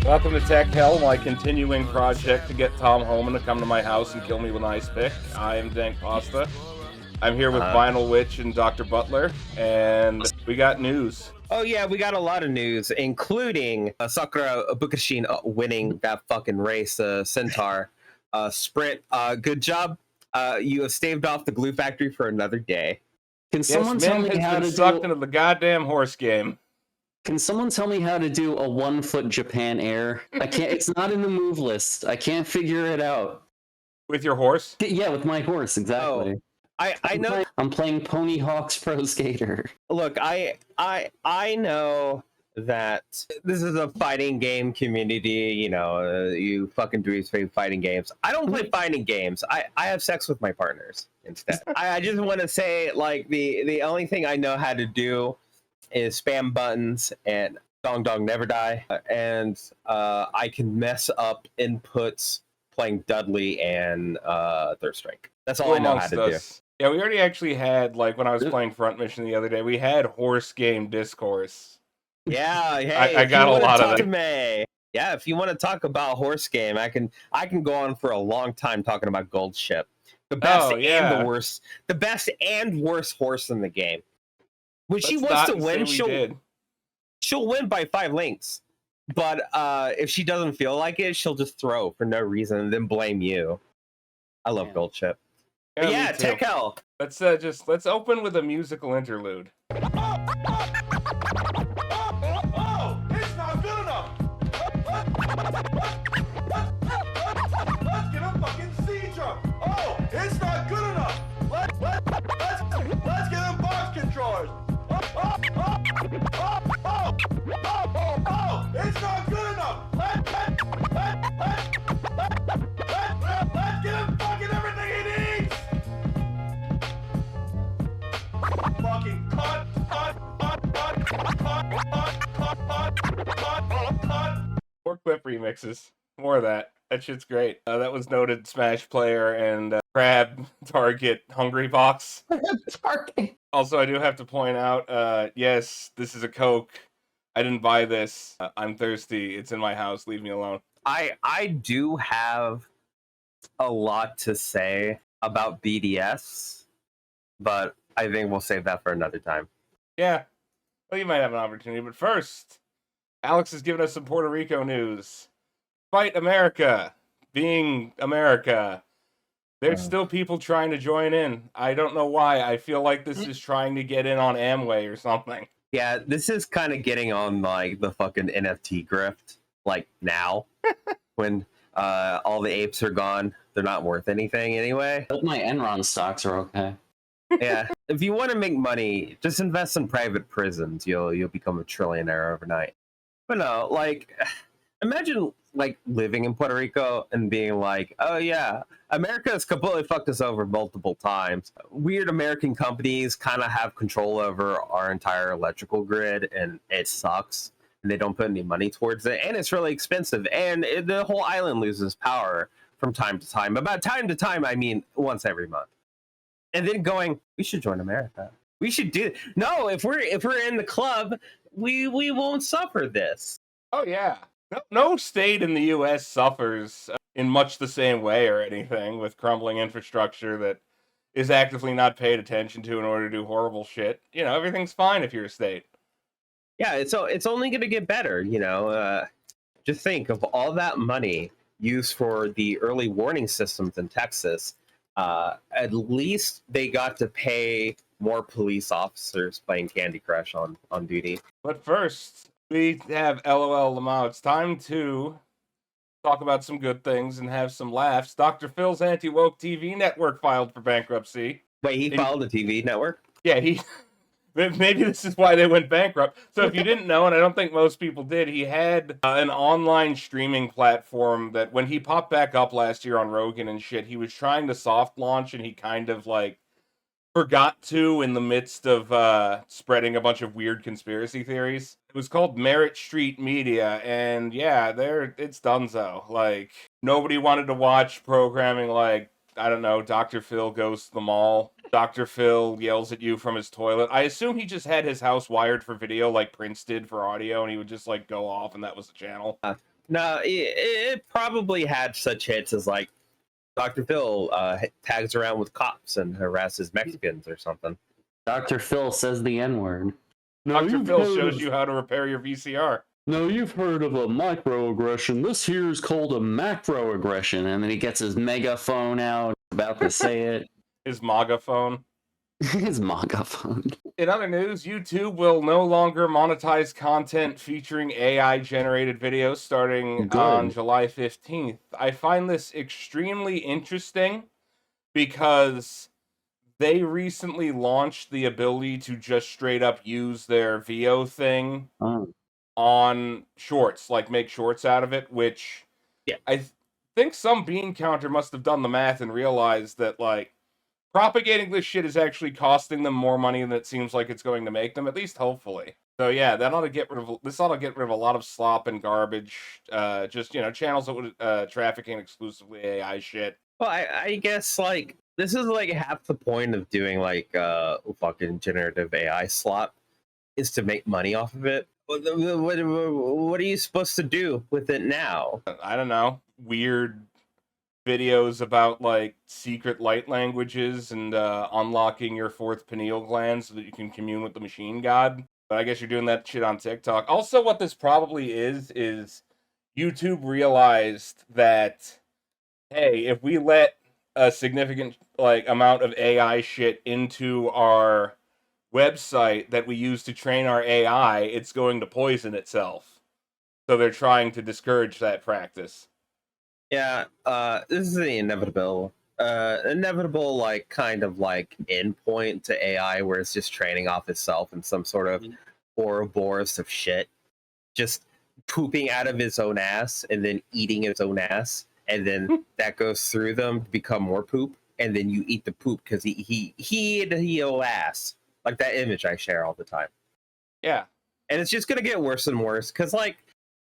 Welcome to Tech Hell, my continuing project to get Tom Homan to come to my house and kill me with an ice pick. I am Dank Pasta. I'm here with Vinyl Witch and Dr. Butler, and we got news. Oh yeah, we got a lot of news, including Sakura Bukashin winning that fucking race, Centaur sprint. Good job. You have staved off the glue factory for another day. Can someone tell me how to sucked into the goddamn horse game. Can someone tell me how to do a 1 foot Japan air? I can't. It's not in the move list. I can't figure it out. With your horse? Yeah, with my horse, exactly. Oh, I know. I'm playing Pony Hawk's Pro Skater. Look, I know that this is a fighting game community. You know, you fucking dweebs play fighting games. I don't play fighting games. I have sex with my partners instead. I just want to say, like, the only thing I know how to do is spam buttons and Dong Dong Never Die, and I can mess up inputs playing Dudley and Third Strike. That's all I know how to do. Yeah, we already actually had, like, when I was playing Front Mission the other day, we had horse game discourse. Yeah, hey, I got a lot of it. Yeah, if you want to talk about horse game, I can go on for a long time talking about Gold Ship, the best and the worst, the best and worst horse in the game. When she wants to win, she'll win by 5 lengths. But if she doesn't feel like it, she'll just throw for no reason and then blame you. I love Gold Ship. Yeah, Tech Hell. Let's open with a musical interlude. It's not good enough. Let's get a fucking C drum. Oh, it's not good enough. Let's get them box controllers. Oh, it's not good enough. Let's get him fucking everything he needs. Fucking cut. More clip remixes. More of that. That shit's great. That was noted Smash player and Crab Target Hungry Box. Also, I do have to point out, yes, this is a Coke. I didn't buy this. I'm thirsty. It's in my house. Leave me alone. I do have a lot to say about BDS, but I think we'll save that for another time. Yeah. Well, you might have an opportunity, but first, Alex has given us some Puerto Rico news. Fight America. Being America. There's still people trying to join in. I don't know why. I feel like this is trying to get in on Amway or something. Yeah, this is kind of getting on, like, the fucking NFT grift. Like, now. When all the apes are gone. They're not worth anything anyway. But my Enron stocks are okay. Yeah. If you want to make money, just invest in private prisons. You'll become a trillionaire overnight. But no, like, imagine, like, living in Puerto Rico and being like, oh yeah, America has completely fucked us over multiple times. Weird American companies kind of have control over our entire electrical grid, and it sucks. And they don't put any money towards it, and it's really expensive. And the whole island loses power from time to time. About time to time, I mean once every month. And then going, we should join America. We should do. No, if we're in the club, we won't suffer this. Oh yeah. No state in the U.S. suffers in much the same way or anything with crumbling infrastructure that is actively not paid attention to in order to do horrible shit. You know, everything's fine if you're a state. Yeah, it's only going to get better, you know. Just think of all that money used for the early warning systems in Texas. At least they got to pay more police officers playing Candy Crush on duty. But first, we have LOL Lamau. It's time to talk about some good things and have some laughs. Dr. Phil's anti-woke TV network filed for bankruptcy. Wait, he filed a TV network? Yeah, maybe this is why they went bankrupt. So if you didn't know, and I don't think most people did, he had an online streaming platform that when he popped back up last year on Rogan and shit, he was trying to soft launch and he kind of like forgot to in the midst of spreading a bunch of weird conspiracy theories. It was called Merit Street Media, and yeah, it's donezo. Like, nobody wanted to watch programming like, I don't know, Dr. Phil goes to the mall. Dr. Phil yells at you from his toilet. I assume he just had his house wired for video like Prince did for audio, and he would just, like, go off, and that was the channel. No, it probably had such hits as like Dr. Phil tags around with cops and harasses Mexicans or something. Dr. Phil says the N-word. No, Dr. you've Phil heard shows of- you how to repair your VCR. No, you've heard of a microaggression. This here is called a macroaggression. And then he gets his megaphone out, about to say it. His MAGA phone. His MAGA phone. In other news, YouTube will no longer monetize content featuring AI-generated videos starting Good. on July 15th. I find this extremely interesting because they recently launched the ability to just straight up use their VO thing Oh. on shorts, like make shorts out of it, which Yeah. I think some bean counter must have done the math and realized that, like, propagating this shit is actually costing them more money than it seems like it's going to make them, at least hopefully. So yeah, that ought to get rid of this ought to get rid of a lot of slop and garbage. Just, you know, channels that would trafficking exclusively AI shit. Well, I guess like this is like half the point of doing like fucking generative AI slop is to make money off of it. What are you supposed to do with it now? I don't know, weird videos about like secret light languages and unlocking your fourth pineal gland so that you can commune with the machine god. But I guess you're doing that shit on TikTok. Also, what this probably is YouTube realized that, hey, if we let a significant like amount of AI shit into our website that we use to train our AI, it's going to poison itself. So they're trying to discourage that practice. Yeah, this is the inevitable like kind of like endpoint to AI where it's just training off itself in some sort of Ouroboros of shit, just pooping out of its own ass and then eating its own ass, and then that goes through them to become more poop, and then you eat the poop because he ate your ass, like that image I share all the time. Yeah. And it's just gonna get worse and worse because like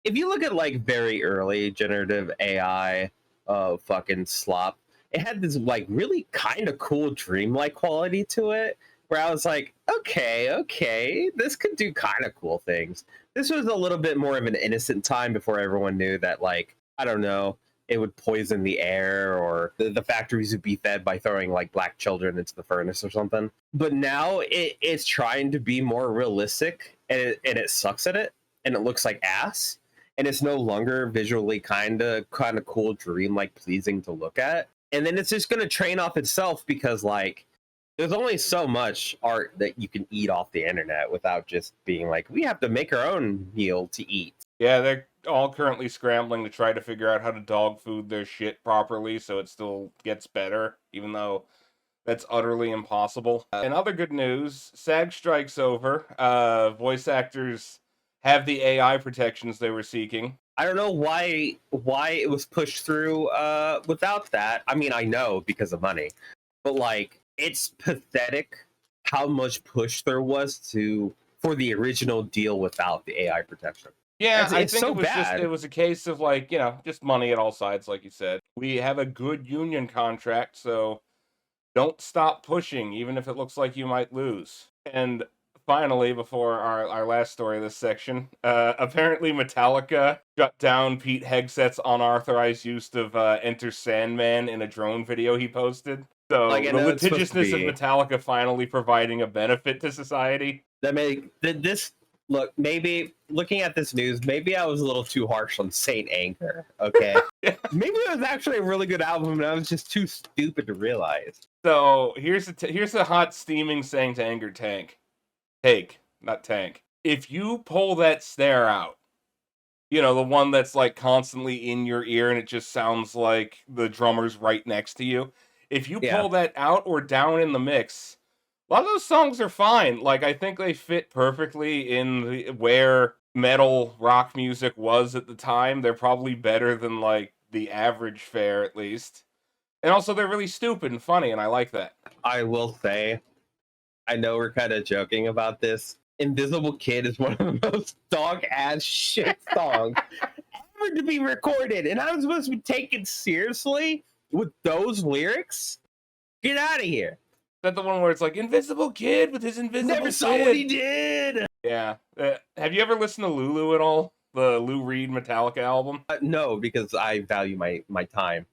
if you look at like very early generative AI fucking slop, it had this like really kind of cool dreamlike quality to it where I was like, okay, this could do kind of cool things. This was a little bit more of an innocent time before everyone knew that, like, I don't know, it would poison the air or the factories would be fed by throwing like black children into the furnace or something. But now it's trying to be more realistic and it sucks at it and it looks like ass. And it's no longer visually kind of cool, dream-like, pleasing to look at. And then it's just going to train off itself because, like, there's only so much art that you can eat off the internet without just being like, we have to make our own meal to eat. Yeah, they're all currently scrambling to try to figure out how to dog food their shit properly so it still gets better, even though that's utterly impossible. In other good news, SAG strike's over. Voice actors have the AI protections they were seeking. I don't know why it was pushed through without that. I mean, I know because of money, but like it's pathetic how much push there was for the original deal without the AI protection. Yeah, I It's think so it was bad. it was a case of like, you know, just money at all sides, like you said. We have a good union contract, so don't stop pushing, even if it looks like you might lose. And finally, before our last story of this section, apparently Metallica shut down Pete Hegseth's unauthorized use of Enter Sandman in a drone video he posted. So Like, I the know it's supposed to litigiousness of be- Metallica finally providing a benefit to society. Look, maybe looking at this news, maybe I was a little too harsh on Saint Anger. Okay, maybe it was actually a really good album, and I was just too stupid to realize. So here's a hot steaming Saint Anger take, not tank. If you pull that snare out, you know, the one that's like constantly in your ear and it just sounds like the drummer's right next to you. If you Yeah. pull that out or down in the mix, a lot of those songs are fine. Like, I think they fit perfectly in where metal rock music was at the time. They're probably better than like the average fare, at least. And also, they're really stupid and funny, and I like that. I will say, I know we're kind of joking about this. Invisible Kid is one of the most dog-ass shit songs ever to be recorded, and I'm supposed to be taken seriously with those lyrics? Get out of here! Is that the one where it's like Invisible Kid with his invisible Never saw kid? what he did. Yeah. Have you ever listened to Lulu at all? the Lou Reed Metallica album? No, because I value my time.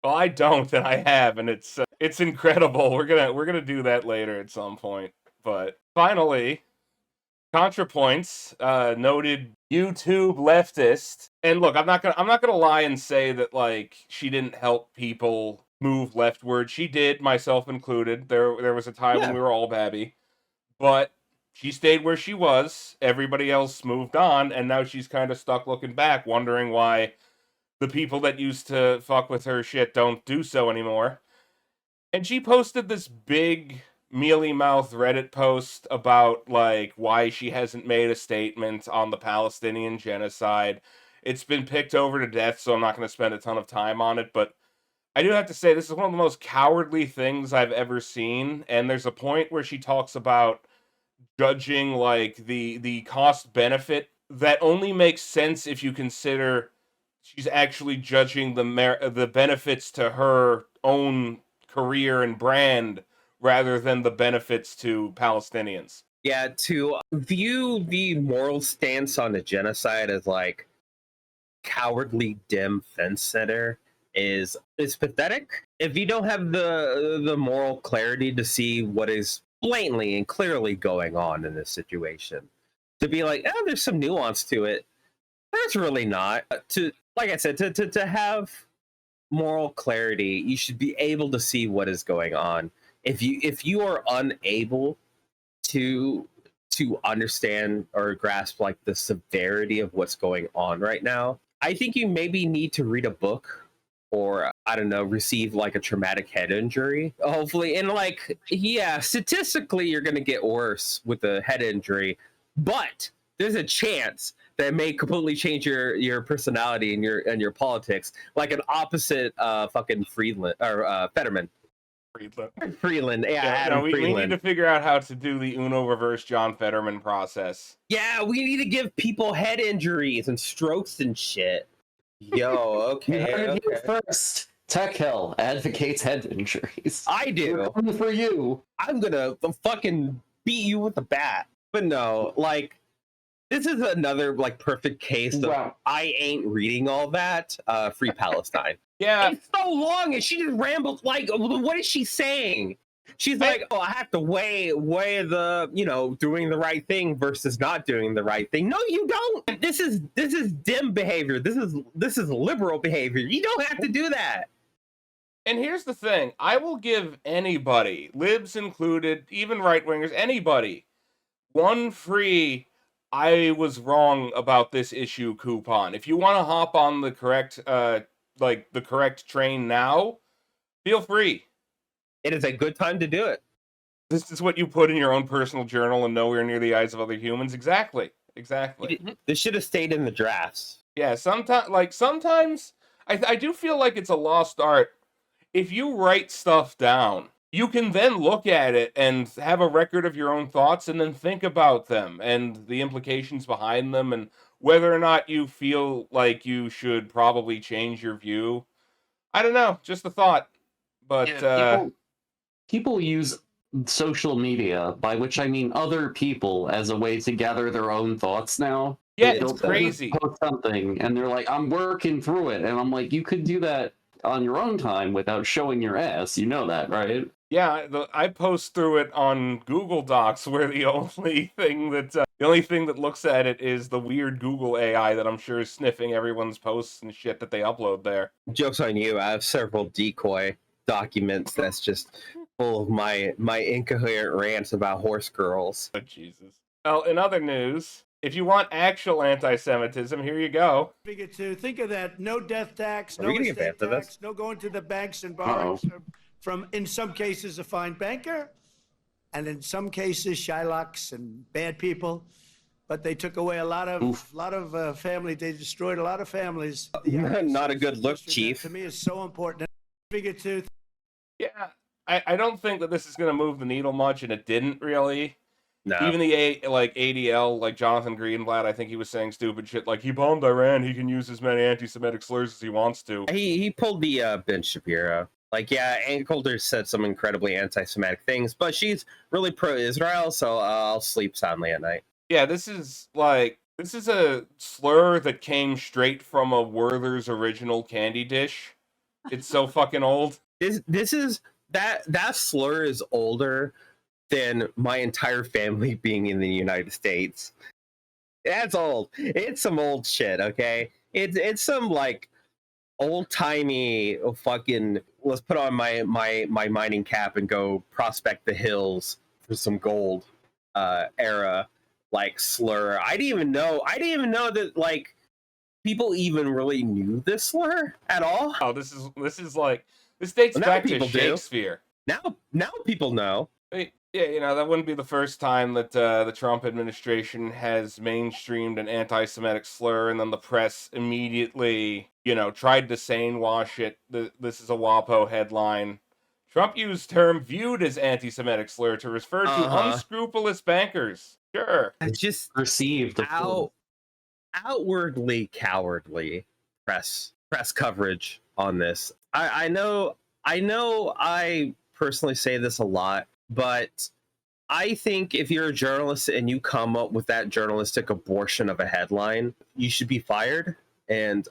Well, I don't, and I have, and it's incredible. We're gonna do that later at some point. But finally, ContraPoints, noted YouTube leftist. And look, I'm not gonna lie and say that like she didn't help people move leftward. She did, myself included. There was a time when we were all babby, but she stayed where she was. Everybody else moved on, and now she's kind of stuck looking back, wondering why the people that used to fuck with her shit don't do so anymore. And she posted this big mealy mouth Reddit post about like why she hasn't made a statement on the Palestinian genocide. It's been picked over to death, so I'm not going to spend a ton of time on it, but I do have to say this is one of the most cowardly things I've ever seen. And there's a point where she talks about judging like the cost benefit that only makes sense if you consider she's actually judging the benefits to her own career and brand rather than the benefits to Palestinians. Yeah, to view the moral stance on the genocide as like cowardly dim fence sitter is pathetic. If you don't have the moral clarity to see what is blatantly and clearly going on in this situation, to be like, oh, there's some nuance to it. There's really not. To like I said, to have moral clarity, you should be able to see what is going on. If you are unable to understand or grasp like the severity of what's going on right now, I think you maybe need to read a book or I don't know, receive like a traumatic head injury, hopefully. And like, yeah, statistically you're gonna get worse with a head injury, but there's a chance that may completely change your personality and your politics, like an opposite fucking Friedland or Fetterman. Freeland, yeah, Adam we Freeland. need to figure out how to do the Uno reverse John Fetterman process. Yeah, we need to give people head injuries and strokes and shit. Yo, okay. You heard it here first. Tech Hell advocates head injuries. I do. We're coming for you. I'm gonna fucking beat you with a bat. But no, like, this is another like perfect case of I ain't reading all that. Free Palestine. Yeah, It's so long, and she just rambled. Like, what is she saying? She's like, "Oh, I have to weigh the doing the right thing versus not doing the right thing." No, you don't. This is dim behavior. This is liberal behavior. You don't have to do that. and here's the thing. I will give anybody, libs included, even right-wingers, anybody, one free I was wrong about this issue coupon. If you want to hop on the correct the correct train now, feel free. It is a good time to do it. This is what you put in your own personal journal and nowhere near the eyes of other humans. Exactly. This should have stayed in the drafts. Yeah, sometimes I do feel like it's a lost art. If you write stuff down, you can then look at it and have a record of your own thoughts and then think about them and the implications behind them and whether or not you feel like you should probably change your view. I don't know, just a thought. But people use social media, by which I mean other people, as a way to gather their own thoughts now. yeah, They'll it's crazy. post something and they're like, I'm working through it. And I'm like, you could do that on your own time without showing your ass. You know that, right? Yeah, I post through it on Google Docs, where the only thing that looks at it is the weird Google AI that I'm sure is sniffing everyone's posts and shit that they upload there. Joke's on you. I have several decoy documents that's just full of my incoherent rants about horse girls. Oh, Jesus. Well, in other news, if you want actual anti-Semitism, here you go. Figure to think of that: no death tax, Are no we gonna get estate banned for tax, no going to the banks and borrowing from, in some cases, a fine banker, and in some cases, Shylocks and bad people. But they took away a lot of family. They destroyed a lot of families. Not a good look, Chief. To me, is so important. Figure to. Yeah, I don't think that this is going to move the needle much, and it didn't really. No. Even the ADL, like Jonathan Greenblatt, I think he was saying stupid shit like, he bombed Iran, he can use as many anti-Semitic slurs as he wants to. He pulled the Ben Shapiro. Like, yeah, Ann Coulter said some incredibly anti-Semitic things, but she's really pro-Israel, so I'll sleep soundly at night. Yeah, this is like This is a slur that came straight from a Werther's original candy dish. It's so fucking old. This is that slur is older than my entire family being in the United States. That's old. It's some old shit, okay? It's some like old timey fucking let's put on my mining cap and go prospect the hills for some gold era like slur. I didn't even know that like people even really knew this slur at all. Oh, this is like this dates Well, now back to people do. Shakespeare. Now people know. Yeah, that wouldn't be the first time that the Trump administration has mainstreamed an anti-Semitic slur, and then the press immediately, tried to sane-wash it. This is a WAPO headline. Trump used term viewed as anti-Semitic slur to refer to unscrupulous bankers. Sure. It's just Received. outwardly cowardly press coverage on this. I know I personally say this a lot, but I think if you're a journalist and you come up with that journalistic abortion of a headline, you should be fired and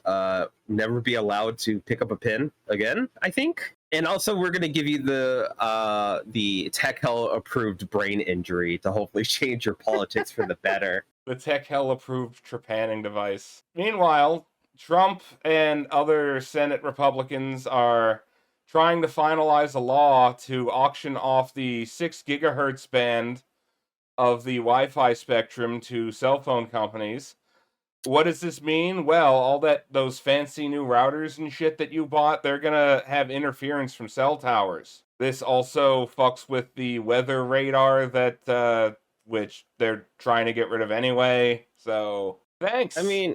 never be allowed to pick up a pen again, I think. And also, we're going to give you the Tech Hell approved brain injury to hopefully change your politics for the better. The Tech Hell approved trepanning device. Meanwhile, Trump and other Senate Republicans are trying to finalize a law to auction off the 6 gigahertz band of the Wi-Fi spectrum to cell phone companies. What does this mean? Well, all those fancy new routers and shit that you bought, they're gonna have interference from cell towers. This also fucks with the weather radar that which they're trying to get rid of anyway. So thanks. I mean,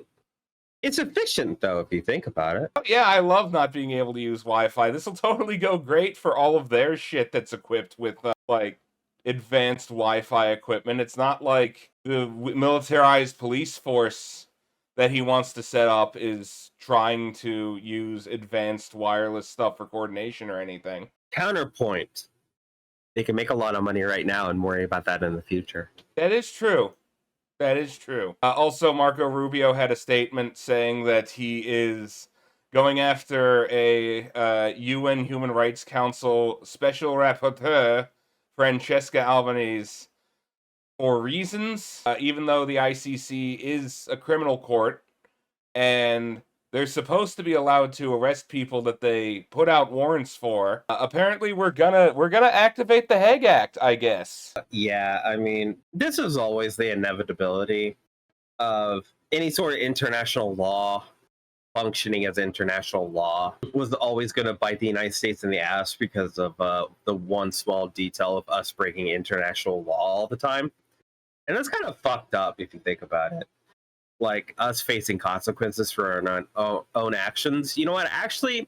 it's efficient though if you think about it. Yeah, I love not being able to use Wi-Fi. This will totally go great for all of their shit that's equipped with like advanced Wi-Fi equipment. It's not like the militarized police force that he wants to set up is trying to use advanced wireless stuff for coordination or anything. Counterpoint. They can make a lot of money right now and worry about that in the future. That is true. That is true. Also, Marco Rubio had a statement saying that he is going after a UN Human Rights Council Special Rapporteur, Francesca Albanese, for reasons, even though the ICC is a criminal court, and they're supposed to be allowed to arrest people that they put out warrants for. Apparently, we're gonna activate the Hague Act, I guess. Yeah, I mean, this is always the inevitability of any sort of international law functioning as international law was always going to bite the United States in the ass because of the one small detail of us breaking international law all the time. And that's kind of fucked up if you think about it. Like us facing consequences for our own actions. You know what? Actually,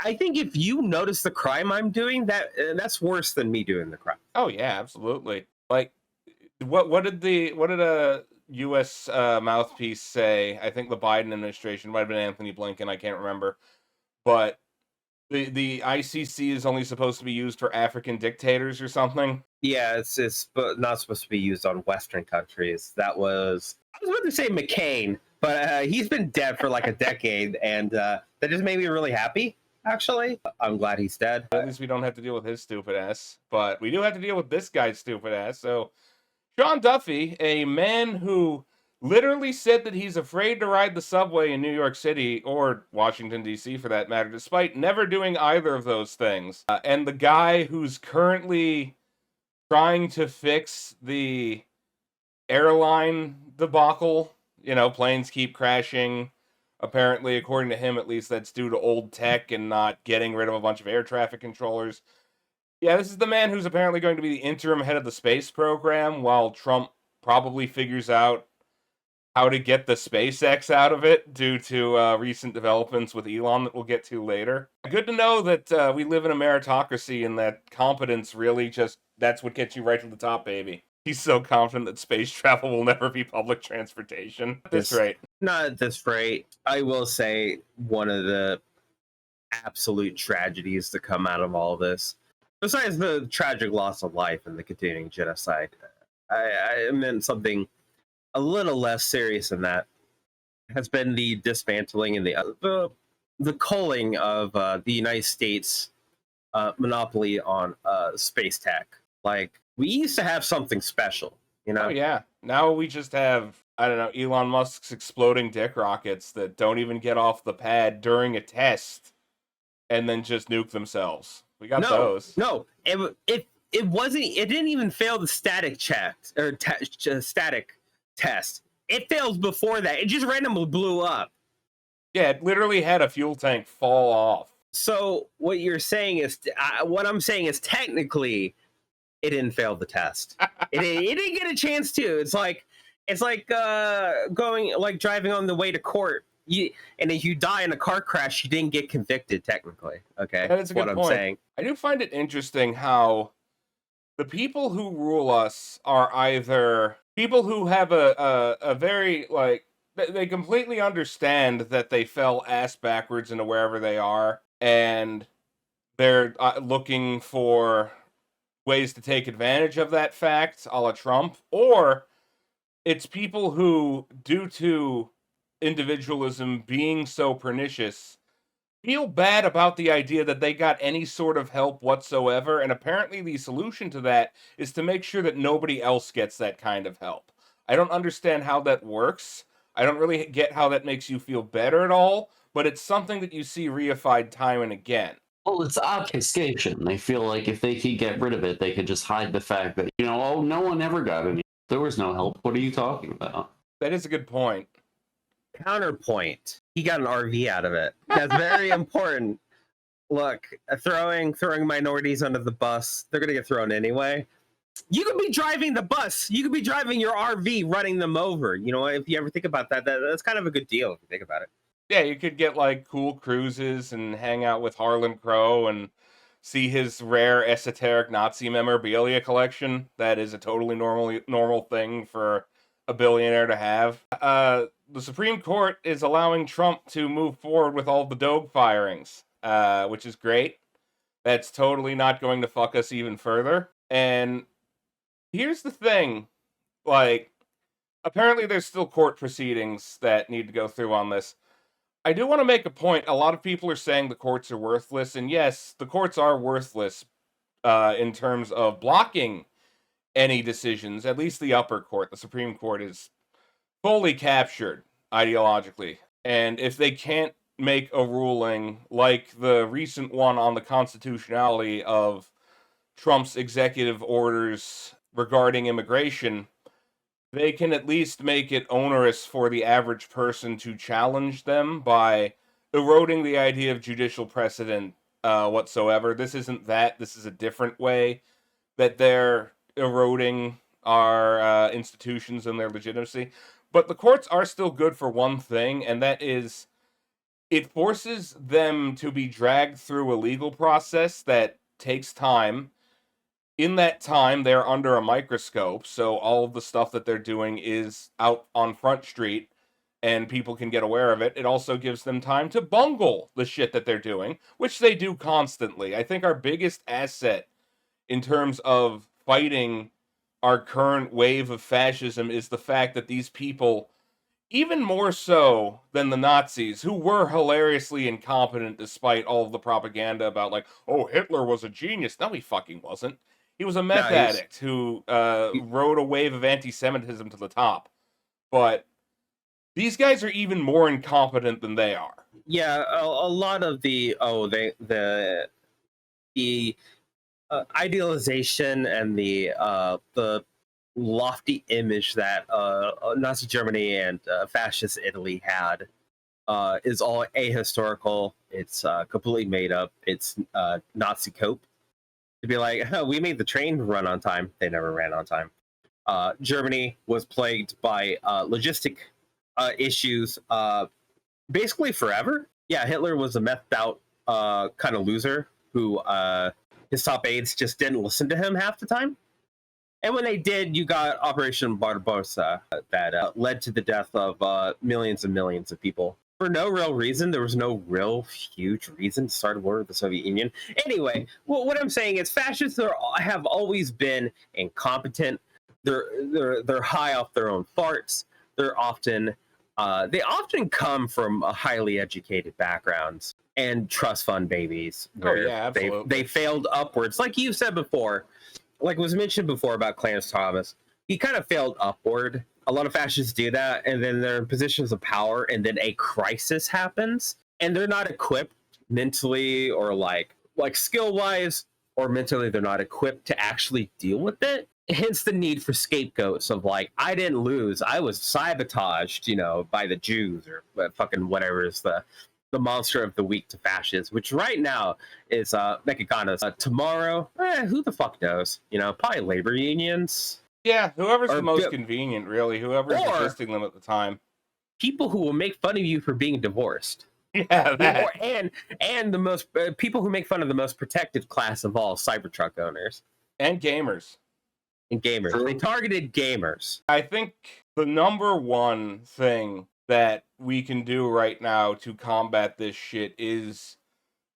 I think if you notice the crime I'm doing, that's worse than me doing the crime. Oh yeah, absolutely. Like, what did a U.S. Mouthpiece say? I think the Biden administration, might have been Anthony Blinken, I can't remember, but the ICC is only supposed to be used for African dictators or something. Yeah, it's not supposed to be used on Western countries. I was about to say McCain, but he's been dead for like a decade, and that just made me really happy. Actually, I'm glad he's dead. At least we don't have to deal with his stupid ass, but we do have to deal with this guy's stupid ass. So, Sean Duffy, a man who literally said that he's afraid to ride the subway in New York City, or Washington, D.C. for that matter, despite never doing either of those things. And the guy who's currently trying to fix the airline debacle, planes keep crashing. Apparently, according to him, at least, that's due to old tech and not getting rid of a bunch of air traffic controllers. Yeah, this is the man who's apparently going to be the interim head of the space program, while Trump probably figures out how to get the SpaceX out of it due to recent developments with Elon that we'll get to later. Good to know that we live in a meritocracy and that competence really that's what gets you right to the top, baby. He's so confident that space travel will never be public transportation. At this rate. Not at this rate. I will say one of the absolute tragedies to come out of all this, besides the tragic loss of life and the continuing genocide, I meant something a little less serious than that has been the dismantling and the culling of the United States monopoly on space tech. Like, we used to have something special, you know? Oh yeah. Now we just have, I don't know, Elon Musk's exploding dick rockets that don't even get off the pad during a test and then just nuke themselves. We got those. No, it wasn't. It didn't even fail the static check or static test. It failed before that. It just randomly blew up. Yeah, it literally had a fuel tank fall off. So what you're saying is, what I'm saying is, technically, it didn't fail the test. it didn't get a chance to. It's like going, like, driving on the way to court. And if you die in a car crash, you didn't get convicted technically. Okay, That is a good what point. I'm saying. I do find it interesting how the people who rule us are either people who have a very, like, they completely understand that they fell ass backwards into wherever they are, and they're looking for ways to take advantage of that fact, a la Trump, or it's people who, due to individualism being so pernicious, feel bad about the idea that they got any sort of help whatsoever, and apparently the solution to that is to make sure that nobody else gets that kind of help. I don't understand how that works. I don't really get how that makes you feel better at all, but it's something that you see reified time and again. Well, it's obfuscation. They feel like if they could get rid of it, they could just hide the fact that, you know, oh, no one ever got any. There was no help. What are you talking about? That is a good point. Counterpoint. He got an RV out of it. That's very important. Look, throwing minorities under the bus, they're gonna get thrown anyway. You could be driving the bus. You could be driving your RV, running them over. You know, if you ever think about that, that's kind of a good deal if you think about it. Yeah, you could get, like, cool cruises and hang out with Harlan Crow and see his rare esoteric Nazi memorabilia collection. That is a totally normal thing for a billionaire to have. The Supreme Court is allowing Trump to move forward with all the dog firings, which is great. That's totally not going to fuck us even further. And here's the thing, like, apparently there's still court proceedings that need to go through on this. I do want to make a point. A lot of people are saying the courts are worthless, and yes, the courts are worthless in terms of blocking any decisions. At least the upper court, the Supreme Court, is fully captured ideologically. And if they can't make a ruling like the recent one on the constitutionality of Trump's executive orders regarding immigration, they can at least make it onerous for the average person to challenge them by eroding the idea of judicial precedent whatsoever. This isn't that. This is a different way that they're eroding our institutions and their legitimacy. But the courts are still good for one thing, and that is it forces them to be dragged through a legal process that takes time. In that time, they're under a microscope, so all of the stuff that they're doing is out on Front Street, and people can get aware of it. It also gives them time to bungle the shit that they're doing, which they do constantly. I think our biggest asset in terms of fighting our current wave of fascism is the fact that these people, even more so than the Nazis, who were hilariously incompetent despite all of the propaganda about, like, oh, Hitler was a genius. No, he fucking wasn't. He was a meth addict who rode a wave of anti-Semitism to the top. But these guys are even more incompetent than they are. Yeah, a lot of the idealization and the lofty image that Nazi Germany and fascist Italy had is all ahistorical. It's completely made up. It's Nazi cope. To be like, oh, we made the train run on time. They never ran on time. Germany was plagued by logistic issues basically forever. Yeah, Hitler was a methed out kind of loser who his top aides just didn't listen to him half the time. And when they did, you got Operation Barbarossa that led to the death of millions and millions of people. For no real reason. There was no real huge reason to start a war with the Soviet Union. Anyway, what I'm saying is fascists have always been incompetent. they're high off their own farts. They often come from a highly educated backgrounds and trust fund babies Oh, where yeah, absolutely. they failed upwards. Like you said before, like was mentioned before about Clarence Thomas, he kind of failed upward. A lot of fascists do that, and then they're in positions of power, and then a crisis happens, and they're not equipped mentally or like skill wise or mentally. They're not equipped to actually deal with it. Hence the need for scapegoats of like, I didn't lose, I was sabotaged, by the Jews or fucking whatever is the monster of the week to fascists, which right now is Mexicanos. Tomorrow, who the fuck knows? Probably labor unions. Yeah, whoever's Or the most convenient, really. Whoever's assisting them at the time. People who will make fun of you for being divorced. Yeah, that. And the most people who make fun of the most protected class of all, Cybertruck owners And gamers. and gamers. True. They targeted gamers. I think the number one thing that we can do right now to combat this shit is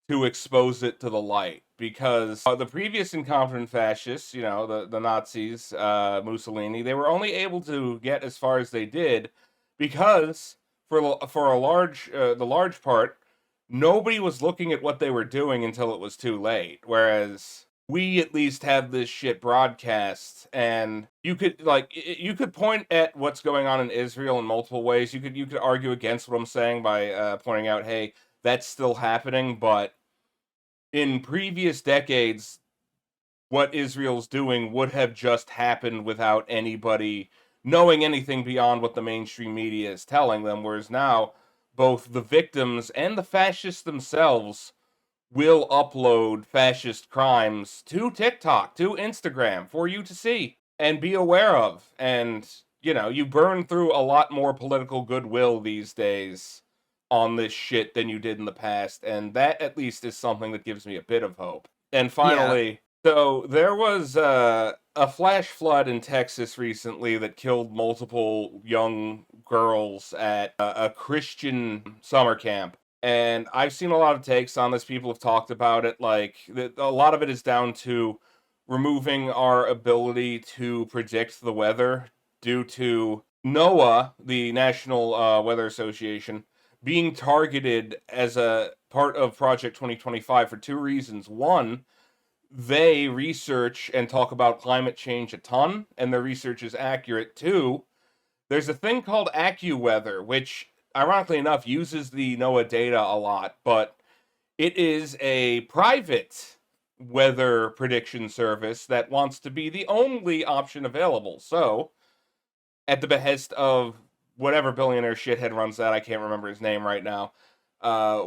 to expose it to the light. Because the previous incompetent fascists, the Nazis, Mussolini, they were only able to get as far as they did because for a the large part, nobody was looking at what they were doing until it was too late. Whereas we at least have this shit broadcast, and you could point at what's going on in Israel in multiple ways. You could argue against what I'm saying by pointing out, hey, that's still happening, but in previous decades, what Israel's doing would have just happened without anybody knowing anything beyond what the mainstream media is telling them, whereas now both the victims and the fascists themselves will upload fascist crimes to TikTok, to Instagram for you to see and be aware of. And, you burn through a lot more political goodwill these days on this shit than you did in the past, and that at least is something that gives me a bit of hope. And finally, so there was a flash flood in Texas recently that killed multiple young girls at a Christian summer camp. And I've seen a lot of takes on this. People have talked about it. Like, a lot of it is down to removing our ability to predict the weather due to NOAA, the National Weather Association, being targeted as a part of Project 2025 for two reasons. One, they research and talk about climate change a ton, and their research is accurate. Two, there's a thing called AccuWeather, which, ironically enough, uses the NOAA data a lot, but it is a private weather prediction service that wants to be the only option available. So, at the behest of whatever billionaire shithead runs that, I can't remember his name right now,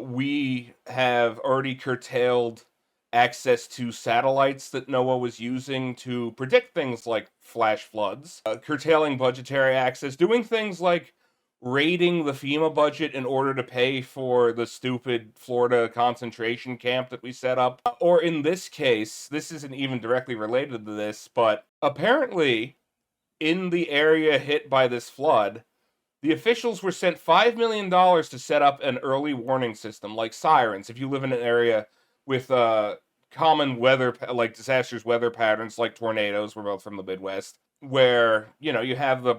we have already curtailed access to satellites that NOAA was using to predict things like flash floods, curtailing budgetary access, doing things like raiding the FEMA budget in order to pay for the stupid Florida concentration camp that we set up. Or in this case, this isn't even directly related to this, but apparently in the area hit by this flood, the officials were sent $5 million to set up an early warning system, like sirens. If you live in an area with common weather, like disastrous weather patterns, like tornadoes, we're both from the Midwest, where, you have the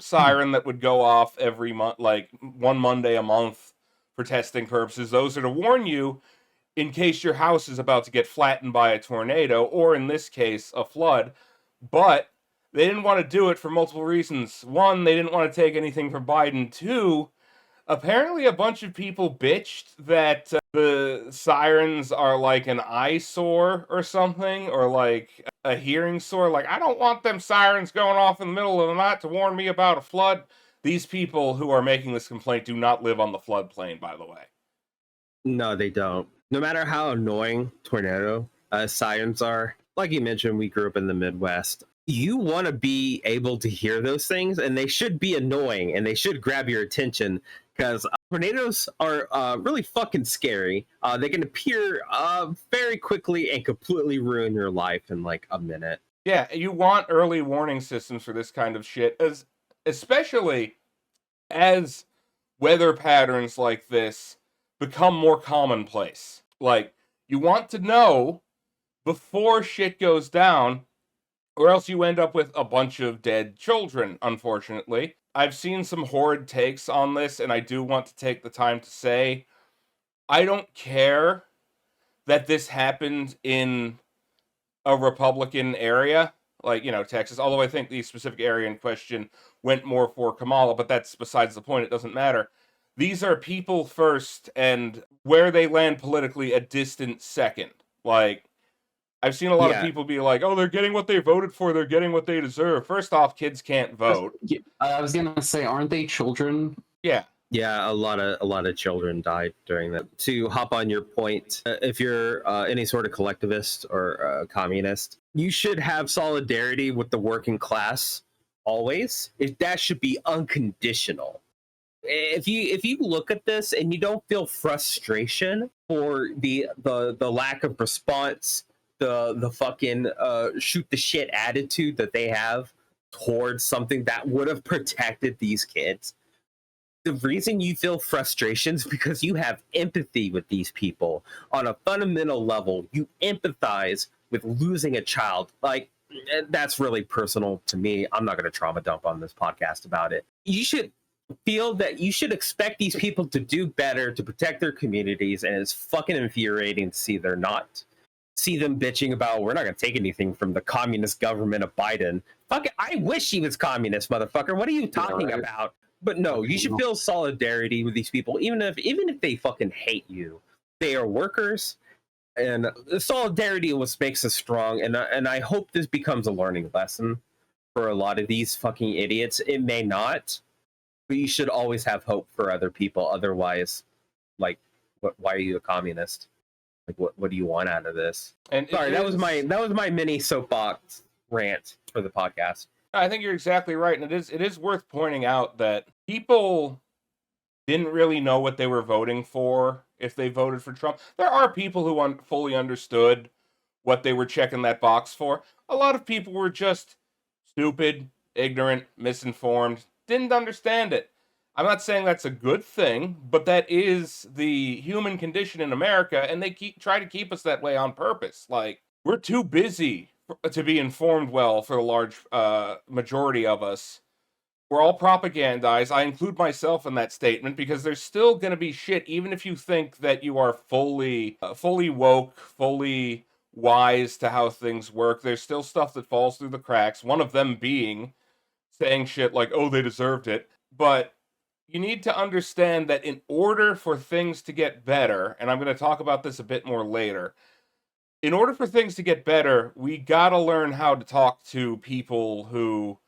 siren that would go off every month, like one Monday a month for testing purposes. Those are to warn you in case your house is about to get flattened by a tornado, or in this case, a flood. But they didn't want to do it for multiple reasons. One, they didn't want to take anything from Biden. Two, apparently a bunch of people bitched that the sirens are like an eyesore or something, or like a hearing sore. Like, I don't want them sirens going off in the middle of the night to warn me about a flood. These people who are making this complaint do not live on the floodplain, by the way. No, they don't. No matter how annoying tornado sirens are, like you mentioned, we grew up in the Midwest. You want to be able to hear those things, and they should be annoying, and they should grab your attention, because tornadoes are really fucking scary. They can appear very quickly and completely ruin your life in like a minute. Yeah, you want early warning systems for this kind of shit, especially as weather patterns like this become more commonplace. Like, you want to know before shit goes down or else you end up with a bunch of dead children, unfortunately. I've seen some horrid takes on this, and I do want to take the time to say, I don't care that this happened in a Republican area, like, Texas, although I think the specific area in question went more for Kamala, but that's besides the point. It doesn't matter. These are people first, and where they land politically a distant second. Like, I've seen a lot of people be like, oh, they're getting what they voted for, they're getting what they deserve. First off, kids can't vote. I was gonna say, aren't they children? Yeah. Yeah, a lot of children died during that. To hop on your point, if you're any sort of collectivist or communist, you should have solidarity with the working class always. That should be unconditional. If you look at this and you don't feel frustration for the lack of response, the fucking shoot the shit attitude that they have towards something that would have protected these kids. The reason you feel frustration is because you have empathy with these people on a fundamental level. You empathize with losing a child. Like, that's really personal to me. I'm not going to trauma dump on this podcast about it. You should feel that you should expect these people to do better to protect their communities, and it's fucking infuriating to see they're not. See them bitching about, we're not going to take anything from the communist government of Biden. Fuck it, I wish he was communist, motherfucker. What are you talking about? But no, you should feel solidarity with these people, even if they fucking hate you. They are workers, and solidarity was makes us strong. And I hope this becomes a learning lesson for a lot of these fucking idiots. It may not, but you should always have hope for other people. Otherwise, like, why are you a communist? Like, what do you want out of this? And sorry, that was my mini soapbox rant for the podcast. I think you're exactly right, and it is worth pointing out that people didn't really know what they were voting for if they voted for Trump. There are people who fully understood what they were checking that box for. A lot of people were just stupid, ignorant, misinformed, didn't understand it. I'm not saying that's a good thing, but that is the human condition in America, and they try to keep us that way on purpose. Like, we're too busy to be informed well for the large majority of us. We're all propagandized. I include myself in that statement because there's still going to be shit, even if you think that you are fully woke, fully wise to how things work. There's still stuff that falls through the cracks, one of them being saying shit like, oh, they deserved it. But you need to understand that in order for things to get better, and I'm going to talk about this a bit more later, in order for things to get better, we gotta learn how to talk to people who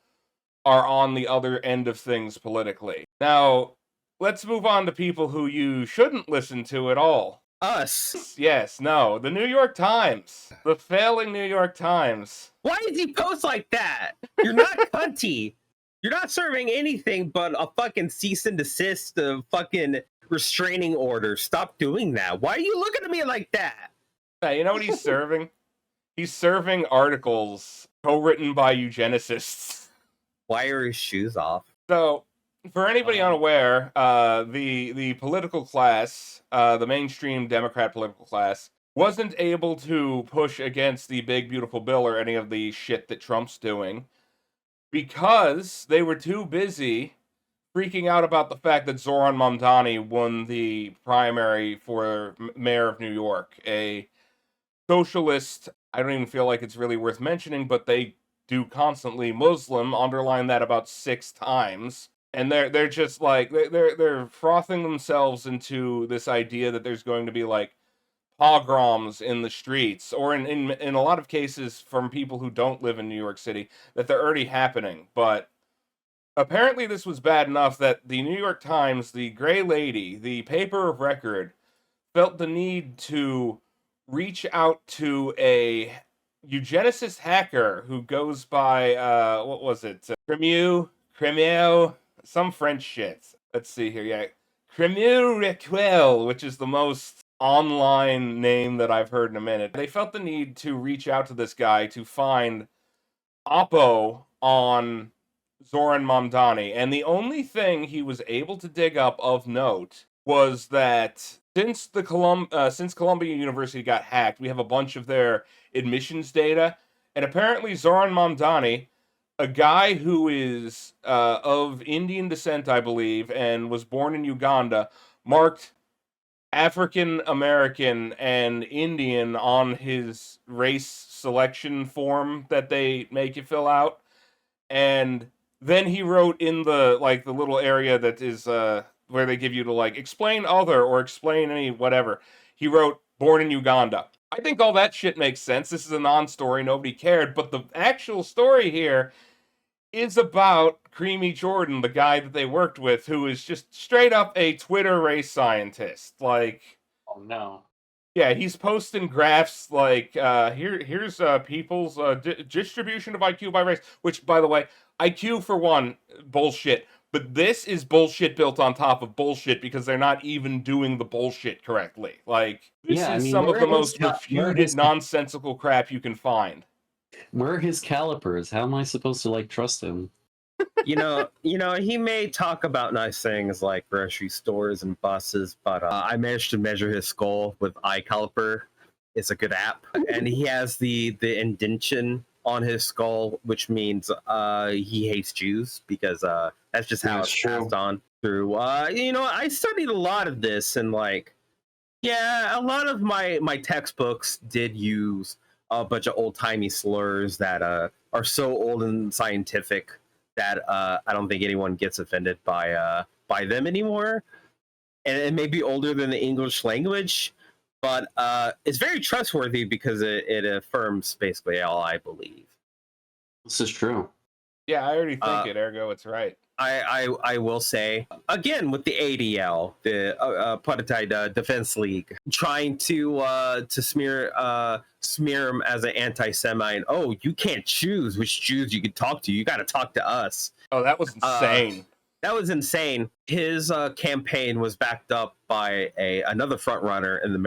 are on the other end of things politically. Now, let's move on to people who you shouldn't listen to at all. Us. Yes, no, the New York Times. The failing New York Times. Why does he post like that? You're not cunty. You're not serving anything but a fucking cease and desist, a fucking restraining order. Stop doing that. Why are you looking at me like that? You know what he's serving? He's serving articles co-written by eugenicists. Why are his shoes off? So, for anybody unaware, the political class, the mainstream Democrat political class, wasn't able to push against the big beautiful bill or any of the shit that Trump's doing because they were too busy freaking out about the fact that Zoran Mamdani won the primary for mayor of New York, a socialist. I don't even feel like it's really worth mentioning, but they do constantly Muslim, underline that about 6 times, and they're just like they're frothing themselves into this idea that there's going to be like pogroms in the streets, or in a lot of cases from people who don't live in New York City, that they're already happening. But apparently this was bad enough that the New York Times, the Gray Lady, the paper of record, felt the need to reach out to a eugenicist hacker who goes by, what was it? Cremieux, some French shit. Let's see here, yeah. Cremieux Requel, which is the most online name that I've heard in a minute. They felt the need to reach out to this guy to find oppo on Zoran Mamdani, and the only thing he was able to dig up of note was that since Columbia University got hacked, we have a bunch of their admissions data, And apparently Zoran Mamdani, a guy who is of Indian descent, I believe, and was born in Uganda, marked African American and Indian on his race selection form that they make you fill out. And then he wrote in the the little area that is where they give you to explain other or explain any whatever. He wrote born in Uganda. I think all that shit makes sense. This is a non-story, nobody cared, but the actual story here is about Creamy Jordan, the guy that they worked with, who is just straight up a Twitter race scientist. Oh no. Yeah, he's posting graphs here's people's distribution of IQ by race, which, by the way, IQ for one, bullshit. But this is bullshit built on top of bullshit because they're not even doing the bullshit correctly. This is some of the most refuted, nonsensical crap you can find. Where are his calipers? How am I supposed to trust him? He may talk about nice things like grocery stores and buses, but I managed to measure his skull with iCaliper. It's a good app, and he has the indentation on his skull, which means he hates Jews because that's just how it's passed on through. I studied a lot of this, and a lot of my textbooks did use a bunch of old-timey slurs that are so old and scientific that I don't think anyone gets offended by them anymore. And it may be older than the English language, but it's very trustworthy because it affirms basically all I believe. This is true. Yeah, I already think it, ergo it's right. I will say, again, with the ADL, the Apartheid Defense League, trying to smear him as an anti-Semite. Oh, you can't choose which Jews you can talk to. You got to talk to us. Oh, that was insane. That was insane. His campaign was backed up by another frontrunner in the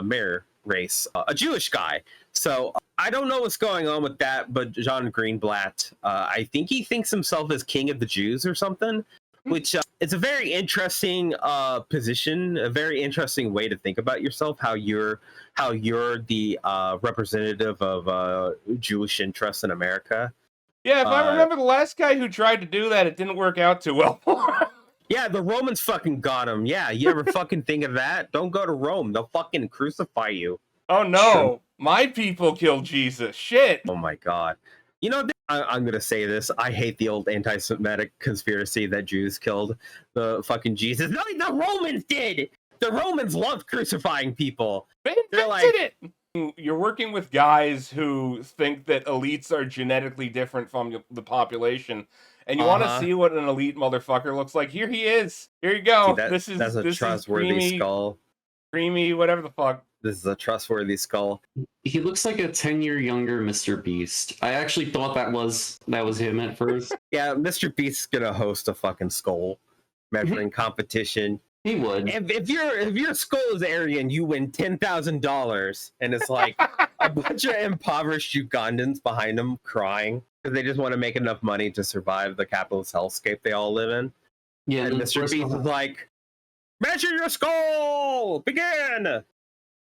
mayor race, a Jewish guy. So I don't know what's going on with that, but John Greenblatt, I think he thinks himself as king of the Jews or something, which it's a very interesting position, a very interesting way to think about yourself, how you're the representative of Jewish interests in America. Yeah, if I remember the last guy who tried to do that, it didn't work out too well. Yeah, the Romans fucking got him. Yeah, you ever fucking think of that? Don't go to Rome. They'll fucking crucify you. Oh no, sure. My people killed Jesus. Shit. Oh my god. I'm going to say this. I hate the old anti-Semitic conspiracy that Jews killed the fucking Jesus. No, the Romans did. The Romans loved crucifying people. They invented it. You're working with guys who think that elites are genetically different from the population. And you want to see what an elite motherfucker looks like? Here he is. Here you go. Dude, that's a trustworthy skull. Creamy, whatever the fuck. This is a trustworthy skull. He looks like a 10-year younger Mr. Beast. I actually thought that was him at first. Yeah, Mr. Beast's gonna host a fucking skull measuring competition. He would. If your skull is Aryan, you win $10,000, and it's like a bunch of impoverished Ugandans behind them crying because they just want to make enough money to survive the capitalist hellscape they all live in. Yeah, and Mr. Beast is like, measure your skull, begin.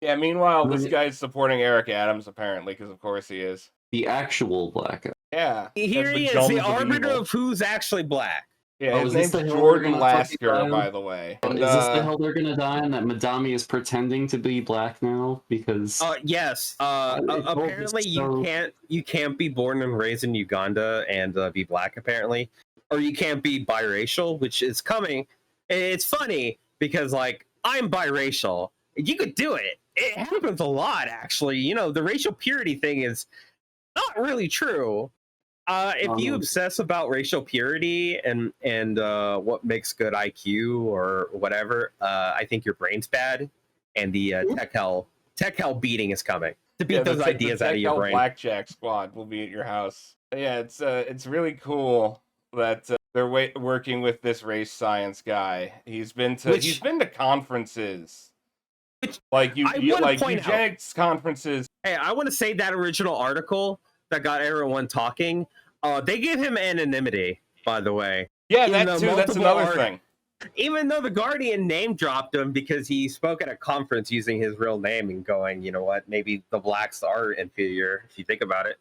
Yeah, meanwhile, this guy's supporting Eric Adams, apparently, because of course he is. The actual black guy. Yeah. Here he is, the arbiter of who's actually black. Yeah, his name's Jordan Lasker, by the way. Is this the hell they're gonna die and that Madami is pretending to be black now? Because yes. Apparently you can't be born and raised in Uganda and be black, apparently. Or you can't be biracial, which is coming. It's funny because I'm biracial. You could do it. It happens a lot, actually. The racial purity thing is not really true. If you obsess about racial purity and what makes good IQ or whatever, I think your brain's bad, and the tech hell beating is coming to beat those ideas out of your brain. Blackjack squad will be at your house. Yeah, it's really cool that they're working with this race science guy. He's been to conferences. Eugenics conferences. Hey, I want to say that original article that got everyone talking, they gave him anonymity, by the way. Yeah, that too. That's another thing. Even though the Guardian name dropped him because he spoke at a conference using his real name and going, you know what, maybe the blacks are inferior if you think about it.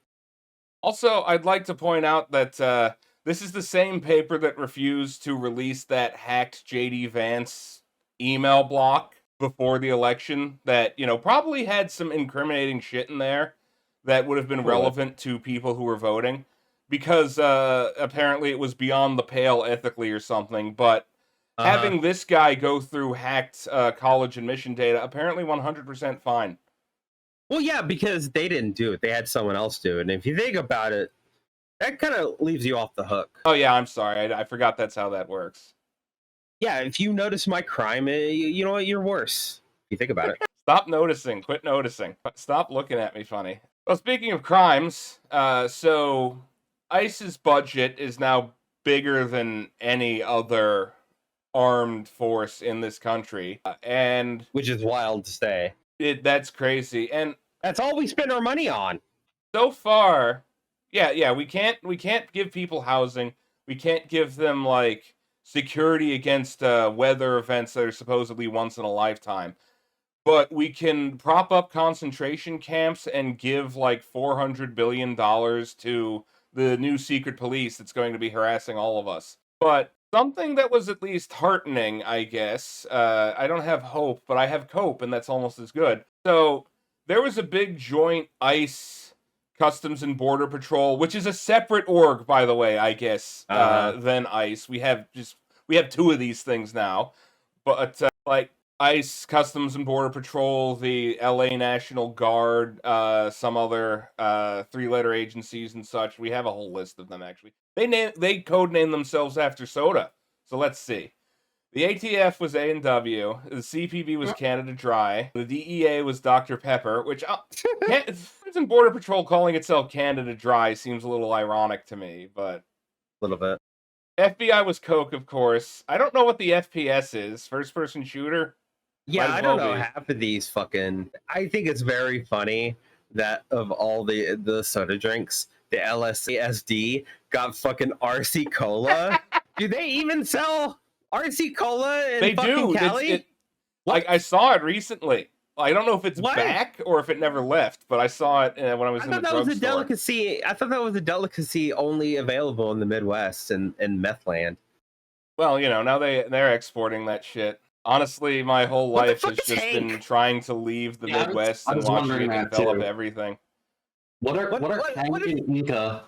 Also, I'd like to point out that this is the same paper that refused to release that hacked JD Vance email block before the election that, probably had some incriminating shit in there that would have been relevant to people who were voting because apparently it was beyond the pale ethically or something. But having this guy go through hacked college admission data, apparently 100% fine. Well, yeah, because they didn't do it. They had someone else do it. And if you think about it, that kind of leaves you off the hook. Oh, yeah, I'm sorry. I forgot that's how that works. Yeah, if you notice my crime, you know what? You're worse. If you think about it. Stop noticing. Quit noticing. Stop looking at me funny. Well, speaking of crimes, so ICE's budget is now bigger than any other armed force in this country. And which is wild to say. That's crazy. And that's all we spend our money on. So far, yeah, we can't give people housing. We can't give them like security against weather events that are supposedly once in a lifetime. But we can prop up concentration camps and give like $400 billion to the new secret police that's going to be harassing all of us. But something that was at least heartening, I guess. I don't have hope, but I have cope, and that's almost as good. So there was a big joint ICE, Customs and Border Patrol, which is a separate org, by the way, I guess, than ICE. We have two of these things now, but like ICE, Customs and Border Patrol, the LA National Guard, some other three-letter agencies and such. We have a whole list of them, actually. They codename themselves after soda. So let's see. The ATF was A&W. The CPB was Canada Dry. The DEA was Dr. Pepper, which Customs and Border Patrol calling itself Canada Dry seems a little ironic to me, but a little bit. FBI was Coke, of course. I don't know what the FPS is. First-person shooter? Yeah, I don't know half of these fucking... I think it's very funny that of all the soda drinks, the LSD got fucking RC Cola. Do they even sell RC Cola in fucking Cali? Like, I saw it recently. I don't know if it's back or if it never left, but I saw it when I was in the drugstore. I thought that was a delicacy only available in the Midwest and meth land. Well, now they're exporting that shit. Honestly, my whole life has just been trying to leave the Midwest and watching it develop everything. What are Hank and Inca?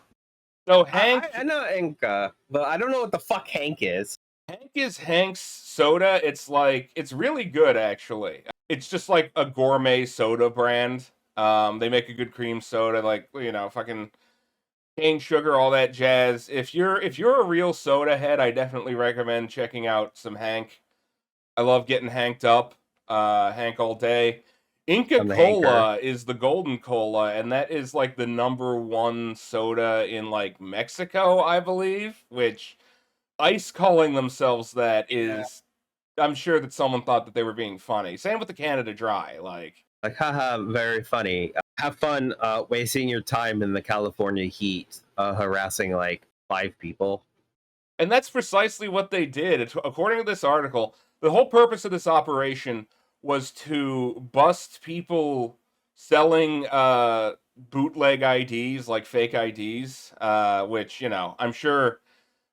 So Hank, I know Inca, but I don't know what the fuck Hank is. Hank is Hank's soda. It's really good actually. It's just like a gourmet soda brand. They make a good cream soda, like fucking cane sugar, all that jazz. If you're a real soda head, I definitely recommend checking out some Hank. I love getting hanked up. Hank all day. Inca Cola is the golden cola, and that is like the #1 soda in like Mexico, I believe, which ICE calling themselves that is, I'm sure that someone thought that they were being funny. Same with the Canada Dry, like haha, very funny. Have fun wasting your time in the California heat, harassing like 5 people. And that's precisely what they did. According to this article, the whole purpose of this operation was to bust people selling bootleg IDs, like fake IDs, which, I'm sure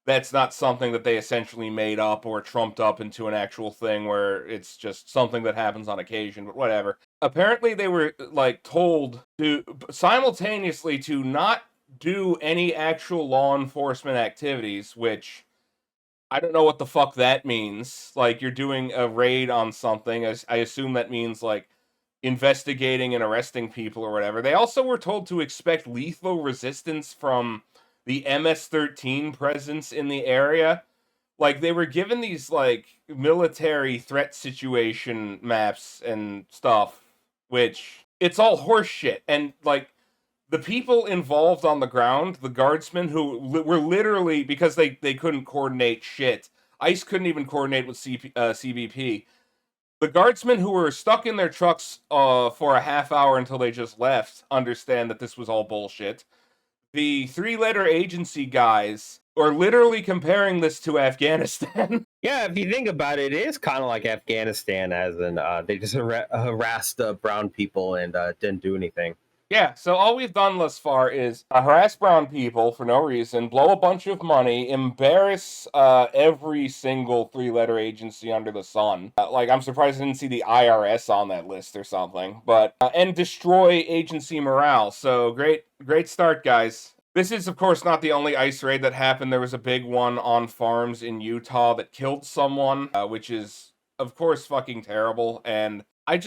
that's not something that they essentially made up or trumped up into an actual thing where it's just something that happens on occasion, but whatever. Apparently they were, told to simultaneously to not do any actual law enforcement activities, which I don't know what the fuck that means. Like, you're doing a raid on something. I assume that means, investigating and arresting people or whatever. They also were told to expect lethal resistance from the MS-13 presence in the area. Like, they were given these, military threat situation maps and stuff, which, it's all horse shit. And, the people involved on the ground, the guardsmen who were literally, because they couldn't coordinate shit. ICE couldn't even coordinate with CBP. The guardsmen who were stuck in their trucks for a half hour until they just left understand that this was all bullshit. The 3-letter agency guys are literally comparing this to Afghanistan. Yeah, if you think about it, it is kind of like Afghanistan, as in they just harassed brown people and didn't do anything. Yeah, so all we've done thus far is harass brown people for no reason, blow a bunch of money, embarrass every single three-letter agency under the sun. Like, I'm surprised I didn't see the IRS on that list or something. But and destroy agency morale. So great start, guys. This is, of course, not the only ICE raid that happened. There was a big one on farms in Utah that killed someone, which is, of course, fucking terrible. And I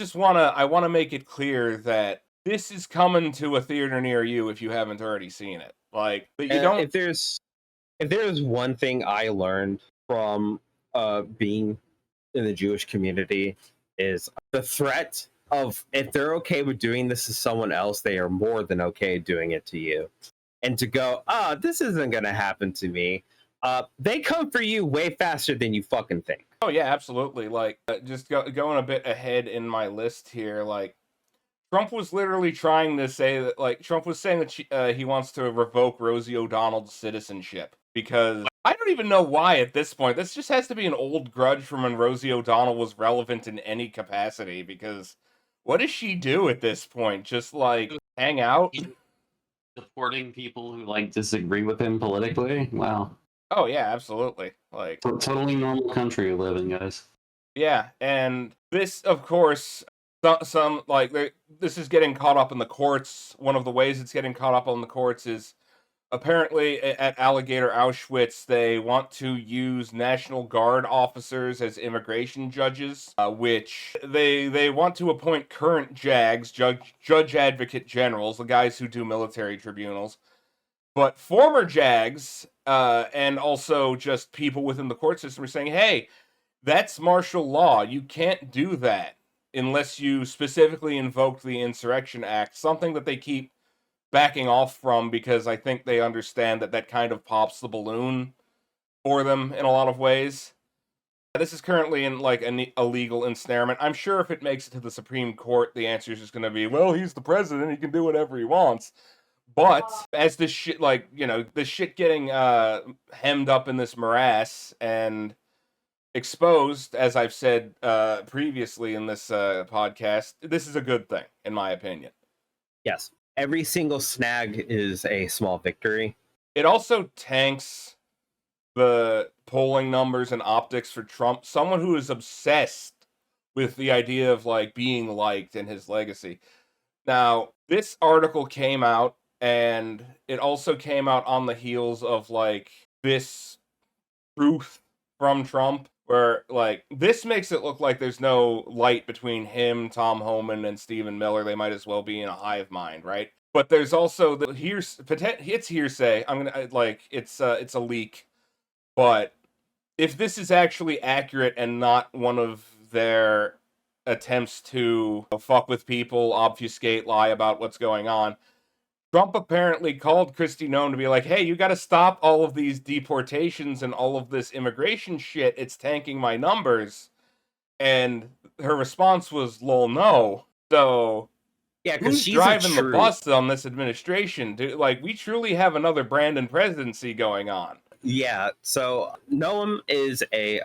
wanna make it clear that this is coming to a theater near you if you haven't already seen it. Like, but you don't. If there's one thing I learned from being in the Jewish community is the threat of, if they're okay with doing this to someone else, they are more than okay doing it to you. And to go, this isn't gonna happen to me. They come for you way faster than you fucking think. Oh yeah, absolutely. Like, just going a bit ahead in my list here. Like, Trump was literally trying to say that, like, Trump was saying that he wants to revoke Rosie O'Donnell's citizenship because I don't even know why at this point. This just has to be an old grudge from when Rosie O'Donnell was relevant in any capacity. Because what does she do at this point? Just like hang out? Supporting people who like disagree with him politically. Wow. Oh yeah, absolutely. Like, Totally normal country you live in, guys. yeah, and this, of course, some like this is getting caught up in the courts. One of the ways it's getting caught up on the courts is apparently at Alligator Auschwitz, they want to use National Guard officers as immigration judges, which they want to appoint current JAGs, judge advocate generals, the guys who do military tribunals. But former JAGs and also just people within the court system are saying, hey, that's martial law. You can't do that unless you specifically invoked the Insurrection Act, something that they keep backing off from because I think they understand that that kind of pops the balloon for them in a lot of ways. This is currently in like a legal ensnarement. I'm sure if it makes it to the Supreme Court, the answer is just going to be, well, he's the president, he can do whatever he wants. But as this shit, like, you know, this shit getting hemmed up in this morass and exposed, as I've said previously in this podcast, this is a good thing, in my opinion. Yes. Every single snag is a small victory. It also tanks the polling numbers and optics for Trump, someone who is obsessed with the idea of like being liked and his legacy. Now, this article came out, and it also came out on the heels of like this truth from Trump, where like this makes it look like there's no light between him, Tom Homan, and Stephen Miller. They might as well be in a hive mind, right? But there's also it's hearsay. I'm gonna like it's a leak, but if this is actually accurate and not one of their attempts to fuck with people, obfuscate, lie about what's going on, Trump apparently called Kristi Noem to be like, hey, you got to stop all of these deportations and all of this immigration shit. It's tanking my numbers. And her response was, lol, no. So, yeah, because who's driving the bus on this administration? Like, we truly have another Brandon presidency going on. Yeah, so Noem is a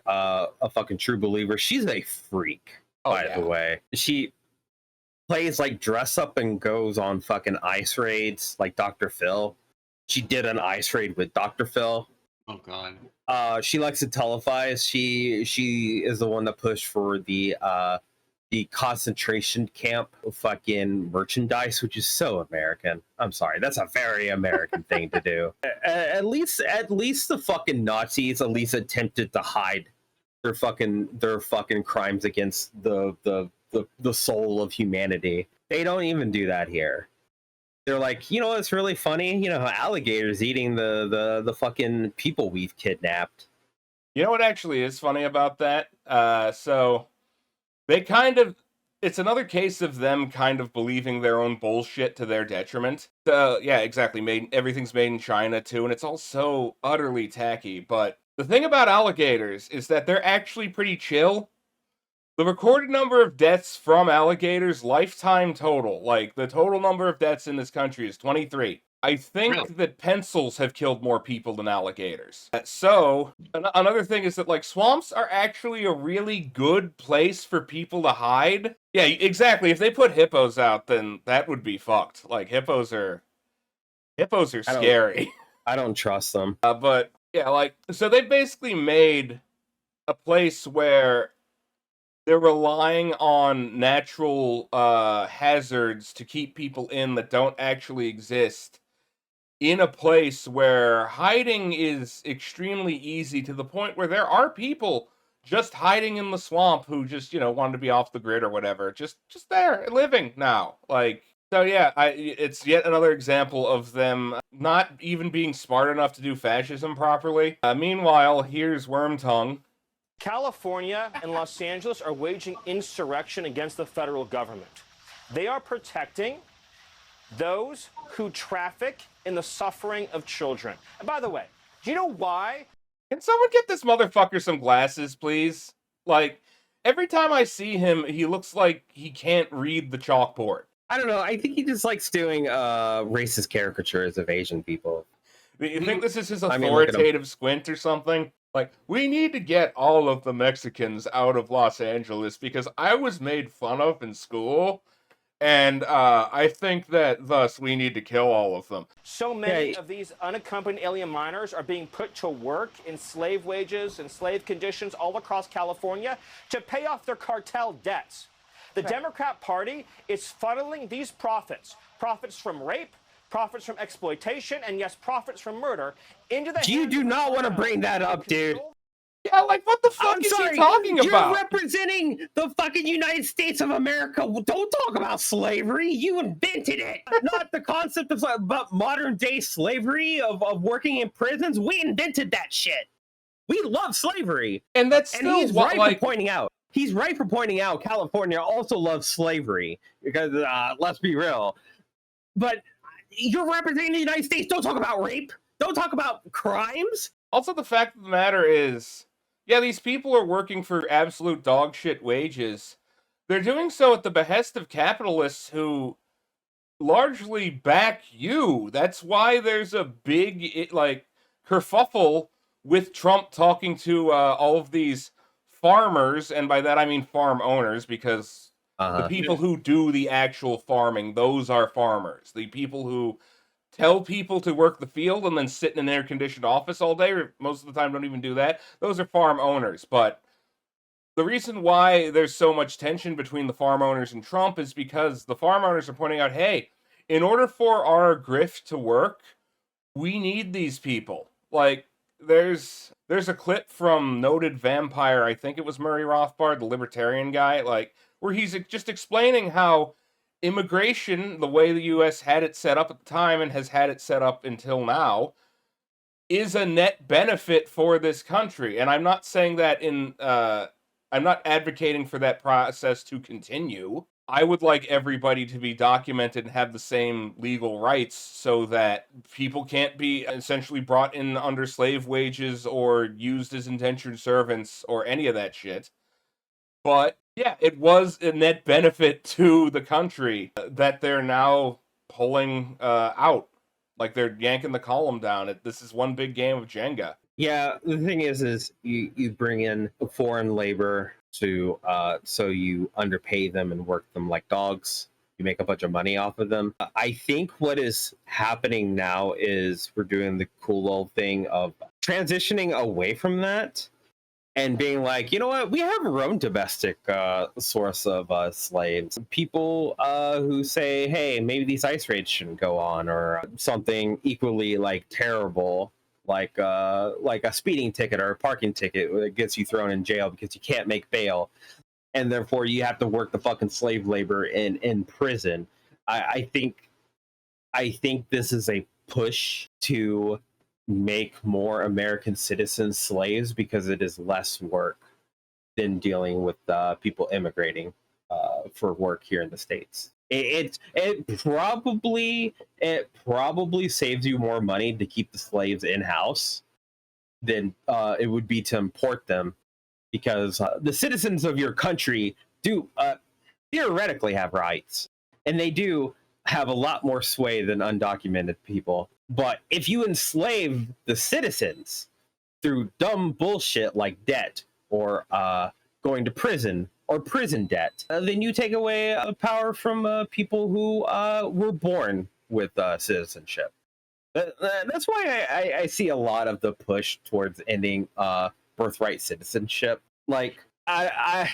fucking true believer. She's a freak, by the way. She plays like dress up and goes on fucking ice raids like Dr. Phil. She did an ice raid with Dr. Phil. Oh god. She likes to televise. She is the one that pushed for the concentration camp fucking merchandise, which is so American. I'm sorry, that's a very American thing to do. At least the fucking Nazis at least attempted to hide their fucking crimes against the soul of humanity. They don't even do that here. They're like, you know what's really funny? You know how alligators eating the fucking people we've kidnapped. You know what actually is funny about that? So they it's another case of them kind of believing their own bullshit to their detriment. Yeah, exactly. Everything's made in China too, and it's all so utterly tacky. But the thing about alligators is that they're actually pretty chill. The recorded number of deaths from alligators, lifetime total, like the total number of deaths in this country is 23. I think Really? that pencils have killed more people than alligators. So, another thing is that, like, swamps are actually a really good place for people to hide. Yeah, exactly. If they put hippos out, then that would be fucked. Like, hippos are scary. I don't trust them. But, yeah, like, so they basically made a place where they're relying on natural hazards to keep people in that don't actually exist, in a place where hiding is extremely easy, to the point where there are people just hiding in the swamp who just, wanted to be off the grid or whatever, just there living now. Like, so yeah, it's yet another example of them not even being smart enough to do fascism properly. Meanwhile, here's Wormtongue. California and Los Angeles are waging insurrection against the federal government. They are protecting those who traffic in the suffering of children. And by the way, do you know why? Can someone get this motherfucker some glasses, please? Like, every time I see him, he looks like he can't read the chalkboard. I don't know. I think he just likes doing racist caricatures of Asian people. You think this is his I mean, authoritative squint or something? Like, we need to get all of the Mexicans out of Los Angeles because I was made fun of in school, and I think that thus we need to kill all of them. So many of these unaccompanied alien minors are being put to work in slave wages and slave conditions all across California to pay off their cartel debts. The Democrat Party is funneling these profits from rape, profits from exploitation, and yes, profits from murder into the. You do not want to bring that up, dude. Yeah, like, what the fuck is he talking about? You're representing the fucking United States of America. Don't talk about slavery. You invented it. Not the concept of but modern day slavery of working in prisons. We invented that shit. We love slavery. And that's still he's right for pointing out. He's right for pointing out California also loves slavery. Because, let's be real. But you're representing the United States. Don't talk about rape. Don't talk about crimes. Also, the fact of the matter is, yeah, these people are working for absolute dog shit wages. They're doing so at the behest of capitalists who largely back you. That's why there's a big, kerfuffle with Trump talking to all of these farmers, and by that I mean farm owners, because the people who do the actual farming, those are farmers. The people who tell people to work the field and then sit in an air-conditioned office all day, or most of the time don't even do that, those are farm owners. But the reason why there's so much tension between the farm owners and Trump is because the farm owners are pointing out, hey, in order for our grift to work, we need these people. Like, there's a clip from noted vampire, I think it was Murray Rothbard, the libertarian guy, like, where he's just explaining how immigration, the way the U.S. had it set up at the time and has had it set up until now, is a net benefit for this country. And I'm not saying that I'm not advocating for that process to continue. I would like everybody to be documented and have the same legal rights so that people can't be essentially brought in under slave wages or used as indentured servants or any of that shit. But yeah, it was a net benefit to the country that they're now pulling out. Like, they're yanking the column down. This is one big game of Jenga. Yeah, the thing is you bring in foreign labor to so you underpay them and work them like dogs. You make a bunch of money off of them. I think what is happening now is we're doing the cool old thing of transitioning away from that and being like, you know what, we have our own domestic source of slaves. People who say, hey, maybe these ICE raids shouldn't go on, or something equally like terrible, like a speeding ticket or a parking ticket that gets you thrown in jail because you can't make bail, and therefore you have to work the fucking slave labor in prison. I think this is a push to make more American citizens slaves because it is less work than dealing with people immigrating for work here in the States. It probably saves you more money to keep the slaves in house than it would be to import them, because the citizens of your country do theoretically have rights, and they do have a lot more sway than undocumented people. But if you enslave the citizens through dumb bullshit like debt or going to prison or prison debt, then you take away power from people who were born with citizenship. That's why I see a lot of the push towards ending birthright citizenship. Like I'm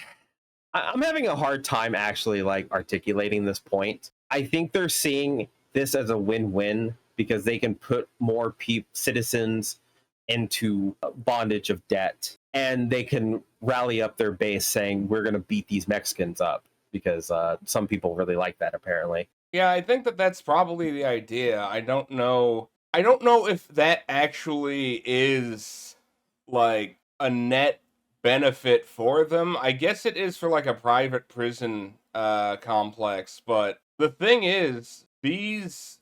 having a hard time actually like articulating this point. I think they're seeing this as a win-win because they can put more citizens into bondage of debt, and they can rally up their base saying we're going to beat these Mexicans up because some people really like that apparently. Yeah, I think that that's probably the idea. I don't know if that actually is like a net benefit for them. I guess it is for like a private prison complex, but the thing is, these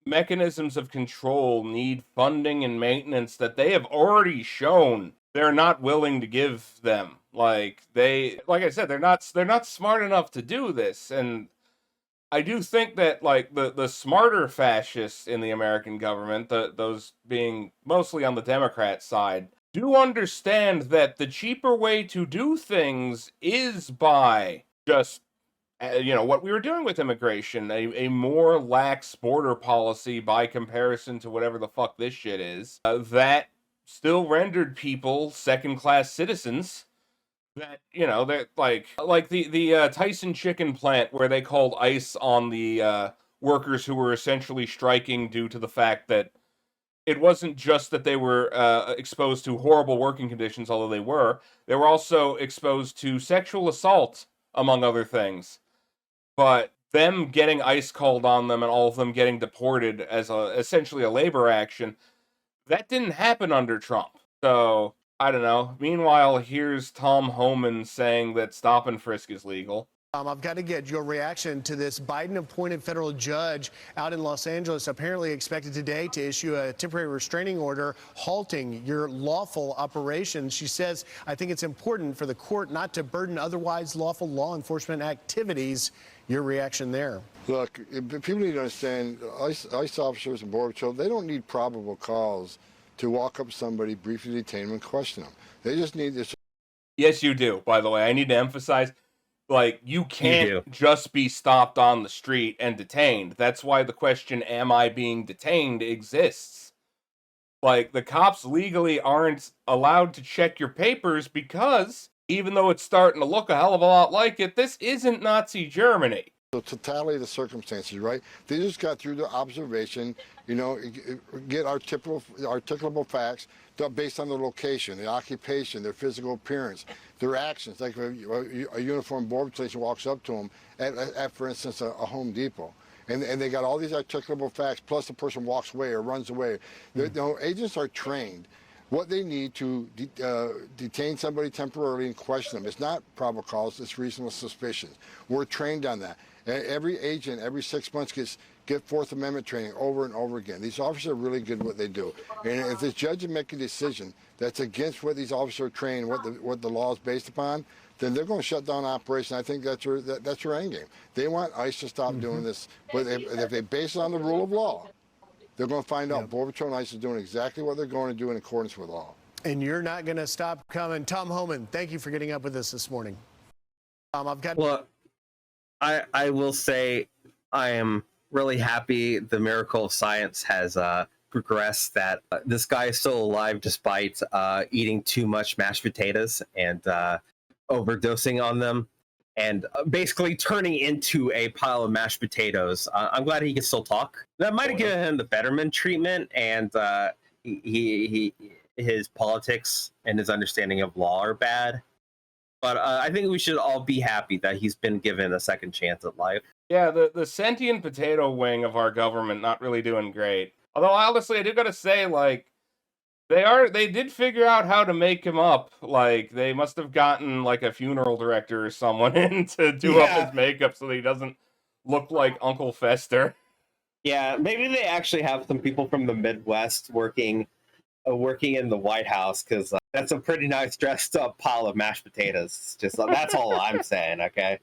mechanisms of control need funding and maintenance that they have already shown they're not willing to give them. Like I said, they're not smart enough to do this. And I do think that like the smarter fascists in the American government, those being mostly on the Democrat side, do understand that the cheaper way to do things is by just what we were doing with immigration, a more lax border policy by comparison to whatever the fuck this shit is, that still rendered people second-class citizens. That they're like the Tyson chicken plant where they called ICE on the workers who were essentially striking due to the fact that it wasn't just that they were exposed to horrible working conditions, although they were also exposed to sexual assault among other things. But them getting ICE called on them and all of them getting deported as essentially a labor action, that didn't happen under Trump. So I don't know. Meanwhile, here's Tom Homan saying that stop and frisk is legal. I've got to get your reaction to this Biden-appointed federal judge out in Los Angeles, apparently expected today to issue a temporary restraining order halting your lawful operations. She says, I think it's important for the court not to burden otherwise lawful law enforcement activities. Your reaction there? Look, people need to understand, ICE officers and Border Patrol, they don't need probable cause to walk up to somebody, briefly detain them, and question them. They just need this. Yes, you do, by the way. I need to emphasize, like, you can't just be stopped on the street and detained. That's why the question, am I being detained, exists. Like, the cops legally aren't allowed to check your papers because, even though it's starting to look a hell of a lot like it, this isn't Nazi Germany. The totality of the circumstances, right? They just got through the observation, get articulable facts based on their location, their occupation, their physical appearance, their actions. Like a uniformed border patrol walks up to them at for instance, a Home Depot. And they got all these articulable facts, plus the person walks away or runs away. Agents are trained. What they need to detain somebody temporarily and question them. It's not probable cause, it's reasonable suspicion. We're trained on that. Every agent, every 6 months, get Fourth Amendment training over and over again. These officers are really good at what they do. And if the judge would make a decision that's against what these officers are trained, what the law is based upon, then they're going to shut down operation. I think that's your end game. They want ICE to stop doing this. But if they base it on the rule of law, they're going to find out Border Patrol and ICE is doing exactly what they're going to do in accordance with law. And you're not going to stop coming. Tom Homan, thank you for getting up with us this morning. Well, I will say I am really happy the miracle of science has progressed, that this guy is still alive despite eating too much mashed potatoes and overdosing on them and basically turning into a pile of mashed potatoes. I'm glad he can still talk. That might have given him the Fetterman treatment, and his politics and his understanding of law are bad. But I think we should all be happy that he's been given a second chance at life. Yeah, the sentient potato wing of our government not really doing great. Although honestly, I do gotta say, like, they did figure out how to make him up. Like, they must have gotten like a funeral director or someone in to do up his makeup so that he doesn't look like Uncle Fester. Yeah, maybe they actually have some people from the Midwest working in the White House, because that's a pretty nice dressed up pile of mashed potatoes. Just that's all I'm saying. Okay.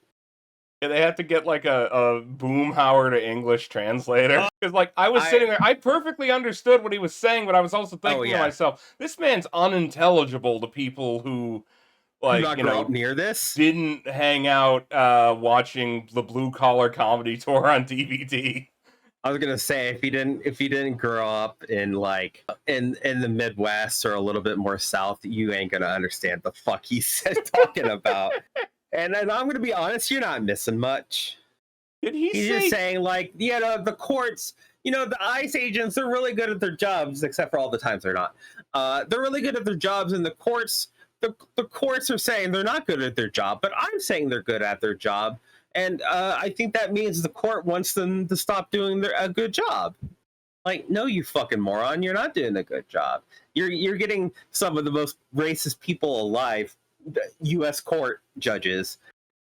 Yeah, they had to get like a Boomhauer to English translator. Because like I was sitting there, I perfectly understood what he was saying, but I was also thinking to myself, this man's unintelligible to people who like not grow up near this. Didn't hang out watching the Blue Collar Comedy Tour on DVD. I was gonna say if you didn't grow up in like in the Midwest or a little bit more south, you ain't gonna understand the fuck he's talking about. And I'm gonna be honest, you're not missing much. Did he He's say... just saying like, the courts, the ICE agents are really good at their jobs, except for all the times they're not. They're really good at their jobs, and the courts are saying they're not good at their job, but I'm saying they're good at their job. And I think that means the court wants them to stop doing a good job. Like, no, you fucking moron, you're not doing a good job. You're getting some of the most racist people alive, U.S. court judges,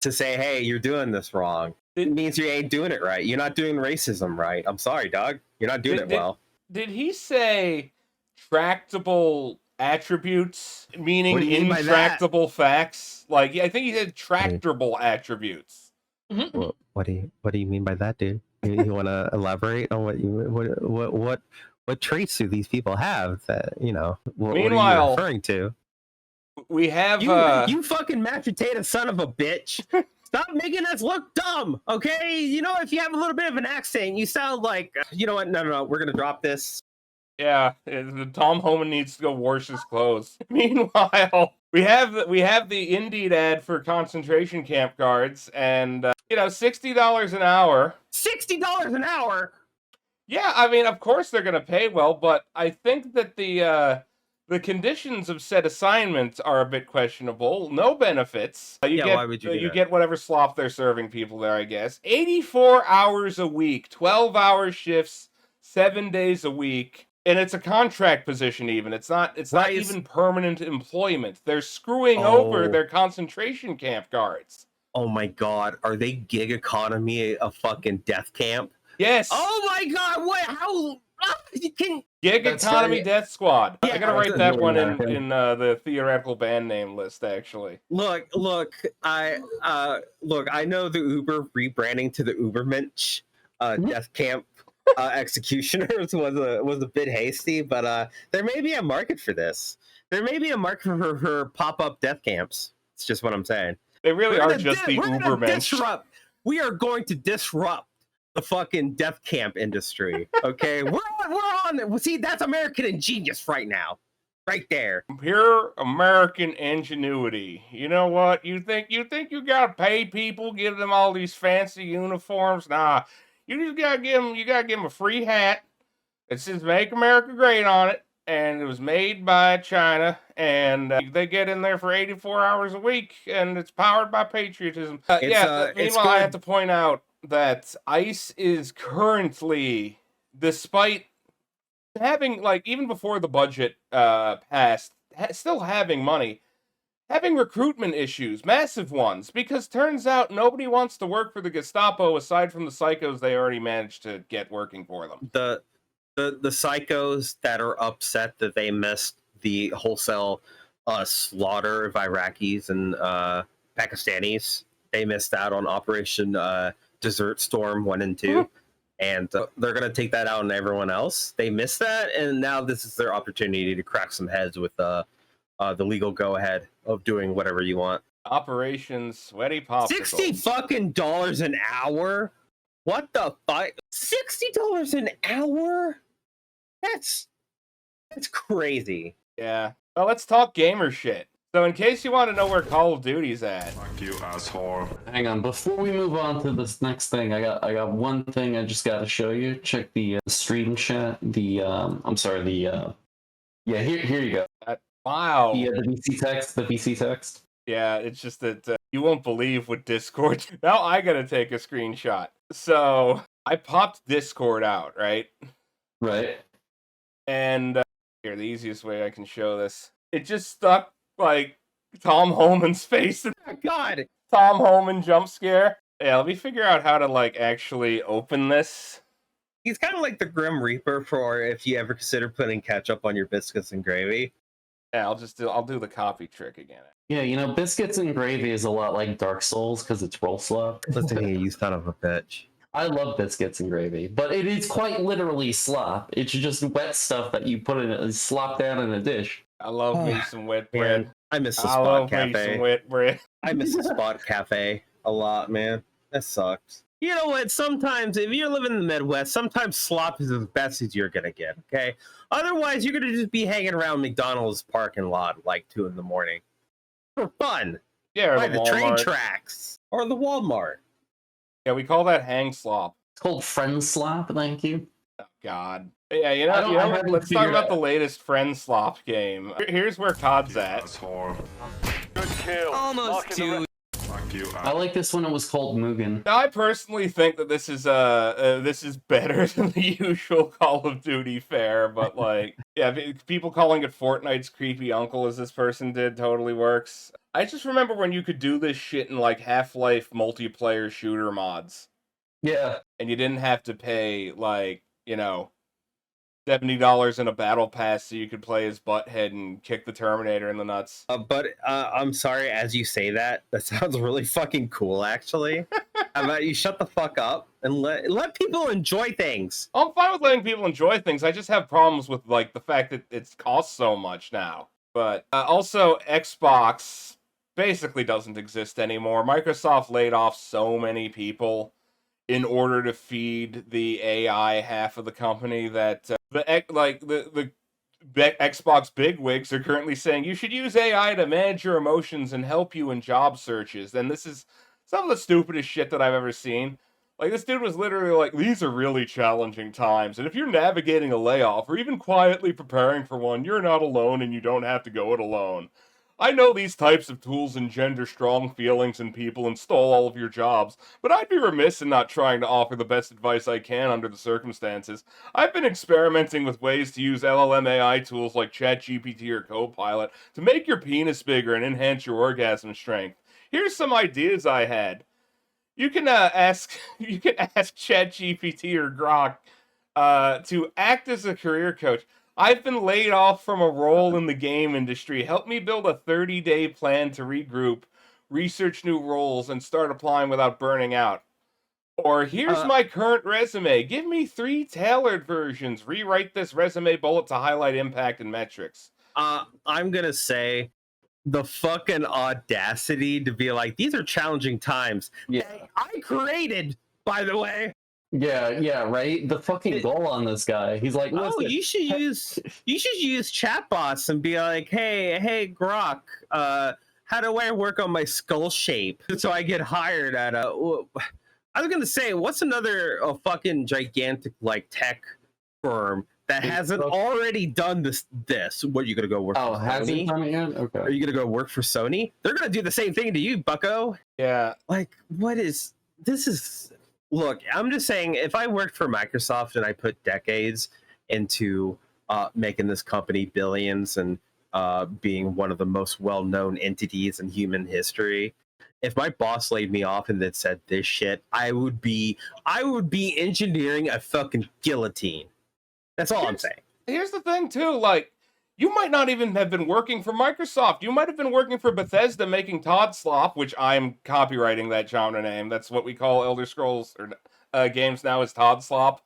to say, hey, you're doing this wrong. It means you ain't doing it right. You're not doing racism right. I'm sorry, dog. You're not doing it well. Did he say tractable attributes, meaning intractable facts? Like, I think he said tractable attributes. What do you mean by that, dude? You want to elaborate on what traits do these people have that what are you referring to? We have you fucking mashed potato son of a bitch. Stop making us look dumb, okay? If you have a little bit of an accent, you sound like you know what? No, we're gonna drop this. Yeah, Tom Homan needs to go wash his clothes. Meanwhile, we have the Indeed ad for concentration camp guards, and $60 an hour. $60 an hour. Yeah, I mean, of course they're gonna pay well, but I think that the conditions of said assignments are a bit questionable. No benefits. Why would you get whatever slop they're serving people there, I guess. 84 hours a week, 12-hour shifts, 7 days a week. And it's a contract position even. It's not even permanent employment. They're screwing over their concentration camp guards. Oh my god, are they gig economy a fucking death camp? Yes. Oh my god, what? How? You can Gig economy death squad. Yeah, I gotta write that one in the theoretical band name list. Actually, look. I know the Uber rebranding to the Ubermensch death camp executioners was a bit hasty, but there may be a market for this. There may be a market for pop-up death camps. It's just what I'm saying. They really are just the Ubermensch. We are going to disrupt the fucking death camp industry. Okay, we're on. See, that's American ingenious right now, right there. Pure American ingenuity. You know what? You think you gotta pay people, give them all these fancy uniforms? Nah, you just gotta give them a free hat. It says "Make America Great" on it, and it was made by China, and they get in there for 84 hours a week, and it's powered by patriotism. Meanwhile, I have to point out that ICE is currently, despite having, even before the budget passed, still having money, having recruitment issues, massive ones, because turns out nobody wants to work for the Gestapo aside from the psychos they already managed to get working for them. The psychos that are upset that they missed the wholesale slaughter of Iraqis and Pakistanis, they missed out on Operation Desert Storm 1 and 2, and they're going to take that out on everyone else. They missed that, and now this is their opportunity to crack some heads with the legal go-ahead of doing whatever you want. Operation Sweaty Popsicle. $60 fucking an hour? What the fuck? $60 an hour? That's crazy. Yeah. Well, let's talk gamer shit. So in case you want to know where Call of Duty's at. Fuck you, asshole. Hang on, before we move on to this next thing, I got one thing I just got to show you. Check the stream chat. Here you go. Wow. The VC text. Yeah, it's just that you won't believe what Discord. Now I gotta take a screenshot. So I popped Discord out, right? Right. And here, the easiest way I can show this. It just stuck Tom Homan's face. Oh, God. Tom Homan jump scare. Yeah, let me figure out how to actually open this. He's kind of like the Grim Reaper for if you ever consider putting ketchup on your biscuits and gravy. Yeah, I'll do the copy trick again. Yeah, you know, biscuits and gravy is a lot like Dark Souls because it's roll slop. Listen here, you son of a bitch. I love biscuits and gravy, but it is quite literally slop. It's just wet stuff that you put in a slop down in a dish. I love me some wet bread. Man, I miss the I Spot love me Cafe. some wet bread. I miss the Spot Cafe a lot, man. That sucks. You know what? Sometimes, if you're living in the Midwest, sometimes slop is as best as you're gonna get. Okay. Otherwise, you're gonna just be hanging around McDonald's parking lot like 2 in the morning for fun. Yeah, or By the the train Walmart. tracks or the Walmart. Yeah, we call that hang slop. It's called friend slop, thank you. Oh, God. Yeah, I haven't let's talk figured about out- the latest friend slop game. Here's where COD's at. Good kill. Almost Knocking the two. Fuck you. I like this when it was called Mugen. Now, I personally think that this is better than the usual Call of Duty fare, but like, yeah, people calling it Fortnite's creepy uncle, as this person did, totally works. I just remember when you could do this shit in like Half-Life multiplayer shooter mods, Yeah. and you didn't have to pay like, you know, $70 in a battle pass so you could play as Butthead and kick the Terminator in the nuts. But I'm sorry, as you say that sounds really fucking cool, actually. How about you shut the fuck up and let people enjoy things? I'm fine with letting people enjoy things. I just have problems with like the fact that it costs so much now. But also, Xbox basically doesn't exist anymore. Microsoft laid off so many people in order to feed the AI half of the company that the Xbox bigwigs are currently saying you should use AI to manage your emotions and help you in job searches. And this is some of the stupidest shit that I've ever seen. Like, this dude was literally like, these are really challenging times, and if you're navigating a layoff or even quietly preparing for one, you're not alone and you don't have to go it alone. I know these types of tools engender strong feelings in people and stole all of your jobs, but I'd be remiss in not trying to offer the best advice I can under the circumstances. I've been experimenting with ways to use LLM AI tools like ChatGPT or Copilot to make your penis bigger and enhance your orgasm strength. Here's some ideas I had. You can ask ChatGPT or Grok to act as a career coach. I've been laid off from a role in the game industry. Help me build a 30-day plan to regroup, research new roles, and start applying without burning out. Or here's my current resume. Give me 3 tailored versions. Rewrite this resume bullet to highlight impact and metrics. I'm gonna say the fucking audacity to be like, these are challenging times. Yeah. That I created, by the way. Yeah, right? The fucking goal on this guy. He's like, Oh, listen, you should use chatbots and be like, hey, Grok, how do I work on my skull shape so I get hired at a? I was gonna say, what's another fucking gigantic like tech firm that hasn't already done this? What, are you gonna go work? oh, for hasn't Sony? done it yet? Are Okay. you gonna go work for Sony? They're gonna do the same thing to you, Bucko. Yeah. Like, what is this? Is look, I'm just saying, if I worked for Microsoft and I put decades into making this company billions and being one of the most well-known entities in human history, if my boss laid me off and then said this shit, I would be engineering a fucking guillotine. That's all I'm saying. Here's the thing, too. Like, you might not even have been working for Microsoft. You might have been working for Bethesda making Todd Slop, which I'm copywriting that genre name. That's what we call Elder Scrolls or games now, is Todd Slop.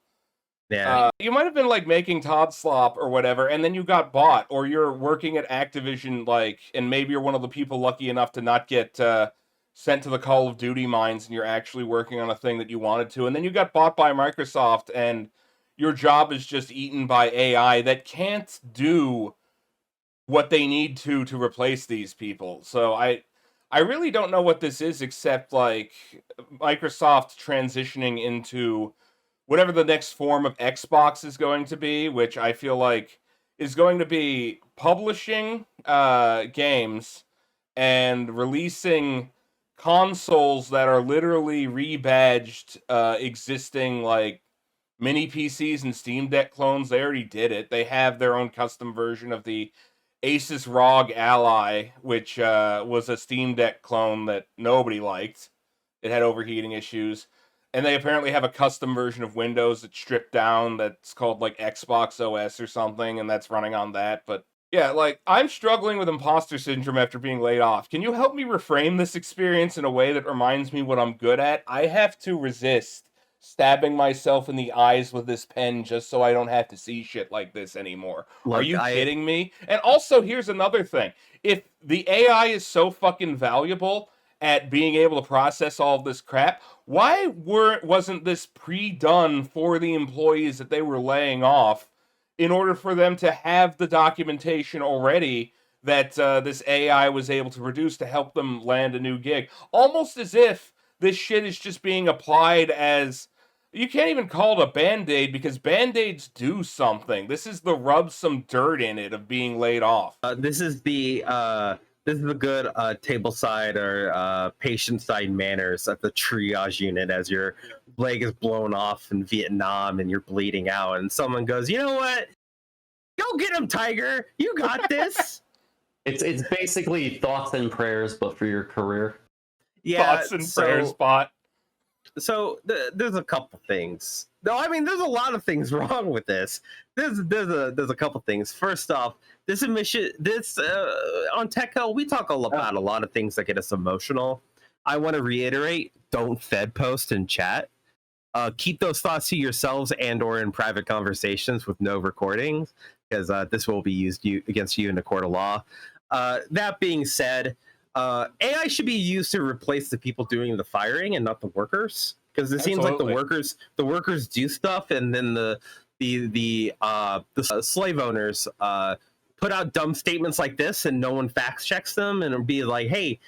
Yeah. You might have been like making Todd Slop or whatever, and then you got bought, or you're working at Activision, like, and maybe you're one of the people lucky enough to not get sent to the Call of Duty mines, and you're actually working on a thing that you wanted to, and then you got bought by Microsoft, and your job is just eaten by AI that can't do what they need to replace these people. So I really don't know what this is, except like Microsoft transitioning into whatever the next form of Xbox is going to be, which I feel like is going to be publishing games and releasing consoles that are literally rebadged existing like mini PCs and Steam Deck clones. They already did it. They have their own custom version of the Asus ROG Ally, which was a Steam Deck clone that nobody liked. It had overheating issues. And they apparently have a custom version of Windows that's stripped down that's called like Xbox OS or something, and that's running on that. But Yeah, like, I'm struggling with imposter syndrome after being laid off. Can you help me reframe this experience in a way that reminds me what I'm good at? I have to resist stabbing myself in the eyes with this pen just so I don't have to see shit like this anymore. Are Look, you kidding me? And also, here's another thing. If the AI is so fucking valuable at being able to process all of this crap, why wasn't this pre-done for the employees that they were laying off in order for them to have the documentation already that this AI was able to produce to help them land a new gig? Almost as if this shit is just being applied as, you can't even call it a band-aid because band-aids do something. This is the rub some dirt in it of being laid off. This is the good table side or patient side manners at the triage unit as your leg is blown off in Vietnam and you're bleeding out, and someone goes, "You know what? Go get him, Tiger. You got this." It's basically thoughts and prayers, but for your career. Yeah. Thoughts and prayers bot. So there's a couple things. No, I mean there's a lot of things wrong with this. There's a couple things. First off, this emission, on Tech Hell, we talk about a lot of things that get us emotional. I want to reiterate: don't Fed post in chat. Keep those thoughts to yourselves and/or in private conversations with no recordings, because this will be used against you in a court of law. That being said, AI should be used to replace the people doing the firing and not the workers, because it seems like the workers do stuff, and then the slave owners put out dumb statements like this, and no one fact checks them, and it'll be like, hey,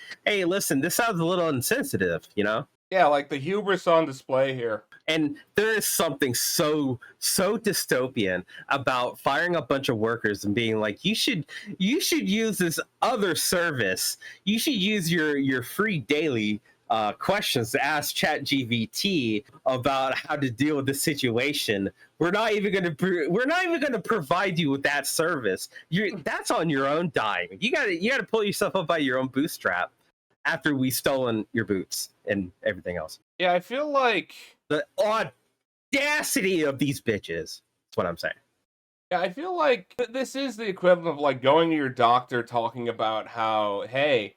listen, this sounds a little insensitive, you know? Yeah, like the hubris on display here. And there is something so dystopian about firing a bunch of workers and being like, you should use this other service. You should use your free daily questions to ask ChatGPT about how to deal with this situation. We're not even going to provide you with that service. That's on your own dime. You got to pull yourself up by your own bootstrap after we've stolen your boots and everything else. Yeah, I feel like the audacity of these bitches. That's what I'm saying. Yeah, I feel like this is the equivalent of like going to your doctor talking about how, hey,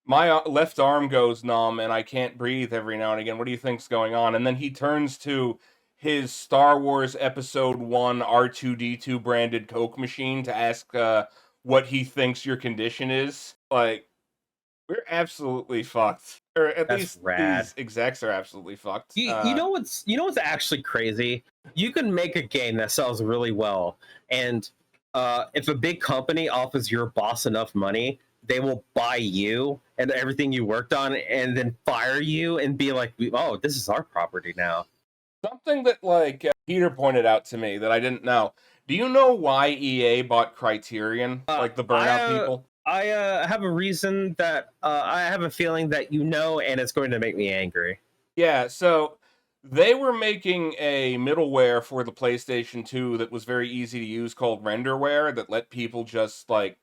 my left arm goes numb and I can't breathe every now and again. What do you think's going on? And then he turns to his Star Wars Episode 1 R2-D2 branded Coke machine to ask what he thinks your condition is. Like, we're absolutely fucked. Or at least these execs are absolutely fucked. You know what's actually crazy? You can make a game that sells really well, and if a big company offers your boss enough money, they will buy you and everything you worked on, and then fire you and be like, "Oh, this is our property now." Something that like Peter pointed out to me that I didn't know. Do you know why EA bought Criterion, like the Burnout people? I have a reason that I have a feeling that you know, and it's going to make me angry. Yeah, so they were making a middleware for the PlayStation 2 that was very easy to use called Renderware that let people just like,